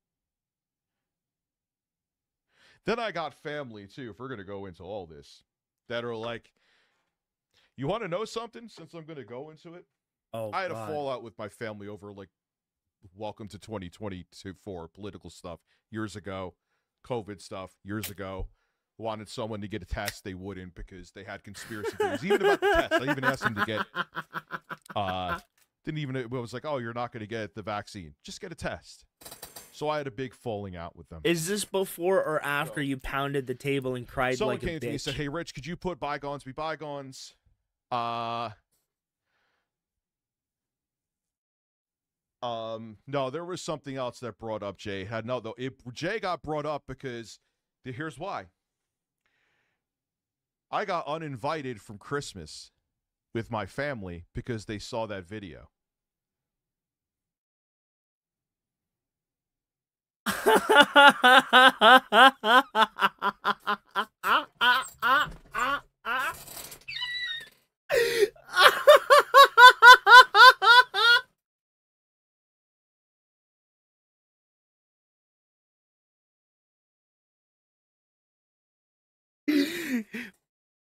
Then I got family, too, if we're going to go into all this, that are like, you want to know something, since I'm going to go into it? Oh, I had God. a fallout with my family over, like, welcome to 2022 for political stuff years ago, COVID stuff years ago. Wanted someone to get a test, they wouldn't because they had conspiracy theories. Even about the test, I even asked them to get, it was like, oh, you're not going to get the vaccine. Just get a test. So I had a big falling out with them. Is this before or after you pounded the table and cried Someone like a bitch? came to me and said, hey, Rich, could you put bygones be bygones? No, there was something else that brought up Jay. Jay got brought up because here's why. I got uninvited from Christmas with my family because they saw that video.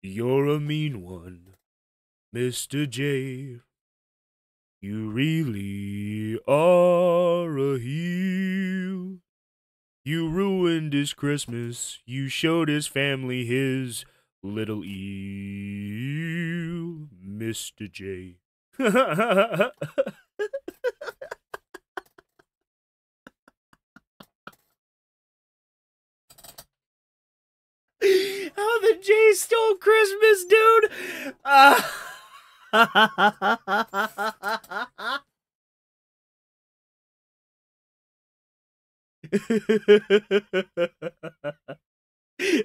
You're a mean one, Mr. J. You really are a heel. You ruined his Christmas. You showed his family his little eel, Mr. J. How the J stole Christmas, dude? I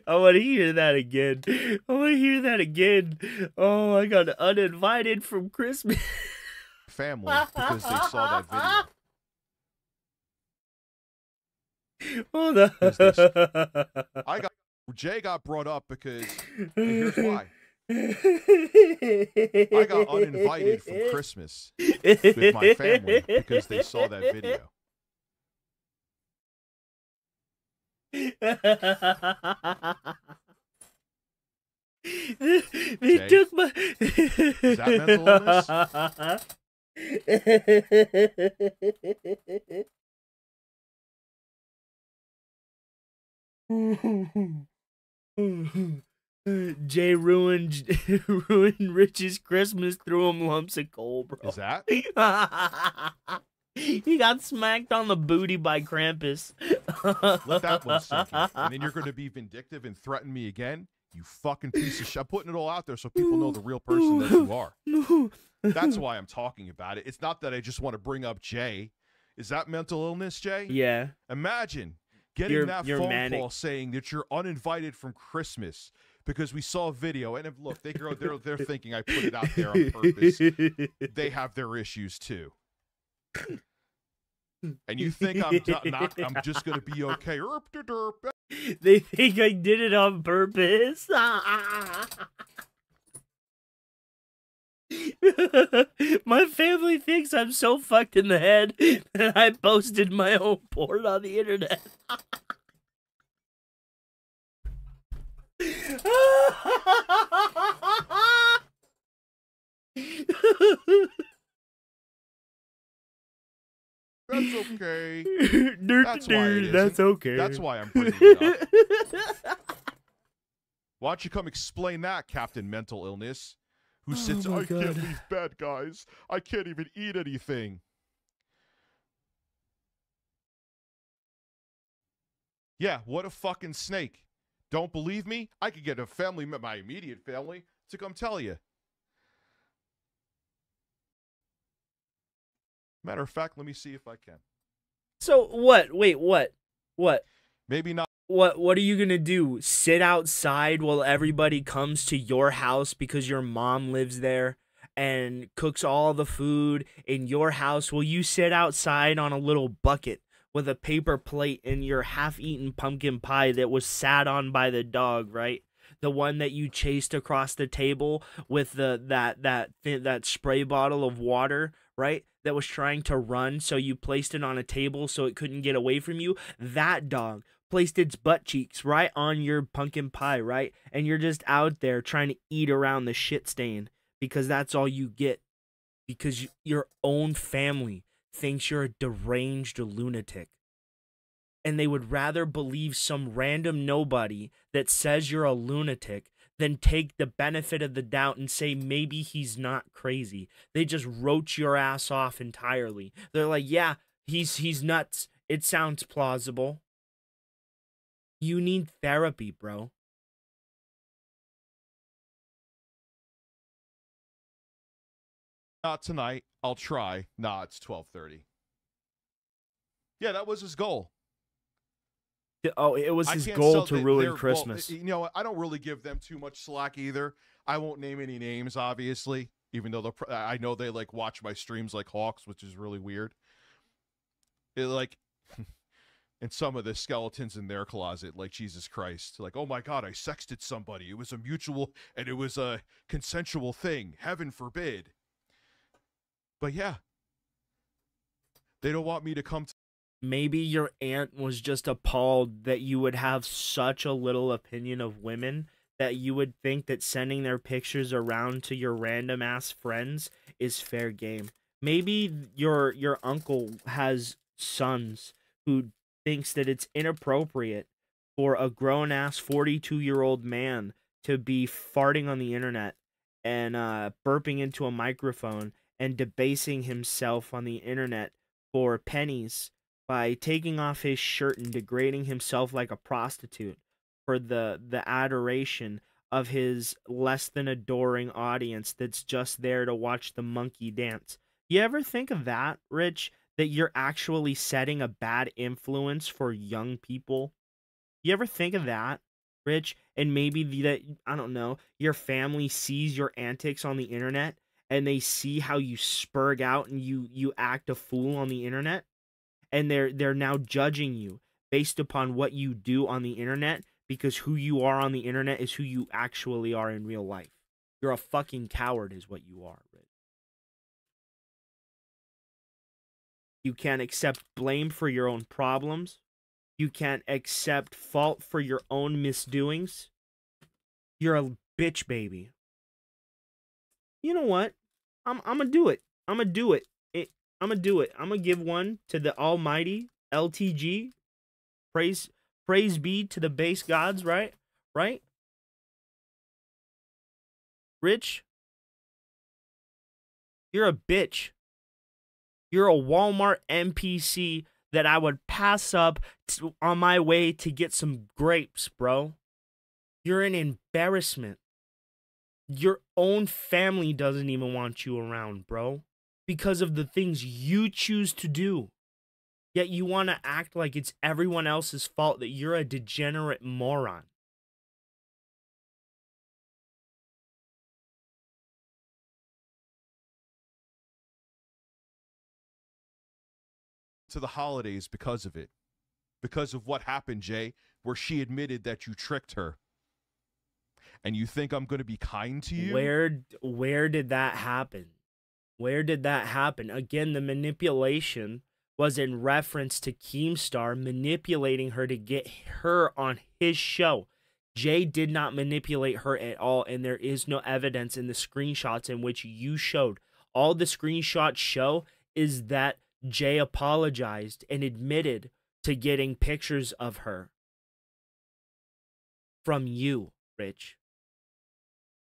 want to hear that again. I want to hear that again. Oh, I got uninvited from Christmas. Family because they saw that video. Hold on. Jay got brought up because here's why. I got uninvited from Christmas with my family because they saw that video. They Jay, took my. Is that mental illness? Jay ruined Rich's Christmas, threw him lumps of coal, bro. Is that? He got smacked on the booty by Krampus. Let that one sink in. And then you're going to be vindictive and threaten me again? You fucking piece of shit. I'm putting it all out there so people know the real person that you are. That's why I'm talking about it. It's not that I just want to bring up Jay. Is that mental illness, Jay? Yeah. Imagine getting You're that phone manic. call saying that you're uninvited from Christmas because we saw a video. And if, look, they're thinking I put it out there on purpose. They have their issues too. And you think I'm just gonna be okay? They think I did it on purpose. My family thinks I'm so fucked in the head that I posted my own porn on the internet. That's okay. That's why it isn't. That's okay. That's why I'm bringing it up. Why don't you come explain that, Captain Mental Illness? Who sits, my I can't God. leave bed, guys. I can't even eat anything. Yeah, what a fucking snake. Don't believe me? I could get a family, my immediate family, to come tell you. Matter of fact, let me see if I can. So what? Wait, what? What? Maybe not. What are you gonna do? Sit outside while everybody comes to your house because your mom lives there and cooks all the food in your house? Will you sit outside on a little bucket with a paper plate and your half-eaten pumpkin pie that was sat on by the dog, right? The one that you chased across the table with that spray bottle of water, right? That was trying to run, so you placed it on a table so it couldn't get away from you. That dog placed its butt cheeks right on your pumpkin pie, right? And you're just out there trying to eat around the shit stain because that's all you get. Because your own family thinks you're a deranged lunatic. And they would rather believe some random nobody that says you're a lunatic than take the benefit of the doubt and say maybe he's not crazy. They just roach your ass off entirely. They're like, yeah, he's nuts. It sounds plausible. You need therapy, bro. Not tonight. I'll try. Nah, it's 12:30. Yeah, that was his goal. Oh, it was I his can't goal sell to the- ruin their- Christmas. Well, you know what? I don't really give them too much slack either. I won't name any names, obviously. even though I know they like watch my streams like hawks, which is really weird. It like, and some of the skeletons in their closet, like Jesus Christ, like, oh my God, I sexted somebody. It was a mutual and it was a consensual thing. Heaven forbid. But yeah, they don't want me to come to. Maybe your aunt was just appalled that you would have such a little opinion of women that you would think that sending their pictures around to your random ass friends is fair game. Maybe your uncle has sons who thinks that it's inappropriate for a grown ass 42-year-old man to be farting on the internet and burping into a microphone and debasing himself on the internet for pennies by taking off his shirt and degrading himself like a prostitute for the adoration of his less than adoring audience that's just there to watch the monkey dance. You ever think of that, Rich? That you're actually setting a bad influence for young people? You ever think of that, Rich? And maybe that, I don't know, your family sees your antics on the internet and they see how you spurg out and you act a fool on the internet, and they're now judging you based upon what you do on the internet, because who you are on the internet is who you actually are in real life. You're a fucking coward is what you are, Rich. You can't accept blame for your own problems. You can't accept fault for your own misdoings. You're a bitch baby. You know what? I'm gonna do it. I'm gonna do it. I'm gonna do it. I'm gonna give one to the almighty LTG. Praise be to the base gods, right? Right? Rich, you're a bitch. You're a Walmart NPC that I would pass up on my way to get some grapes, bro. You're an embarrassment. Your own family doesn't even want you around, bro, because of the things you choose to do. Yet you want to act like it's everyone else's fault that you're a degenerate moron. To the holidays because of it. Because of what happened, Jay, where she admitted that you tricked her. And you think I'm going to be kind to you? Where did that happen? Where did that happen? Again, the manipulation was in reference to Keemstar manipulating her to get her on his show. Jay did not manipulate her at all, and there is no evidence in the screenshots in which you showed. All the screenshots show is that Jay apologized and admitted to getting pictures of her from you, Rich.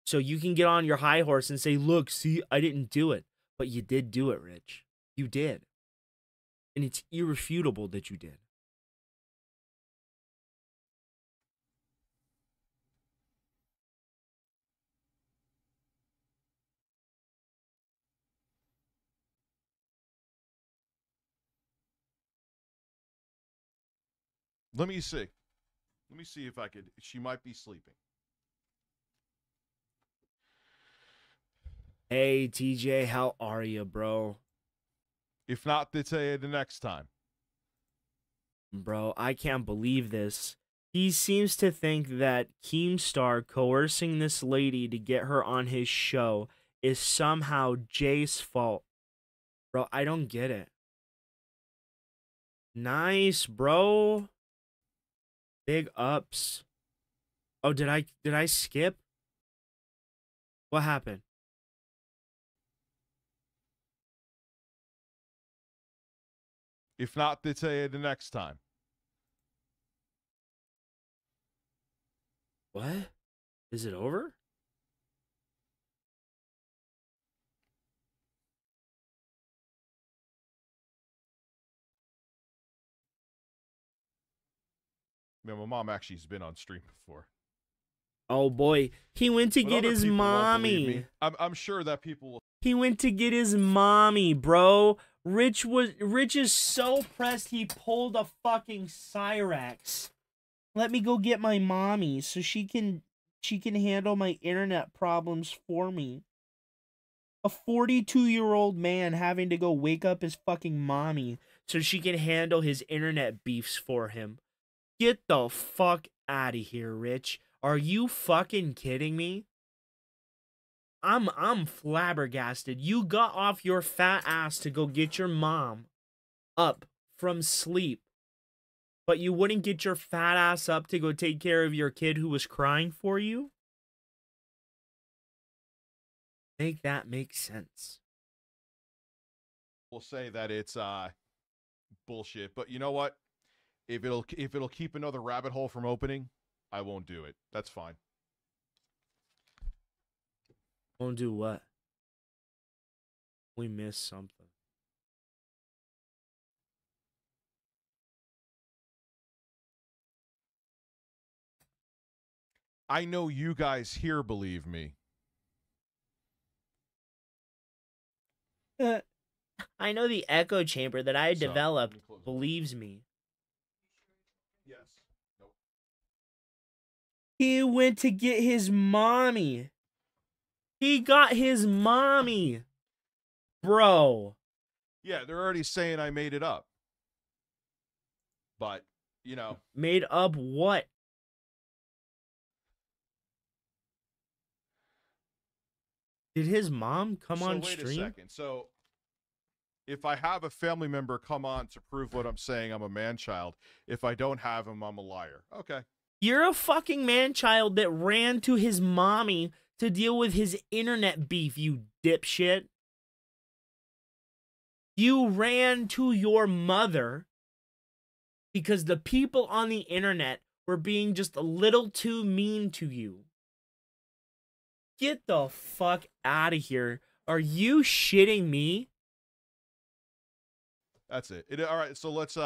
So you can get on your high horse and say, look, see, I didn't do it. But you did do it, Rich. You did. And it's irrefutable that you did. Let me see. Let me see if I could. She might be sleeping. Hey, TJ, how are you, bro? If not, they'll tell you the next time. Bro, I can't believe this. He seems to think that Keemstar coercing this lady to get her on his show is somehow Jay's fault. Bro, I don't get it. Nice, bro. Big ups. Oh, did I skip? What happened? If not, they'll tell you the next time. What? Is it over? Man, my mom actually has been on stream before. Oh boy, he went to get his mommy. I'm sure that people will. He went to get his mommy, bro. Rich is so pressed he pulled a fucking Cyrax. Let me go get my mommy so she can handle my internet problems for me. A 42-year-old man having to go wake up his fucking mommy so she can handle his internet beefs for him. Get the fuck out of here, Rich. Are you fucking kidding me? I'm flabbergasted. You got off your fat ass to go get your mom up from sleep, but you wouldn't get your fat ass up to go take care of your kid who was crying for you? Make that make sense. We'll say that it's bullshit, but you know what? If it'll keep another rabbit hole from opening, I won't do it. That's fine. Won't do what? We missed something. I know you guys here believe me. I know the echo chamber that I developed believes me. Yes. Nope. He went to get his mommy. He got his mommy. Bro. Yeah, they're already saying I made it up. But, you know. Made up what? Did his mom come on wait stream? a second. So, if I have a family member come on to prove what I'm saying, I'm a man-child. If I don't have him, I'm a liar. Okay. You're a fucking man-child that ran to his mommy to deal with his internet beef, you dipshit. You ran to your mother because the people on the internet were being just a little too mean to you. Get the fuck out of here. Are you shitting me? That's it. All right, so let's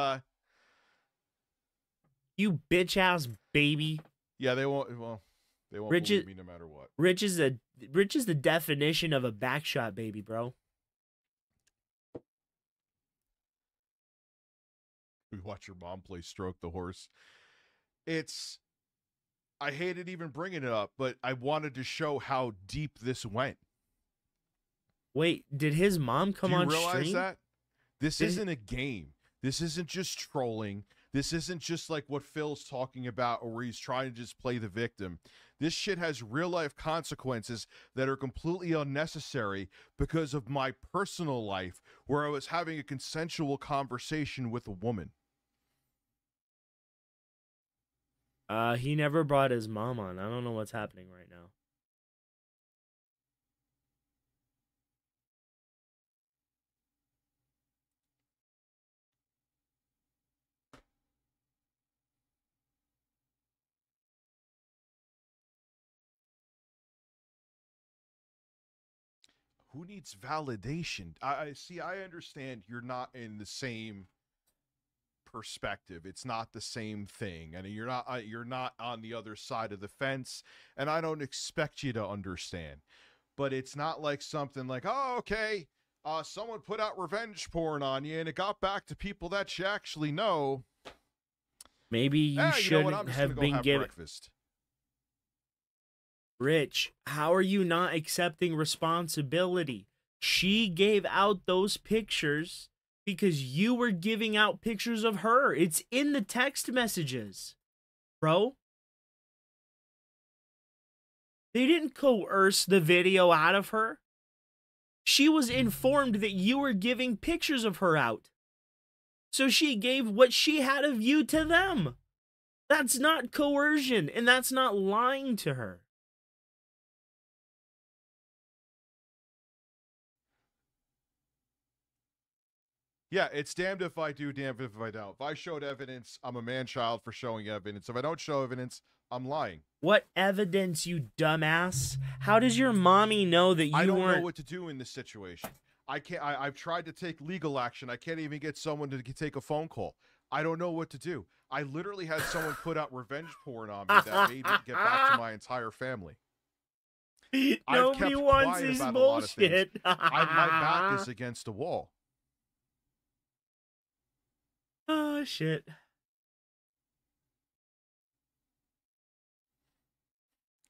You bitch ass baby. Yeah, they won't Rich believe me no matter what. Rich is the definition of a backshot baby, bro. We watch your mom play Stroke the Horse. I hated even bringing it up, but I wanted to show how deep this went. Wait, did his mom come on stream? Do you realize that? This isn't a game. This isn't just trolling. This isn't just like what Phil's talking about or where he's trying to just play the victim. This shit has real life consequences that are completely unnecessary because of my personal life where I was having a consensual conversation with a woman. He never brought his mom on. I don't know what's happening right now. Who needs validation? I see. I understand you're not in the same perspective. It's not the same thing, and you're not on the other side of the fence. And I don't expect you to understand. But it's not like something like, oh, okay, someone put out revenge porn on you, and it got back to people that you actually know. Maybe you shouldn't have been given breakfast. Rich, how are you not accepting responsibility? She gave out those pictures because you were giving out pictures of her. It's in the text messages, bro. They didn't coerce the video out of her. She was informed that you were giving pictures of her out. So she gave what she had of you to them. That's not coercion, and that's not lying to her. Yeah, it's damned if I do, damned if I don't. If I showed evidence, I'm a man-child for showing evidence. If I don't show evidence, I'm lying. What evidence, you dumbass? How does your mommy know that you weren't... I don't know what to do in this situation. I can't. I've tried to take legal action. I can't even get someone to take a phone call. I don't know what to do. I literally had someone put out revenge porn on me that made me get back to my entire family. Nobody wants this bullshit. My back is against the wall. Oh, shit.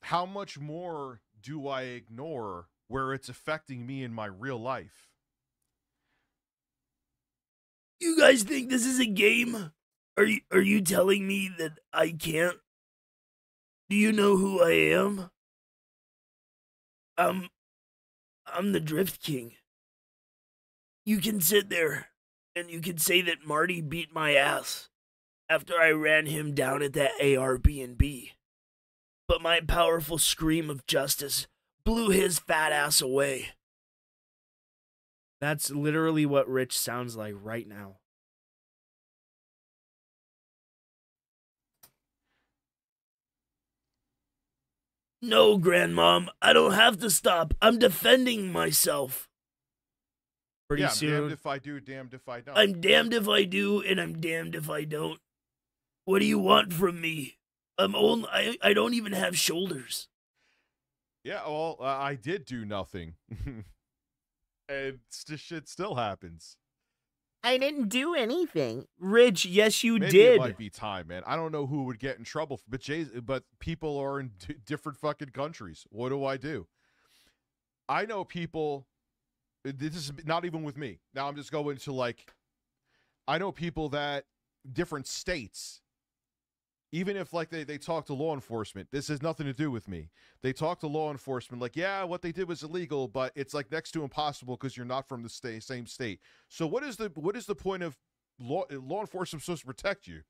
How much more do I ignore where it's affecting me in my real life. You guys think this is a game? Are you telling me that I can't? Do you know who I am? I'm the Drift King. You can sit there and you can say that Marty beat my ass after I ran him down at that ARB&B. But my powerful scream of justice blew his fat ass away. That's literally what Rich sounds like right now. No, Grandmom, I don't have to stop. I'm defending myself. Pretty yeah, soon. I'm damned if I do, damned if I don't. I'm damned if I do, and I'm damned if I don't. What do you want from me? I don't even have shoulders. Yeah, well, I did do nothing. And this shit still happens. I didn't do anything. Rich, yes, you Maybe did. It might be time, man. I don't know who would get in trouble, but people are in different fucking countries. What do I do? I know people. This is not even with me. Now I'm just going to like. I know people that different states. Even if like they talk to law enforcement, this has nothing to do with me. They talk to law enforcement like, yeah, what they did was illegal, but it's like next to impossible because you're not from the same state. So what is the point of law enforcement supposed to protect you?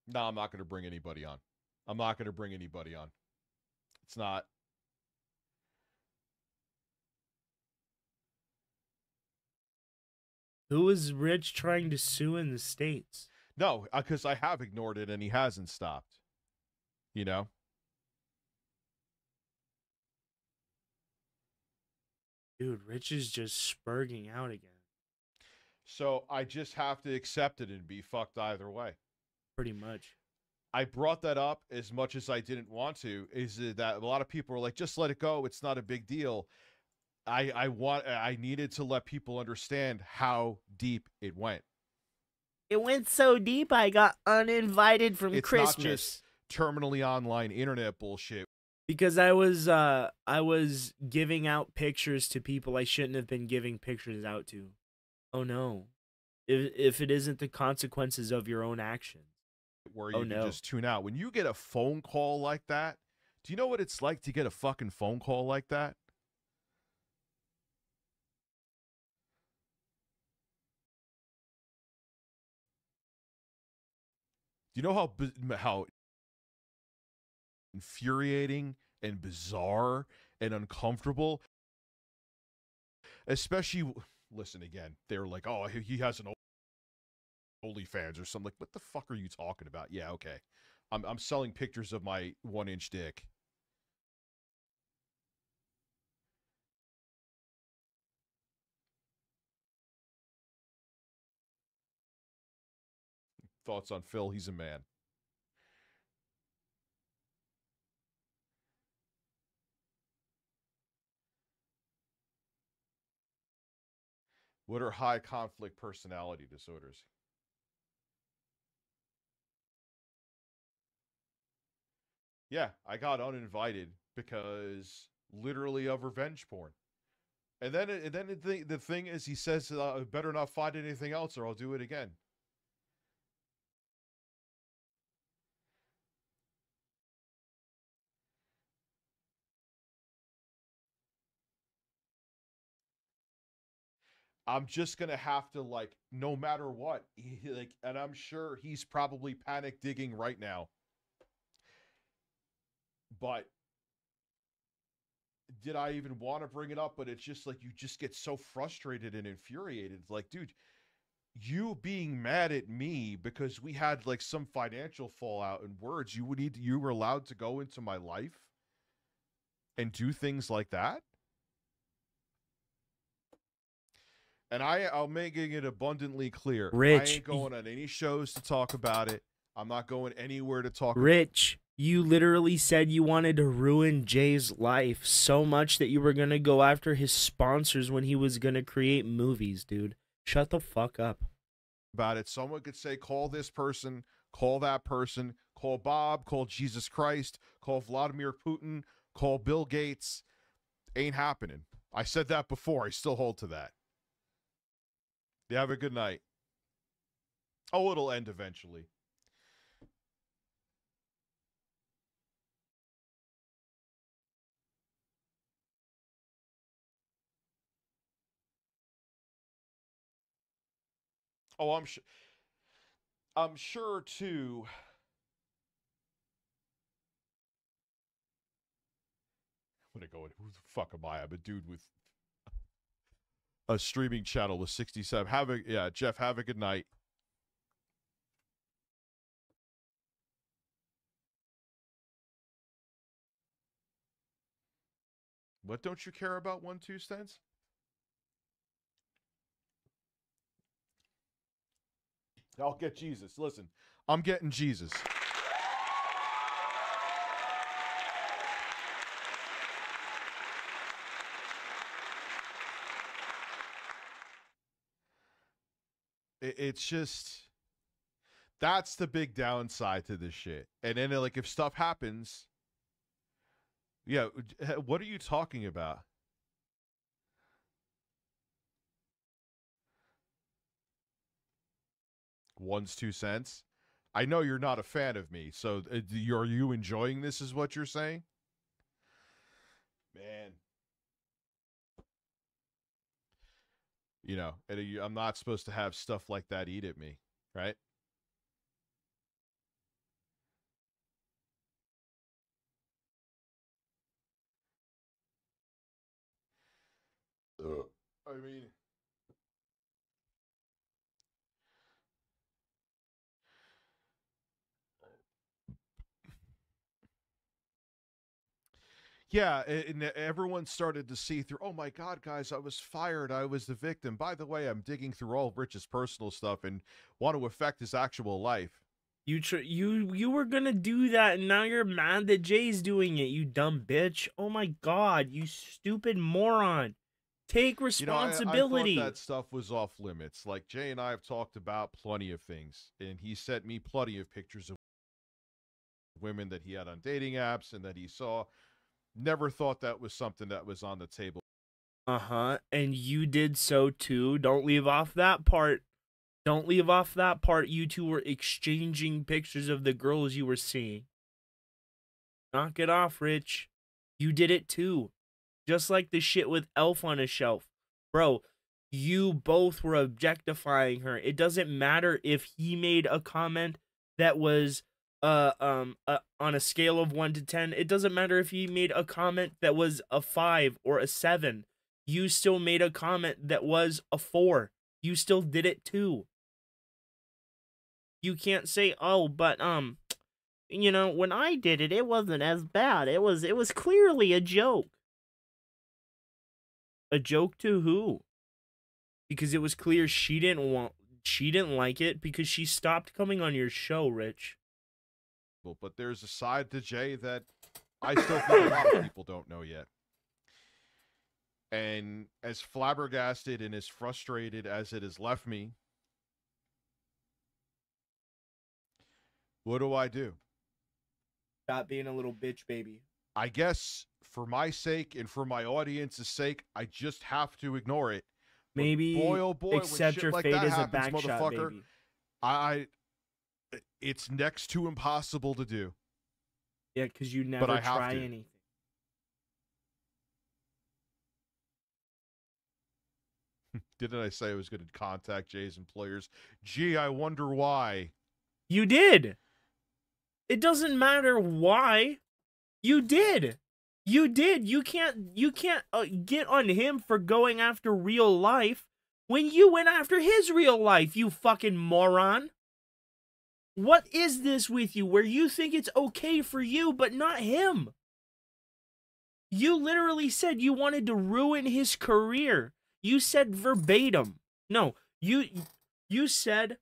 No, I'm not going to bring anybody on. I'm not going to bring anybody on. It's not. Who is Rich trying to sue in the States? No, because I have ignored it and he hasn't stopped. You know? Dude, Rich is just spurging out again. So I just have to accept it and be fucked either way. Pretty much. I brought that up as much as I didn't want to, is that a lot of people are like, just let it go. It's not a big deal. I needed to let people understand how deep it went. It went so deep I got uninvited from It's Christmas. not just terminally online internet bullshit. Because I was giving out pictures to people I shouldn't have been giving pictures out to. Oh no. If it isn't the consequences of your own actions. Where you can just tune out. When you get a phone call like that, do you know what it's like to get a fucking phone call like that? Do you know how infuriating and bizarre and uncomfortable? Especially, listen again, they're like, oh, he has an OnlyFans or something. Like, what the fuck are you talking about? Yeah, okay. I'm selling pictures of my 1-inch dick. Thoughts on Phil? He's a man. What are high conflict personality disorders? Yeah, I got uninvited because literally of revenge porn. And then the thing is, he says, better not find anything else or I'll do it again. I'm just going to have to, like, no matter what, and I'm sure he's probably panic digging right now. But did I even want to bring it up? But it's just like, you just get so frustrated and infuriated. It's like, dude, you being mad at me because we had like some financial fallout and words, you were allowed to go into my life and do things like that? And I'm making it abundantly clear. Rich, I ain't going on any shows to talk about it. I'm not going anywhere to talk Rich, you literally said you wanted to ruin Jay's life so much that you were going to go after his sponsors when he was going to create movies, dude. Shut the fuck up. About it. Someone could say, call this person, call that person, call Bob, call Jesus Christ, call Vladimir Putin, call Bill Gates. Ain't happening. I said that before. I still hold to that. You have a good night. Oh, it'll end eventually. Oh, I'm sure too. I'm gonna go in. Who the fuck am I? I'm a dude with a streaming channel with 67. Jeff, have a good night. What don't you care about 1-2 cents? I'll get Jesus. Listen, I'm getting Jesus. It's just, that's the big downside to this shit. And then, like, if stuff happens, yeah, what are you talking about? One's 2 cents. I know you're not a fan of me, so are you enjoying this is what you're saying? Man. You know, I'm not supposed to have stuff like that eat at me, right? I mean, yeah, and everyone started to see through, oh my God, guys, I was fired. I was the victim. By the way, I'm digging through all Rich's personal stuff and want to affect his actual life. You were gonna do that, and now you're mad that Jay's doing it, you dumb bitch. Oh my God, you stupid moron. Take responsibility. You know, I thought that stuff was off limits. Like, Jay and I have talked about plenty of things, and he sent me plenty of pictures of women that he had on dating apps and that he saw. Never thought that was something that was on the table. Uh-huh, and you did so too. Don't leave off that part. Don't leave off that part. You two were exchanging pictures of the girls you were seeing. Knock it off, Rich. You did it too. Just like the shit with Elf on a Shelf. Bro, you both were objectifying her. It doesn't matter if he made a comment that was on a scale of 1 to 10. It doesn't matter if he made a comment that was a 5 or a 7. You still made a comment that was a 4. You still did it too. You can't say, oh, but you know, when I did it, it wasn't as bad. It was clearly a joke. A joke to who? Because it was clear she didn't like it because she stopped coming on your show, Rich. But there's a side to Jay that I still think a lot of people don't know yet. And as flabbergasted and as frustrated as it has left me, what do? Stop being a little bitch, baby. I guess for my sake and for my audience's sake, I just have to ignore it. Maybe boy, oh boy, accept your fate as a back shot, baby. It's next to impossible to do. Yeah, because you never try anything. Didn't I say I was going to contact Jay's employers? Gee, I wonder why. You did. It doesn't matter why. You did. You did. You can't get on him for going after real life when you went after his real life, you fucking moron. What is this with you where you think it's okay for you but not him? You literally said you wanted to ruin his career. You said verbatim. No, you said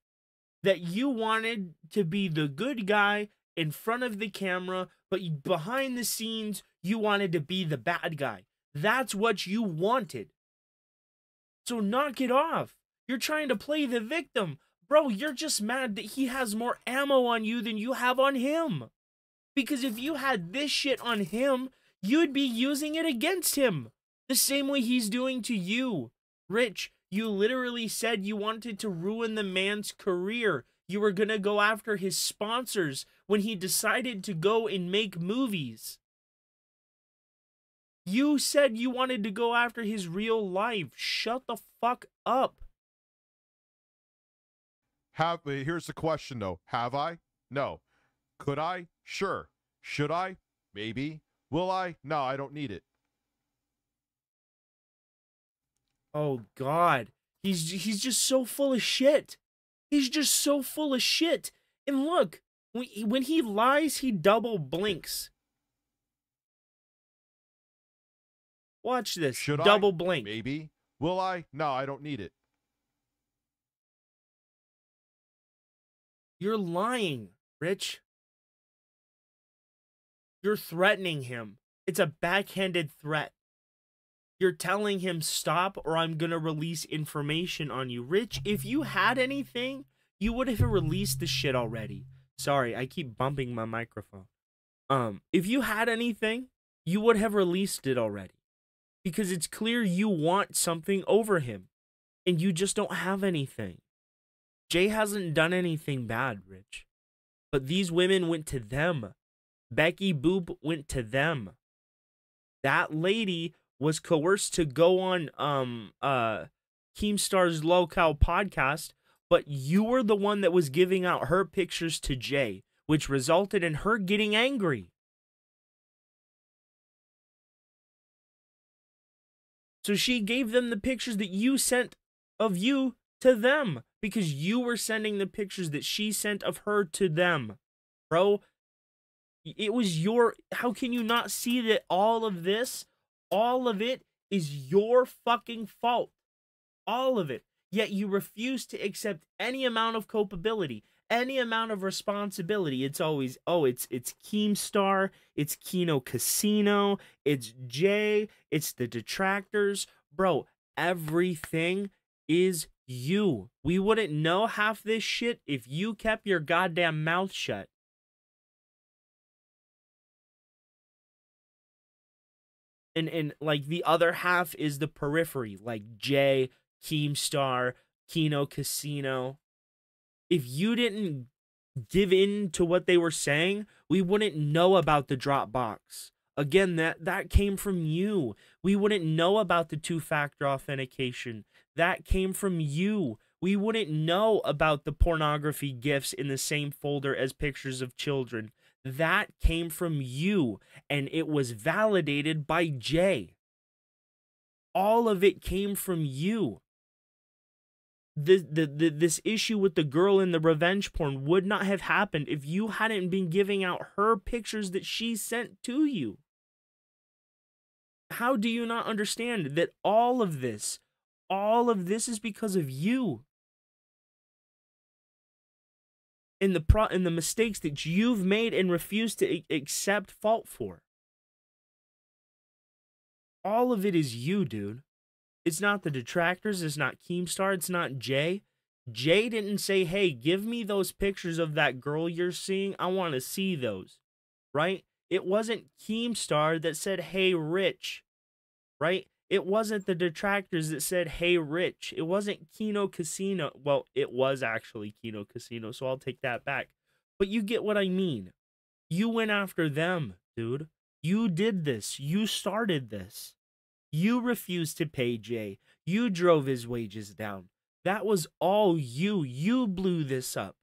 that you wanted to be the good guy in front of the camera, but behind the scenes, you wanted to be the bad guy. That's what you wanted. So knock it off. You're trying to play the victim. Bro, you're just mad that he has more ammo on you than you have on him. Because if you had this shit on him, you'd be using it against him. The same way he's doing to you. Rich, you literally said you wanted to ruin the man's career. You were gonna go after his sponsors when he decided to go and make movies. You said you wanted to go after his real life. Shut the fuck up. Here's the question, though. Have I? No. Could I? Sure. Should I? Maybe. Will I? No, I don't need it. Oh, God. He's just so full of shit. He's just so full of shit. And look, when he lies, he double blinks. Watch this. Should I? Double blink. Maybe. Will I? No, I don't need it. You're lying, Rich. You're threatening him. It's a backhanded threat. You're telling him stop or I'm gonna release information on you. Rich, if you had anything, you would have released the shit already. Sorry, I keep bumping my microphone. If you had anything, you would have released it already. Because it's clear you want something over him. And you just don't have anything. Jay hasn't done anything bad, Rich. But these women went to them. Becky Boop went to them. That lady was coerced to go on Keemstar's Locale podcast, but you were the one that was giving out her pictures to Jay, which resulted in her getting angry. So she gave them the pictures that you sent of you to them because you were sending the pictures that she sent of her to them. Bro, it was your... How can you not see that all of this, all of it is your fucking fault? All of it. Yet you refuse to accept any amount of culpability, any amount of responsibility. It's always, oh, it's Keemstar, it's Kino Casino, it's Jay, it's the detractors. Bro, everything is you. We wouldn't know half this shit if you kept your goddamn mouth shut. And like the other half is the periphery, like Jay, Keemstar, Kino Casino. If you didn't give in to what they were saying, we wouldn't know about the Dropbox. Again, that came from you. We wouldn't know about the two-factor authentication. That came from you. We wouldn't know about the pornography gifs in the same folder as pictures of children. That came from you, and it was validated by Jay. All of it came from you. This issue with the girl in the revenge porn would not have happened if you hadn't been giving out her pictures that she sent to you. How do you not understand that all of this is because of you? And the mistakes that you've made and refused to accept fault for. All of it is you, dude. It's not the detractors, it's not Keemstar, it's not Jay. Jay didn't say, hey, give me those pictures of that girl you're seeing. I want to see those, right? It wasn't Keemstar that said, hey, Rich, right? It wasn't the detractors that said, hey, Rich. It wasn't Kino Casino. Well, it was actually Kino Casino, so I'll take that back. But you get what I mean. You went after them, dude. You did this. You started this. You refused to pay Jay. You drove his wages down. That was all you. You blew this up.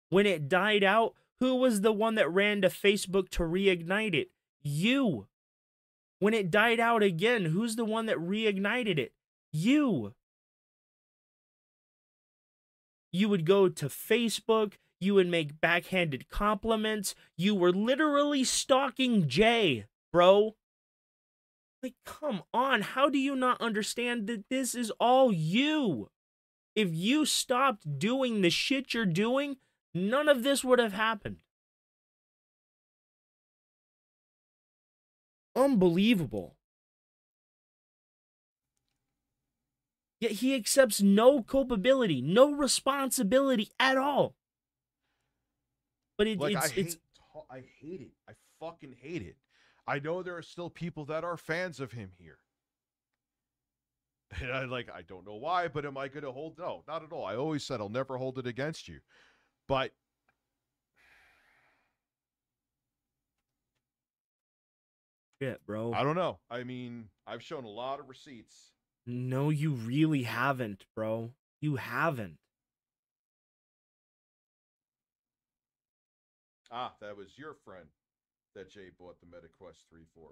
When it died out, who was the one that ran to Facebook to reignite it? You. When it died out again, who's the one that reignited it? You. You would go to Facebook. You would make backhanded compliments. You were literally stalking Jay, bro. Like, come on. How do you not understand that this is all you? If you stopped doing the shit you're doing, none of this would have happened. Unbelievable. Yet he accepts no culpability, no responsibility at all. But Like, I hate it. I fucking hate it. I know there are still people that are fans of him here. And I don't know why, but am I going to hold? No, not at all. I always said I'll never hold it against you. But shit, bro. I don't know. I mean, I've shown a lot of receipts. No, you really haven't, bro. You haven't. Ah, that was your friend that Jay bought the MetaQuest 3 for.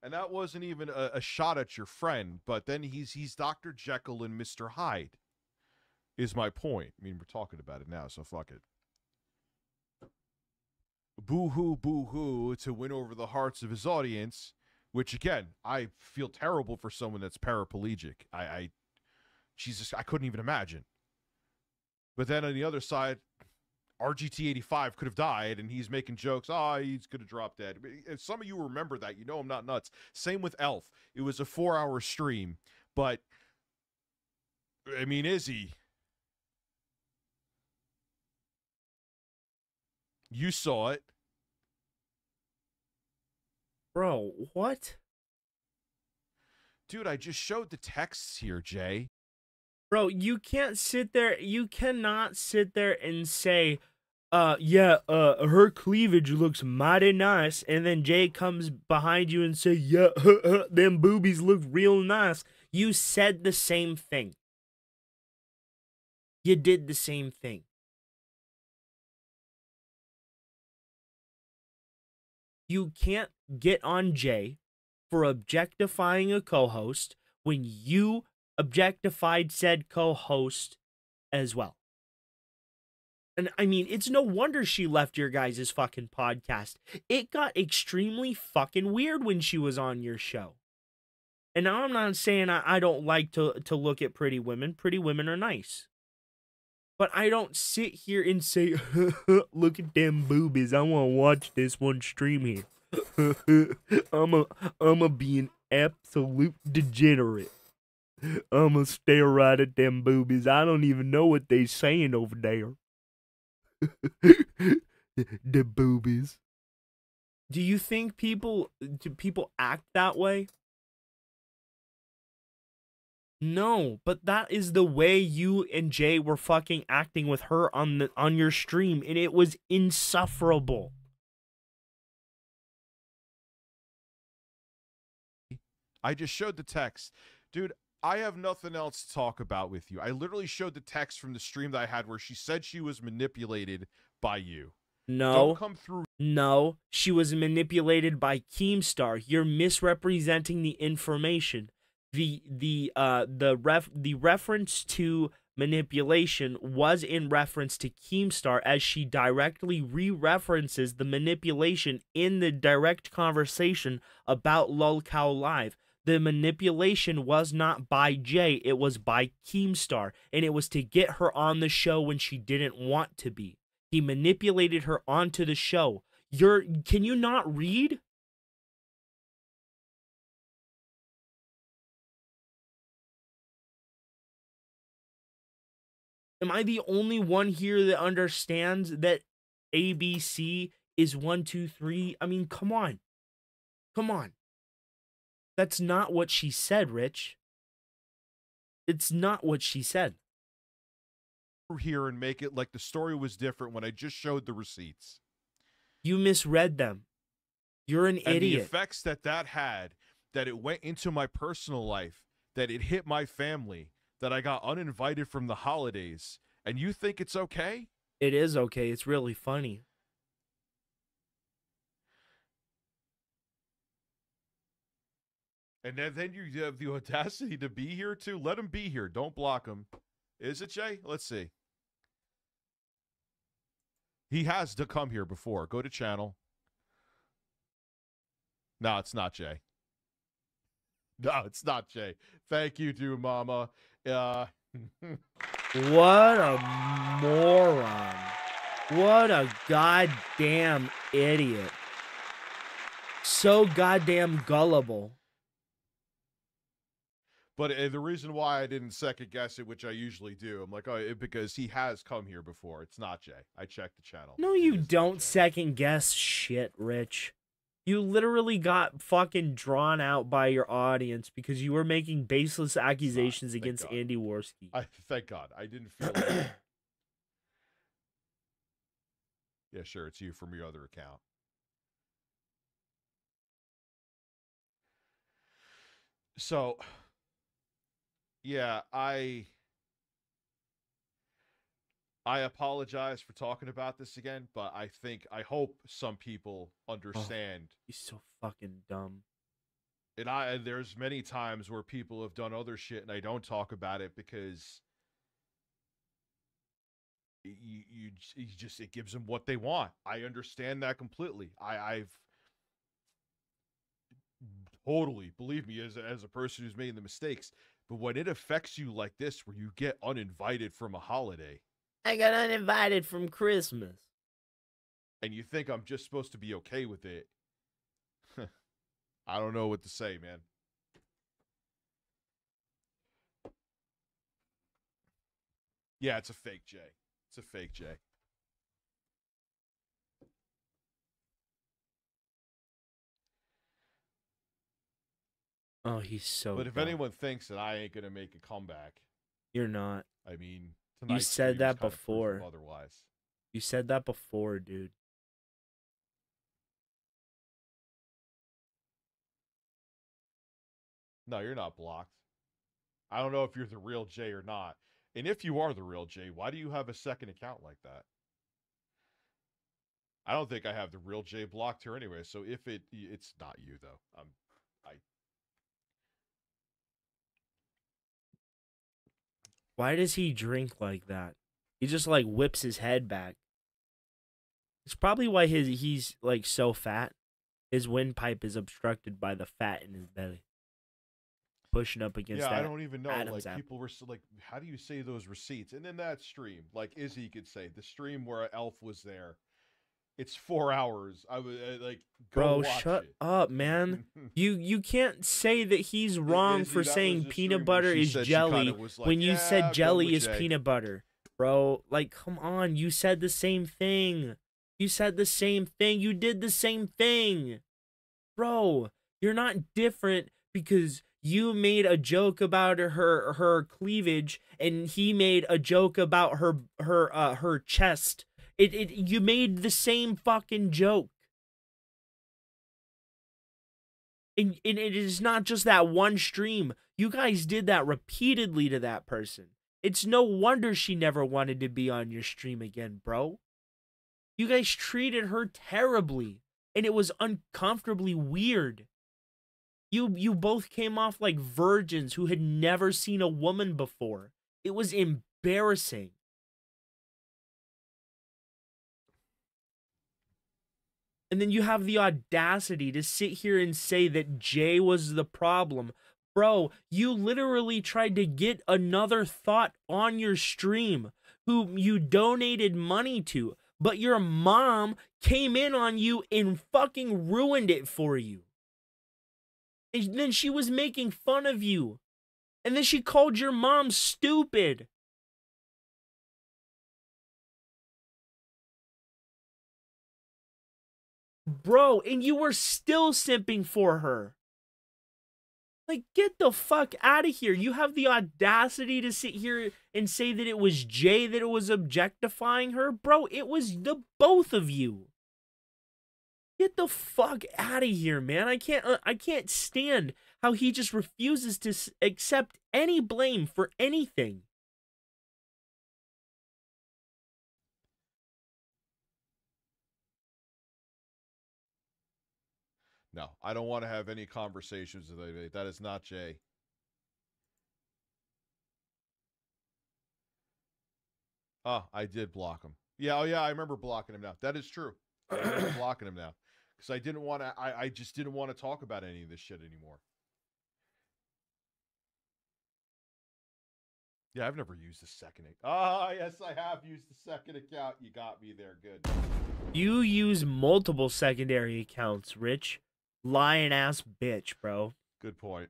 And that wasn't even a shot at your friend, but then he's Dr. Jekyll and Mr. Hyde, is my point. I mean, we're talking about it now, so fuck it. Boo-hoo, boo-hoo, to win over the hearts of his audience, which, again, I feel terrible for someone that's paraplegic. Jesus, I couldn't even imagine. But then on the other side, RGT85 could have died, and he's making jokes. Oh, he's going to drop dead. If some of you remember that, you know I'm not nuts. Same with Elf. It was a 4-hour stream, but, I mean, Izzy, you saw it. Bro, what? Dude, I just showed the texts here, Jay. Bro, you cannot sit there and say, her cleavage looks mighty nice, and then Jay comes behind you and say, yeah, them boobies look real nice. You said the same thing. You did the same thing. You can't get on Jay for objectifying a co-host when you objectified said co-host as well. And I mean, it's no wonder she left your guys' fucking podcast. It got extremely fucking weird when she was on your show. And now I'm not saying I don't like to look at pretty women. Pretty women are nice. But I don't sit here and say, look at them boobies. I want to watch this one stream here. I'm a be an absolute degenerate. I'm going to stare right at them boobies. I don't even know what they saying over there. The boobies. Do you think do people act that way? No, but that is the way you and Jay were fucking acting with her on your stream, and it was insufferable. I just showed the text. Dude, I have nothing else to talk about with you. I literally showed the text from the stream that I had where she said she was manipulated by you. No. Don't come through. No, she was manipulated by Keemstar. You're misrepresenting the information. The reference to manipulation was in reference to Keemstar, as she directly re-references the manipulation in the direct conversation about Lolcow Live. The manipulation was not by Jay, it was by Keemstar, and it was to get her on the show when she didn't want to be. He manipulated her onto the show. Can you not read? Am I the only one here that understands that ABC is 1, 2, 3? I mean, come on. Come on. That's not what she said, Rich. It's not what she said. Here and make it like the story was different when I just showed the receipts. You misread them. You're an idiot. The effects that had, that it went into my personal life, that it hit my family, that I got uninvited from the holidays, and you think it's okay? It is okay. It's really funny. And then you have the audacity to be here too. Let him be here. Don't block him. Is it Jay? Let's see. He has to come here before. Go to channel. No, it's not Jay. No, it's not Jay. Thank you, dude, Mama. What a moron. What a goddamn idiot. So goddamn gullible. But the reason why I didn't second guess it, which I usually do, I'm like, oh, because he has come here before. It's not Jay. I checked the channel. No, you don't second guess shit, Rich. You literally got fucking drawn out by your audience because you were making baseless accusations against Andy Worski. Thank God. I didn't feel like Yeah, sure. It's you from your other account. So, yeah, I apologize for talking about this again, but I hope some people understand. He's so fucking dumb. And there's many times where people have done other shit and I don't talk about it because it gives them what they want. I understand that completely. I've totally, believe me, as a person who's made the mistakes, but when it affects you like this, where you get uninvited from a holiday, I got uninvited from Christmas, and you think I'm just supposed to be okay with it, I don't know what to say, man. Yeah, it's a fake Jay. It's a fake Jay. Oh, he's so But if dumb. anyone thinks that I ain't gonna make a comeback, You're not. I mean, You tonight's said stream that is kind of proof before. of otherwise. You said that before, dude. No, you're not blocked. I don't know if you're the real Jay or not. And if you are the real Jay, why do you have a second account like that? I don't think I have the real Jay blocked here anyway. So if it's not you though. Why does he drink like that? He just like whips his head back. It's probably why he's like so fat. His windpipe is obstructed by the fat in his belly. Pushing up against that. I don't even know. Adam's Like apple. people were like, how do you say those receipts? And then that stream, like Izzy could say, the stream where Elf was there. It's 4 hours. I was like, go Bro, watch shut it. up, man. You can't say that he's wrong Izzy, for that saying was the peanut stream where butter she is said she jelly kinda was like, when you "Yeah, said go jelly with is Jay." peanut butter. Bro, like, come on. You said the same thing. You said the same thing. You did the same thing. Bro, you're not different because you made a joke about her cleavage and he made a joke about her chest. You made the same fucking joke. And it is not just that one stream. You guys did that repeatedly to that person. It's no wonder she never wanted to be on your stream again, bro. You guys treated her terribly, and it was uncomfortably weird. You both came off like virgins who had never seen a woman before. It was embarrassing. And then you have the audacity to sit here and say that Jay was the problem. Bro, you literally tried to get another thought on your stream who you donated money to, but your mom came in on you and fucking ruined it for you. And then she was making fun of you. And then she called your mom stupid. Bro, and you were still simping for her. Like, get the fuck out of here. You have the audacity to sit here and say that it was Jay that was objectifying her? Bro, it was the both of you. Get the fuck out of here, man. I can't stand how he just refuses to accept any blame for anything. No, I don't want to have any conversations with anybody. That is not Jay. Oh, I did block him. Yeah, oh yeah, I remember blocking him now. That is true. I remember blocking him now. Because I didn't want to, I just didn't want to talk about any of this shit anymore. Yeah, I've never used the second. Ah, yes, I have used the second account. You got me there. Good. You use multiple secondary accounts, Rich. Lying ass bitch, bro. Good point.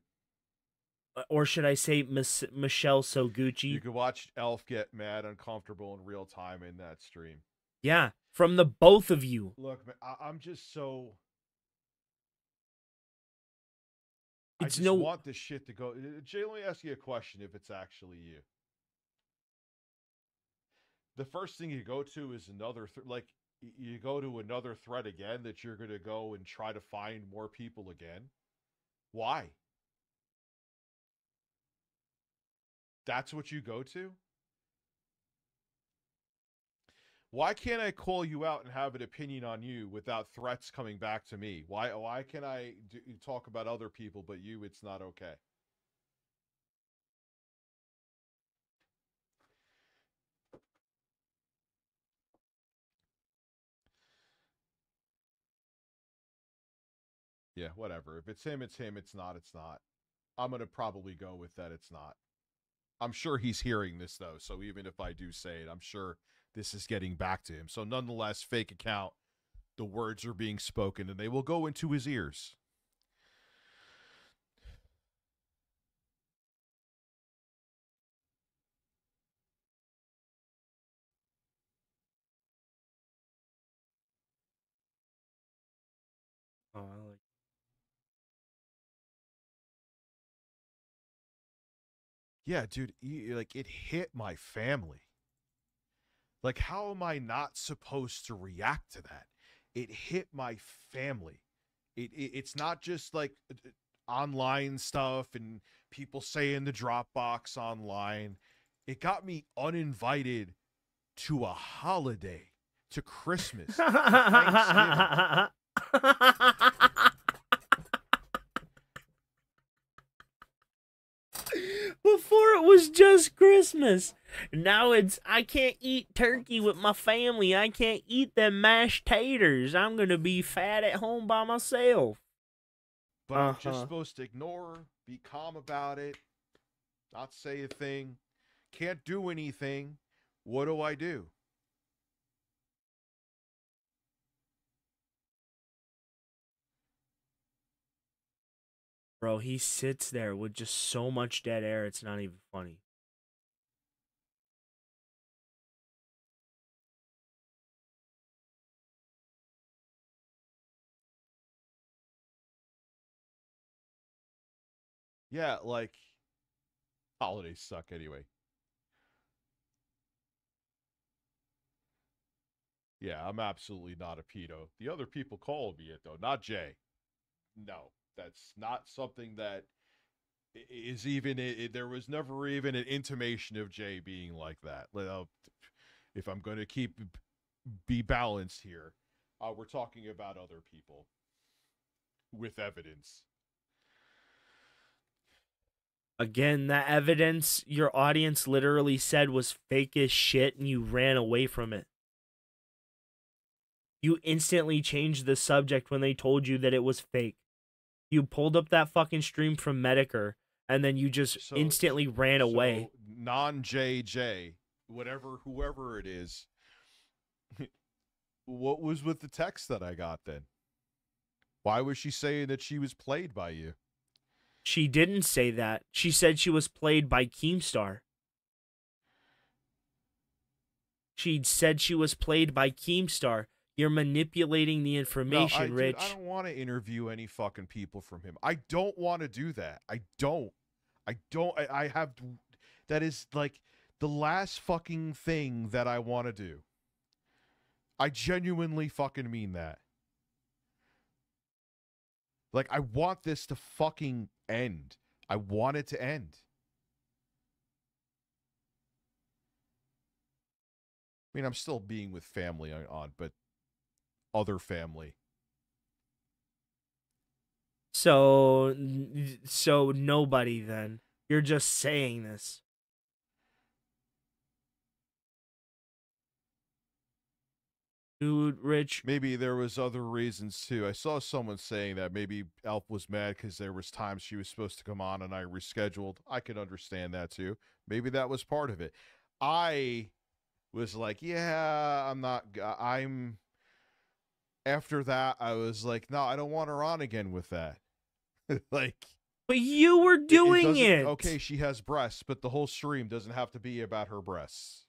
or should I say Michelle Soguchi? You could watch Elf get mad, uncomfortable in real time in that stream. Yeah, from the both of you. Look, man, I'm just so. It's I just no- want this shit to go. Jay, let me ask you a question. If it's actually you, the first thing you go to is another you go to another thread again that you're going to go and try to find more people again. Why? That's what you go to? Why can't I call you out and have an opinion on you without threats coming back to me? Why can I talk about other people, but you, it's not okay? Yeah, whatever. If it's him, it's him. It's not, it's not. I'm going to probably go with that it's not. I'm sure he's hearing this, though, so even if I do say it, I'm sure this is getting back to him. So nonetheless, fake account, the words are being spoken, and they will go into his ears. Oh, I like. Yeah, dude, like, it hit my family. Like, how am I not supposed to react to that? It hit my family. It's not just like online stuff and people saying the Dropbox online. It got me uninvited to a holiday, to Christmas, to Thanksgiving. Before it was just Christmas. Now it's I can't eat turkey with my family. I can't eat them mashed taters. I'm going to be fat at home by myself. But I'm just supposed to ignore, be calm about it, not say a thing, can't do anything. What do I do? Bro, he sits there with just so much dead air, it's not even funny. Yeah, like, holidays suck anyway. Yeah, I'm absolutely not a pedo. The other people call me it, though, not Jay. No, that's not something that is even, there was never even an intimation of Jay being like that. If I'm going to be balanced here, we're talking about other people with evidence. Again, that evidence your audience literally said was fake as shit and you ran away from it. You instantly changed the subject when they told you that it was fake. You pulled up that fucking stream from Medicare and then you just instantly ran away. Non-JJ, whoever it is, what was with the text that I got then? Why was she saying that she was played by you? She didn't say that. She said she was played by Keemstar. She said she was played by Keemstar. You're manipulating the information, Rich. Dude, I don't want to interview any fucking people from him. I don't want to do that. I don't. I have. That is like the last fucking thing that I want to do. I genuinely fucking mean that. Like, I want this to fucking end. I want it to end. I mean, I'm still being with family on, but other family. So nobody then. You're just saying this. Dude, Rich. Maybe there was other reasons too. I saw someone saying that maybe Elf was mad because there was times she was supposed to come on and I rescheduled. I could understand that too. Maybe that was part of it. I was like, yeah, after that, I was like, no, I don't want her on again with that. Like, But you were doing doesn't- it. Okay, she has breasts, but the whole stream doesn't have to be about her breasts.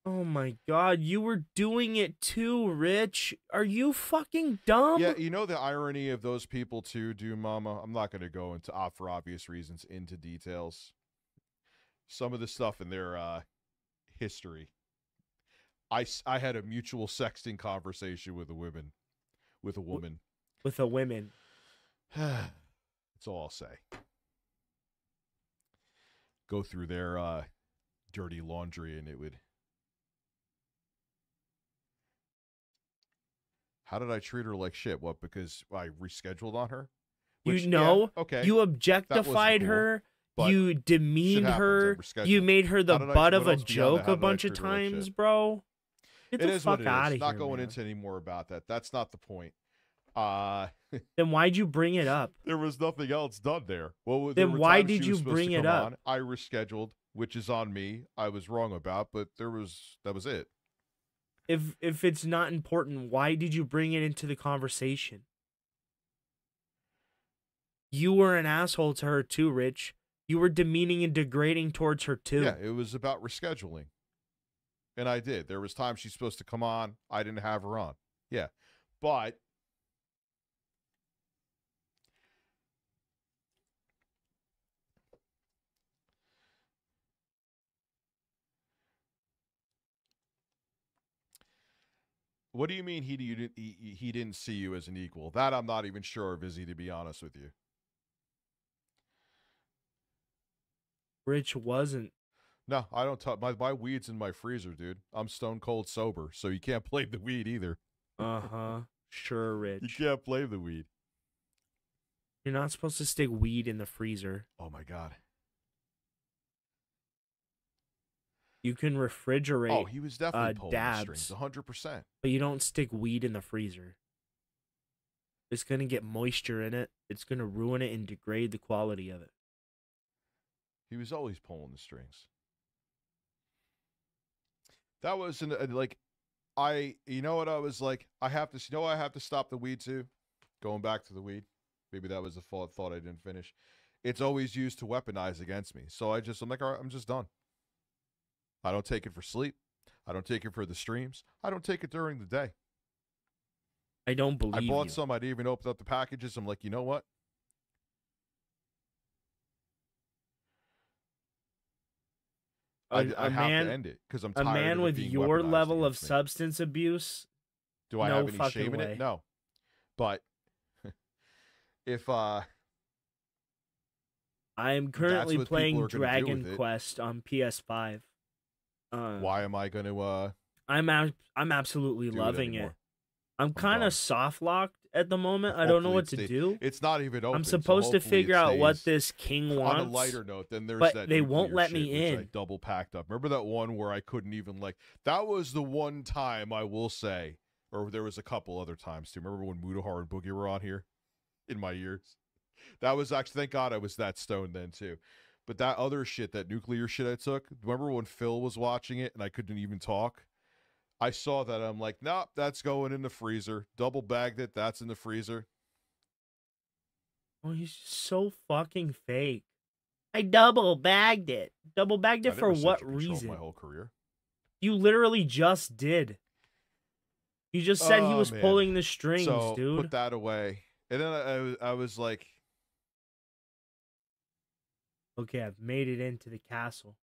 Oh my god, you were doing it too, Rich. Are you fucking dumb? Yeah, you know the irony of those people too, Mama? I'm not going to go into, for obvious reasons, into details. Some of the stuff in their history. I had a mutual sexting conversation with a woman. With a woman. With a woman. That's all I'll say. Go through their dirty laundry and it would... How did I treat her like shit? What, because I rescheduled on her? Which, You know, yeah, okay. you That wasn't objectified cool, her, but you demeaned shit happens, her, I rescheduled. you made her the How did I- butt of what a else beyond that, joke how a did I bunch of treat her like times, shit? bro. Get It the is fuck what it out is. of Not here, going man. into any more about that. That's not the point. Then why'd you bring it up? There was nothing else done there. Well, Then why did you bring it up? I rescheduled, which is on me. I was wrong about, but that was it. If it's not important, why did you bring it into the conversation? You were an asshole to her too, Rich. You were demeaning and degrading towards her too. Yeah, it was about rescheduling. And I did. There was times she's supposed to come on. I didn't have her on. Yeah. But what do you mean he didn't see you as an equal? That I'm not even sure of, Izzy, to be honest with you. Rich wasn't. No, I don't talk. My weed's in my freezer, dude. I'm stone cold sober, so you can't blame the weed either. Uh-huh. Sure, Rich. You can't blame the weed. You're not supposed to stick weed in the freezer. Oh my god. You can refrigerate. Oh, he was definitely pulling the strings, dabs, 100%. but you don't stick weed in the freezer. It's gonna get moisture in it. It's gonna ruin it and degrade the quality of it. He was always pulling the strings. That was like, you know what I was like? I have to stop the weed too. Going back to the weed. Maybe that was the thought I didn't finish. It's always used to weaponize against me. So I'm like, all right, I'm just done. I don't take it for sleep. I don't take it for the streams. I don't take it during the day. I don't believe I bought you. some. I didn't even open up the packages. I'm like, you know what? I have to end it because I'm tired a man of it with being your weaponized level of against me. substance abuse. Do I no have any fucking shame in way. it? No. But if I am That's currently what people playing are gonna do Dragon with it. Quest on PS5. why am I going to I'm absolutely do it loving it. anymore? I'm kind of soft locked at the moment. I don't know Hopefully what it to stays- do. It's not even open. I'm so supposed to hopefully it figure out what stays. this king wants. On a lighter note, then there's but that they won't nuclear let shit, me which I in. double packed up. Remember that one where I couldn't even that was the one time I will say, or there was a couple other times too. Remember when Mudahar and Boogie were on here in my ears? That was actually, thank God I was that stoned then too. But that other shit, that nuclear shit I took, remember when Phil was watching it and I couldn't even talk? I saw that. I'm like, nope, that's going in the freezer. Double bagged it. That's in the freezer. Oh, he's so fucking fake. I double bagged it. Double bagged it I for never said what you controlled reason? My whole career. You literally just did. You just said he Oh, was man. pulling the strings, So, dude. put that away. And then I was like, Okay, I've made it into the castle.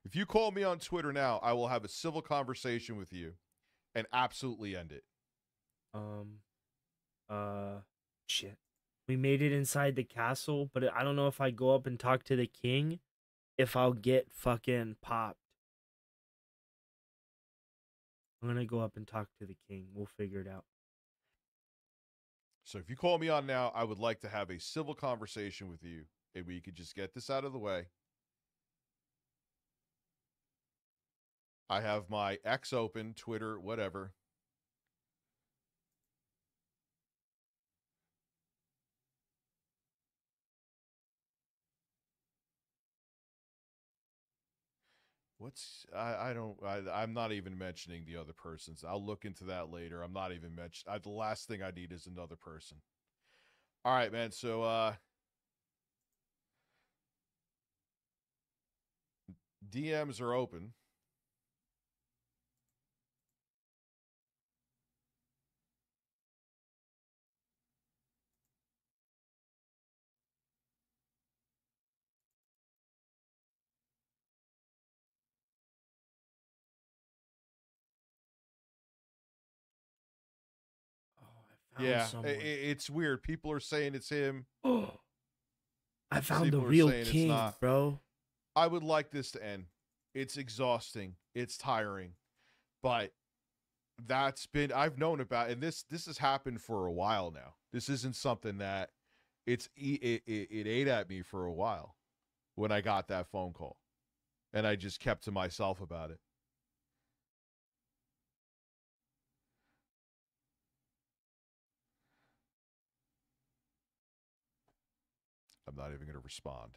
if you call me on Twitter now, I will have a civil conversation with you and absolutely end it. Shit. We made it inside the castle, but I don't know if I go up and talk to the king, if I'll get fucking popped. I'm gonna go up and talk to the king. We'll figure it out. So if you call me on now, I would like to have a civil conversation with you and we could just get this out of the way. I have my X open, Twitter, whatever. I'm not even mentioning the other persons. I'll look into that later. I'm not even the last thing I need is another person. All right, man. So DMs are open. Yeah, someone. it's weird. People are saying it's him. I found People the are real saying it's king, not. bro. I would like this to end. It's exhausting. It's tiring. But I've known about, and this has happened for a while now. This isn't something that it ate at me for a while when I got that phone call. And I just kept to myself about it. I'm not even going to respond.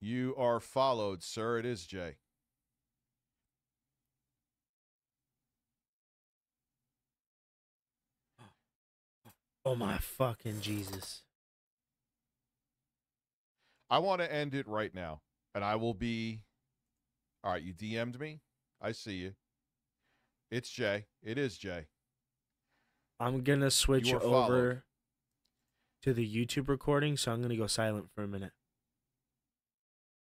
You are followed, sir. It is Jay. Oh my fucking Jesus. I want to end it right now. And I will be... All right, you DM'd me. I see you. It's Jay. It is Jay. I'm going to switch You are over followed. to the YouTube recording, so I'm going to go silent for a minute.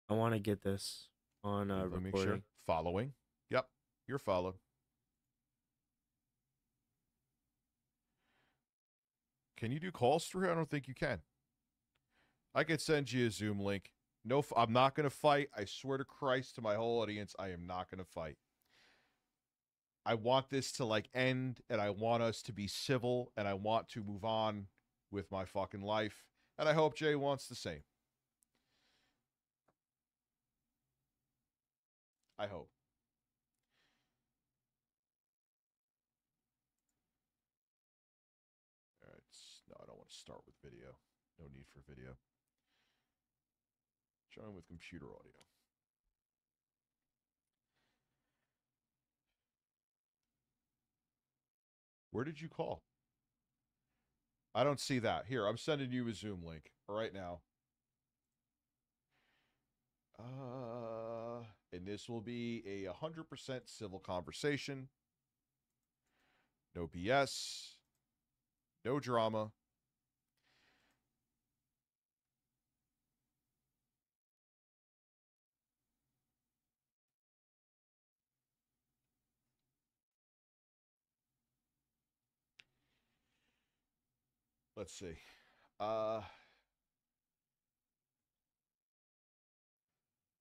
I want to get this on Let me recording. make sure. Following. Yep, you're followed. Can you do calls through? I don't think you can. I could send you a Zoom link. No, I'm not going to fight. I swear to Christ to my whole audience, I am not going to fight. I want this to like end, and I want us to be civil, and I want to move on with my fucking life. And I hope Jay wants the same. I hope. All right. No, I don't want to start with video. No need for video. Join with computer audio. Where did you call? I don't see that. Here, I'm sending you a Zoom link right now. And this will be a 100% civil conversation. No BS. No drama. Let's see.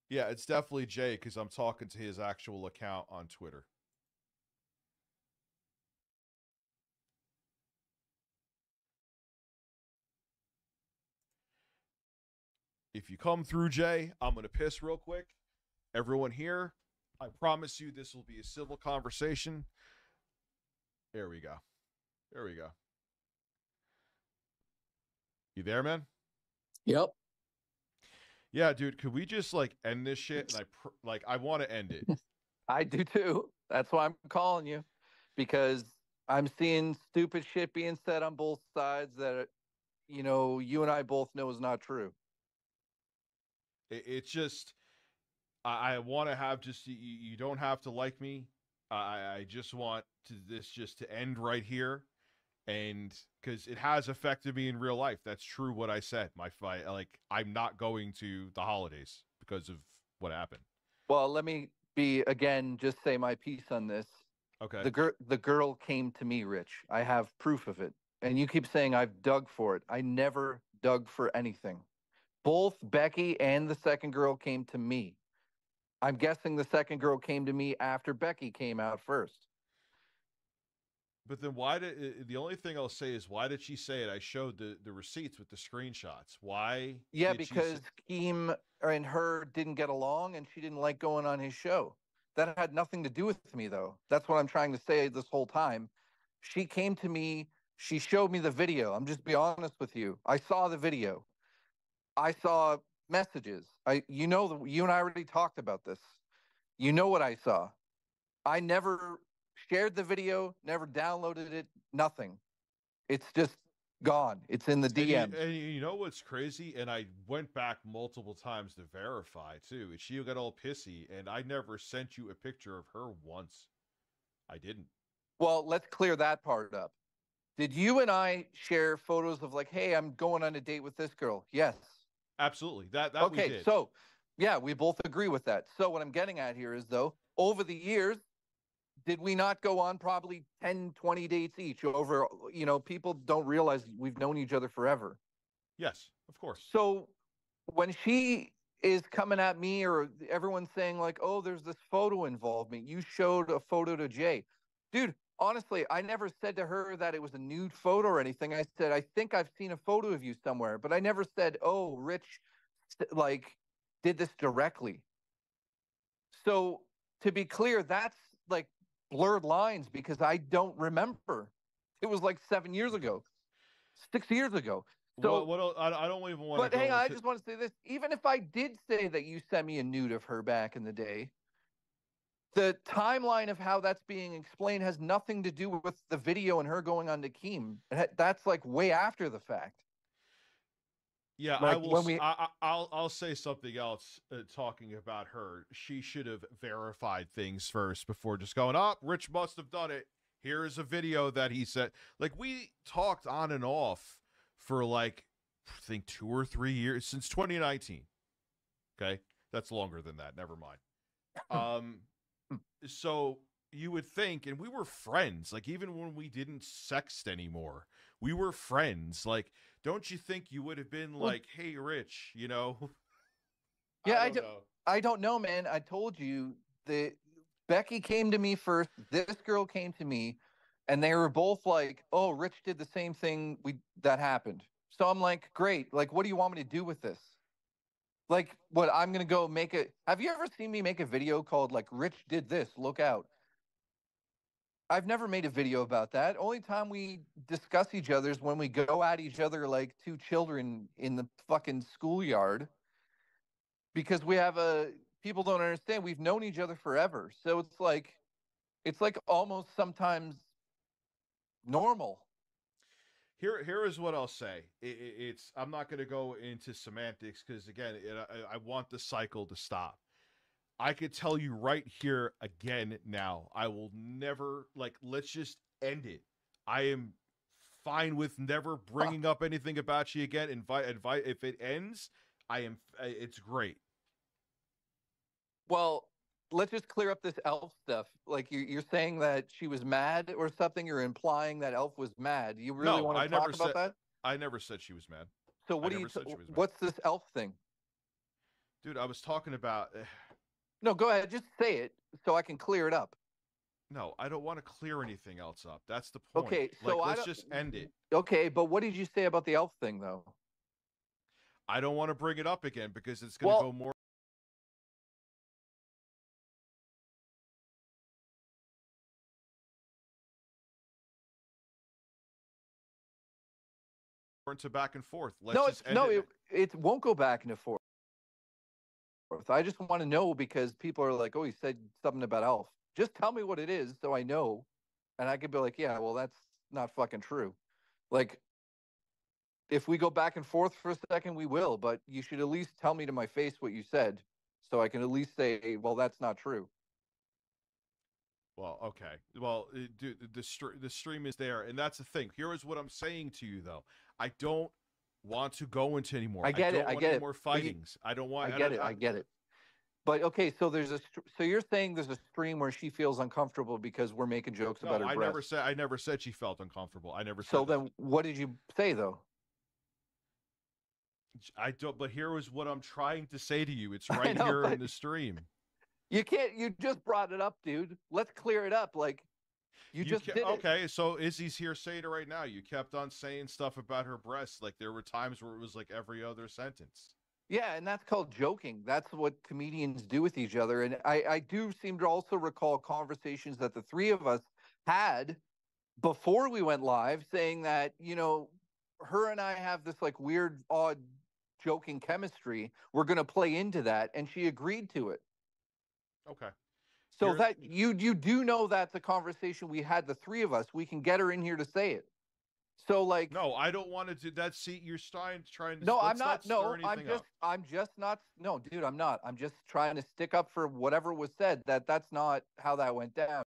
Yeah, it's definitely Jay because I'm talking to his actual account on Twitter. If you come through, Jay, I'm going to piss real quick. Everyone here, I promise you this will be a civil conversation. There we go. There we go. You there, man? Yep. Yeah, dude, could we just like end this shit? And I want to end it. I do too. That's why I'm calling you, because I'm seeing stupid shit being said on both sides that, you know, you and I both know is not true. It's just, I want to have just, you don't have to like me. I just want this just to end right here. And because it has affected me in real life. That's true what I said. My fight, like, I'm not going to the holidays because of what happened. Well, let me just say my piece on this. Okay. The girl came to me, Rich. I have proof of it. And you keep saying I've dug for it. I never dug for anything. Both Becky and the second girl came to me. I'm guessing the second girl came to me after Becky came out first. But then why did, the only thing I'll say is, why did she say it? I showed the receipts with the screenshots. Why? Yeah, because Keem and her didn't get along and she didn't like going on his show. That had nothing to do with me, though. That's what I'm trying to say this whole time. She came to me. She showed me the video. I'm just be honest with you. I saw the video. I saw messages. You and I already talked about this. You know what I saw. I never shared the video, never downloaded it, nothing. It's just Gone. It's in the DM. And you know what's crazy? And I went back multiple times to verify too. She got all pissy, and I never sent you a picture of her once. I didn't. Well, let's clear that part up. Did you and I share photos of like, hey, I'm going on a date with this girl? Yes. Absolutely. That okay, we did. So yeah, we both agree with that. So what I'm getting at here is, though, over the years, did we not go on probably 10, 20 dates each over, people don't realize we've known each other forever. Yes, of course. So when she is coming at me, or everyone's saying like, oh, there's this photo involvement, you showed a photo to Jay. Dude, honestly, I never said to her that it was a nude photo or anything. I said, I think I've seen a photo of you somewhere, but I never said, oh, Rich, did this directly. So to be clear, that's like blurred lines because I don't remember. It was like 7 years ago, 6 years ago. So I don't even want to. But hang on, I just want to say this: even if I did say that you sent me a nude of her back in the day, the timeline of how that's being explained has nothing to do with the video and her going on to Keem. That's like way after the fact. Yeah, like I will. I'll say something else. Talking about her, she should have verified things first before just going, "Oh, Rich must have done it. Here's a video that he said." Like, we talked on and off for like, I think 2 or 3 years since 2019. Okay, that's longer than that. Never mind. So you would think, and we were friends. Like, even when we didn't sext anymore, we were friends. Like, don't you think you would have been like, "Hey, Rich, Yeah, I don't know, man. I told you that Becky came to me first. This girl came to me, and they were both like, "Oh, Rich did the same thing that happened." So I'm like, "Great. Like, what do you want me to do with this? Like, what? I'm gonna go make a. Have you ever seen me make a video called like Rich did this? Look out." I've never made a video about that. Only time we discuss each other is when we go at each other like two children in the fucking schoolyard. Because people don't understand, we've known each other forever. So it's like almost sometimes normal. Here is what I'll say. I'm not going to go into semantics because, again, I want the cycle to stop. I could tell you right here again now, I will never, let's just end it. I am fine with never bringing up anything about you again. Invite. If it ends, it's great. Well, let's just clear up this Elf stuff. Like, you're saying that she was mad or something. You're implying that Elf was mad. You really want to talk about that? I never said she was mad. So what's this Elf thing? Dude, I was talking about... No, go ahead. Just say it so I can clear it up. No, I don't want to clear anything else up. That's the point. Okay, so let's just end it. Okay, but what did you say about the Elf thing, though? I don't want to bring it up again because it's going to go more into back and forth. It won't go back and forth. I just want to know because people are like, "Oh, he said something about Elf." Just tell me what it is so I know, and I could be like, "Yeah, well, that's not fucking true." Like, if we go back and forth for a second, we will, but you should at least tell me to my face what you said so I can at least say, "Well, that's not true." Well, okay. Well, dude, the stream is there, and that's the thing. Here is what I'm saying to you, though. I don't want to go into anymore. I get it. More fightings. I don't want. I get it. But okay, so so you're saying there's a stream where she feels uncomfortable because we're making jokes about her breasts. I never said she felt uncomfortable. I never said. So then, what did you say though? I don't. But here is what I'm trying to say to you. It's right here in the stream. You can't. You just brought it up, dude. Let's clear it up. Like, you just did it. Okay, so Izzy's here saying it right now. You kept on saying stuff about her breasts. Like, there were times where it was like every other sentence. Yeah, and that's called joking. That's what comedians do with each other. And I do seem to also recall conversations that the three of us had before we went live saying that, her and I have this like weird, odd joking chemistry. We're going to play into that. And she agreed to it. Okay. So that you do know that's a conversation we had, the three of us. We can get her in here to say it. So like, no, I don't want to do that. See, you're trying to. No, I'm let's not. stir No, anything up. I'm just not. No, dude, I'm not. I'm just trying to stick up for whatever was said. That's not how that went down.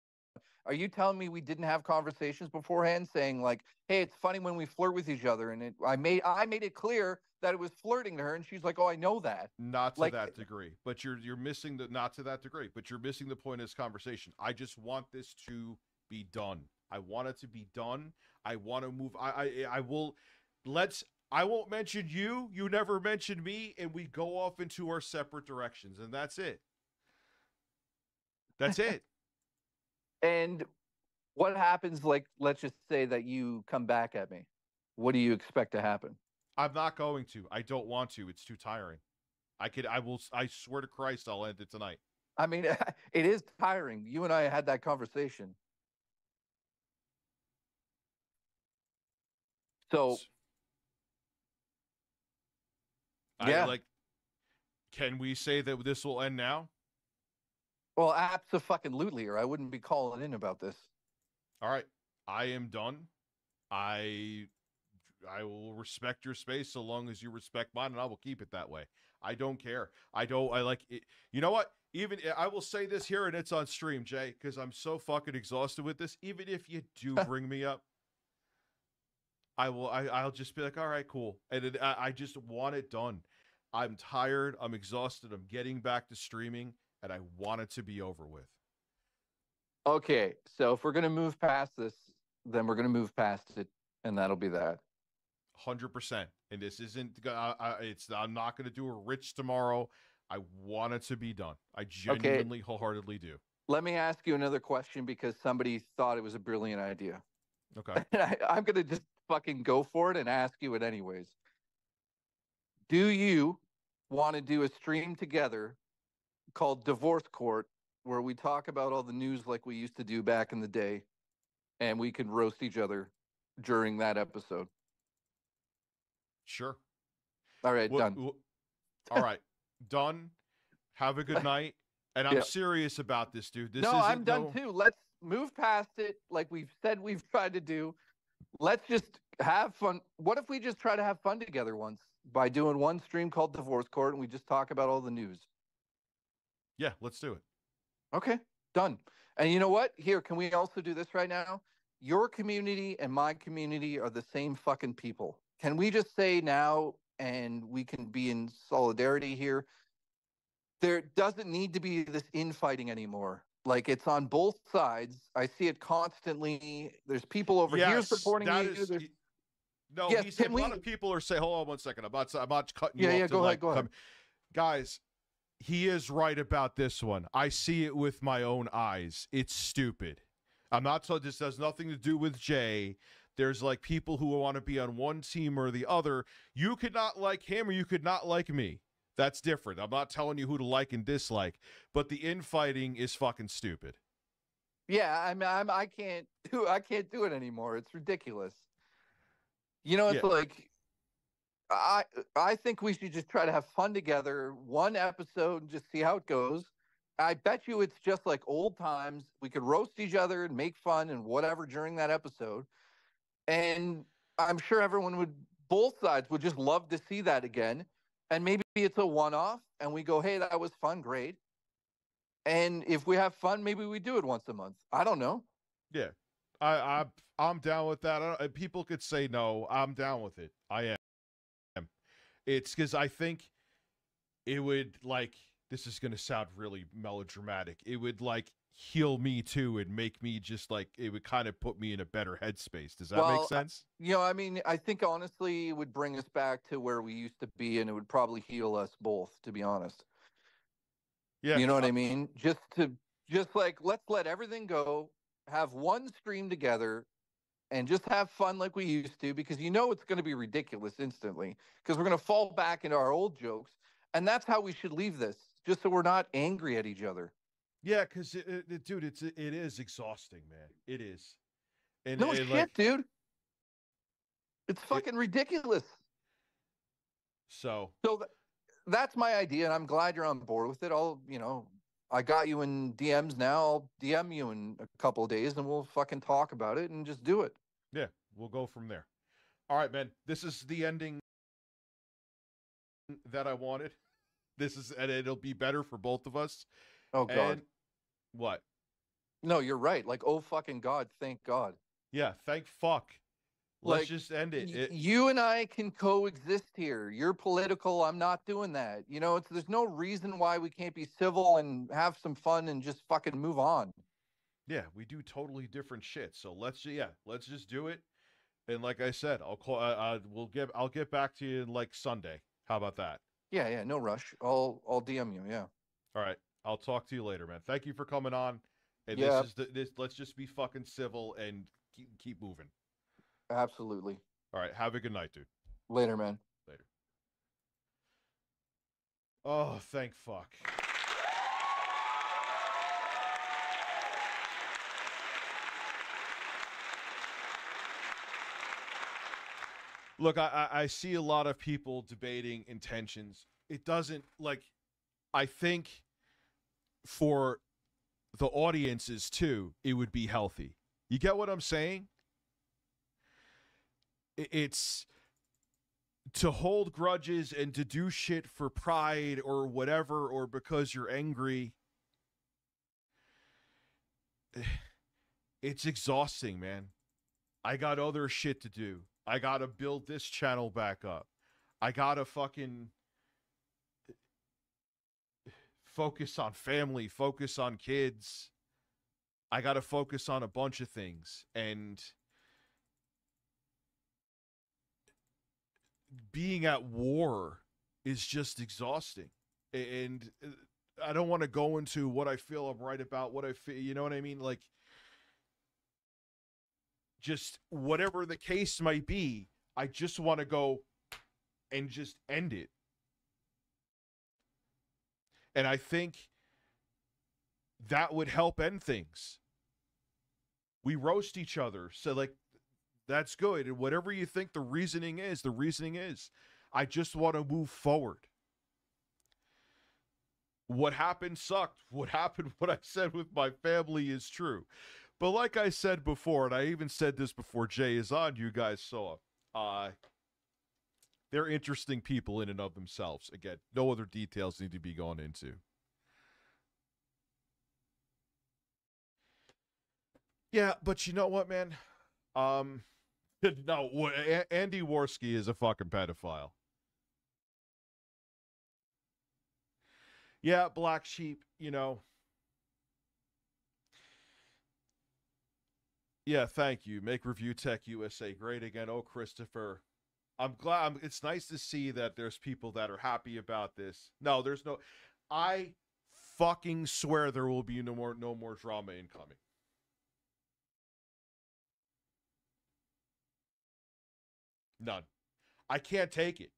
Are you telling me we didn't have conversations beforehand, saying like, "Hey, it's funny when we flirt with each other," and I made it clear that it was flirting to her, and she's like, "Oh, I know that." Not to Like, that degree, but you're missing the not to that degree, but you're missing the point of this conversation. I just want this to be done. I want it to be done. I want to move. I will. I won't mention you. You never mention me, and we go off into our separate directions, and that's it. That's it. And what happens? Like, let's just say that you come back at me. What do you expect to happen? I'm not going to. I don't want to. It's too tiring. I will. I swear to Christ, I'll end it tonight. I mean, it is tiring. You and I had that conversation. So, yeah. Can we say that this will end now? Well, abso-fucking-lutely, or I wouldn't be calling in about this. All right. I am done. I will respect your space so long as you respect mine, and I will keep it that way. I don't care. I like it. You know what? Even I will say this here, and it's on stream, Jay, because I'm so fucking exhausted with this. Even if you do bring me up, I'll just be like, all right, cool. And I just want it done. I'm tired. I'm exhausted. I'm getting back to streaming, and I want it to be over with. Okay, so if we're going to move past this, then we're going to move past it, and that'll be that. 100%. And this isn't, I'm not going to do a Rich tomorrow. I want it to be done. I genuinely, wholeheartedly do. Let me ask you another question because somebody thought it was a brilliant idea. Okay. I'm going to just fucking go for it and ask you it anyways. Do you want to do a stream together called Divorce Court where we talk about all the news like we used to do back in the day and we can roast each other during that episode? Sure. All right, done. All right, done. Have a good night. And I'm serious about this, dude. This I'm done too. Let's move past it like we've said we've tried to do. Let's just have fun. What if we just try to have fun together once by doing one stream called Divorce Court and we just talk about all the news? Yeah, let's do it. Okay, done. And you know what? Here, can we also do this right now? Your community and my community are the same fucking people. Can we just say now, and we can be in solidarity here, there doesn't need to be this infighting anymore. Like, it's on both sides. I see it constantly. There's people over here supporting you. No, he said a lot of people are saying, hold on 1 second. I'm not cutting you off. Yeah, go ahead. Guys, he is right about this one. I see it with my own eyes. It's stupid. I'm not told this has nothing to do with Jay. There's like people who want to be on one team or the other. You could not like him or you could not like me. That's different. I'm not telling you who to like and dislike, but the infighting is fucking stupid. Yeah, I can't do it anymore. It's ridiculous. You know, it's like I think we should just try to have fun together, one episode, and just see how it goes. I bet you it's just like old times. We could roast each other and make fun and whatever during that episode. And I'm sure both sides would just love to see that again. And maybe it's a one-off and we go, hey, that was fun, great. And if we have fun, maybe we do it once a month. I don't know. Yeah, I'm down with that. People could say no. I'm down with it. I am. It's because I think it would, like, this is going to sound really melodramatic. It would, like, heal me too and make me just, like, it would kind of put me in a better headspace. Does that make sense? You know, I mean, I think honestly it would bring us back to where we used to be, and it would probably heal us both, to be honest. Yeah. You know what I mean? Just like, let's let everything go, have one stream together, and just have fun like we used to, because you know it's going to be ridiculous instantly, because we're going to fall back into our old jokes, and that's how we should leave this, just so we're not angry at each other. Yeah, because, dude, it is exhausting, man. It is. And, no shit, like, dude. It's fucking ridiculous. So that's my idea, and I'm glad you're on board with it. I got you in DMs now. I'll DM you in a couple of days, and we'll fucking talk about it and just do it. Yeah, we'll go from there. All right, man. This is the ending that I wanted. And it'll be better for both of us. Oh God. And what? No, you're right. Like, oh fucking God, thank God. Yeah, thank fuck. Let's Like, just end it. You and I can coexist here. You're political. I'm not doing that. You know, there's no reason why we can't be civil and have some fun and just fucking move on. Yeah, we do totally different shit. So let's just do it. And like I said, I'll call. I'll get back to you like Sunday. How about that? Yeah, no rush. I'll DM you. Yeah. All right. I'll talk to you later, man. Thank you for coming on. And Yeah. Let's just be fucking civil and keep moving. Absolutely. All right. Have a good night, dude. Later, man. Later. Oh, thank fuck. Look, I see a lot of people debating intentions. It doesn't, like, I think for the audiences too, it would be healthy. You get what I'm saying? It's to hold grudges and to do shit for pride or whatever, or because you're angry. It's exhausting, man. I got other shit to do. I gotta build this channel back up. I gotta fucking focus on family, focus on kids. I gotta focus on a bunch of things. And being at war is just exhausting. And I don't want to go into what I feel I'm right about, what I feel, you know what I mean? Like, just whatever the case might be, I just want to go and just end it. And I think that would help end things. We roast each other. So, like, that's good. And whatever you think the reasoning is, the reasoning is. I just want to move forward. What happened sucked. What happened, what I said with my family is true. But like I said before, and I even said this before Jay is on, you guys saw, they're interesting people in and of themselves. Again, no other details need to be gone into. Yeah, but you know what, man? No, Andy Worski is a fucking pedophile. Yeah, Black Sheep, you know. Yeah, thank you. Make Review Tech USA great again. Oh, Christopher. I'm glad. It's nice to see that there's people that are happy about this. No, there's no. I fucking swear there will be no more drama incoming. None. I can't take it.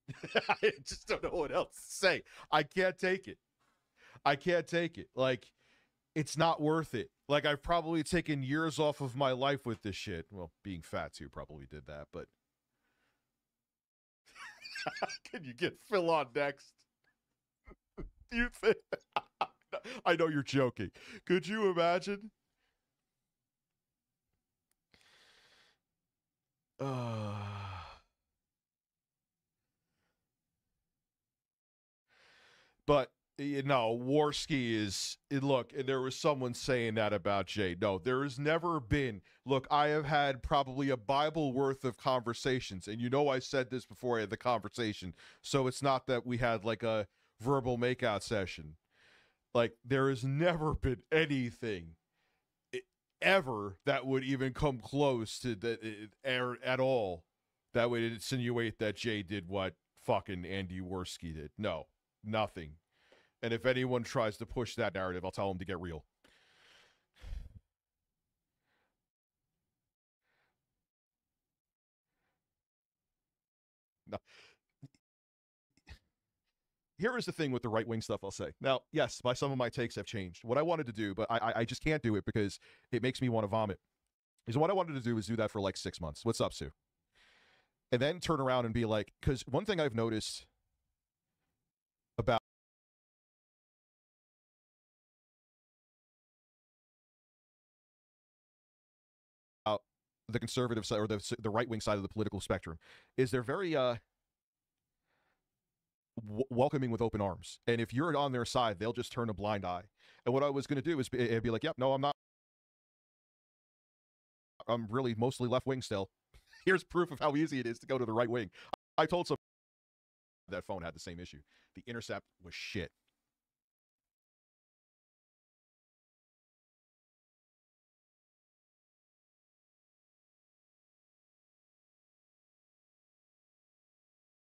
I just don't know what else to say. I can't take it. I can't take it. Like, it's not worth it. Like, I've probably taken years off of my life with this shit. Well, being fat too probably did that, but can you get Phil on next? Do you think? I know you're joking. Could you imagine? But you know, Worski is, look, and there was someone saying that about Jay. No, there has never been. Look, I have had probably a Bible worth of conversations, and you know I said this before I had the conversation, so it's not that we had like a verbal makeout session. Like, there has never been anything ever that would even come close to that at all that would insinuate that Jay did what fucking Andy Worski did. No, nothing. And if anyone tries to push that narrative, I'll tell them to get real. No. Here is the thing with the right-wing stuff I'll say. Now, yes, some of my takes have changed. What I wanted to do, but I just can't do it because it makes me want to vomit, is what I wanted to do is do that for like 6 months. What's up, Sue? And then turn around and be like, because one thing I've noticed about the conservative side or the right-wing side of the political spectrum is they're very welcoming with open arms. And if you're on their side, they'll just turn a blind eye. And what I was going to do is be like, yep, no, I'm not. I'm really mostly left-wing still. Here's proof of how easy it is to go to the right wing. I told some that phone had the same issue. The intercept was shit.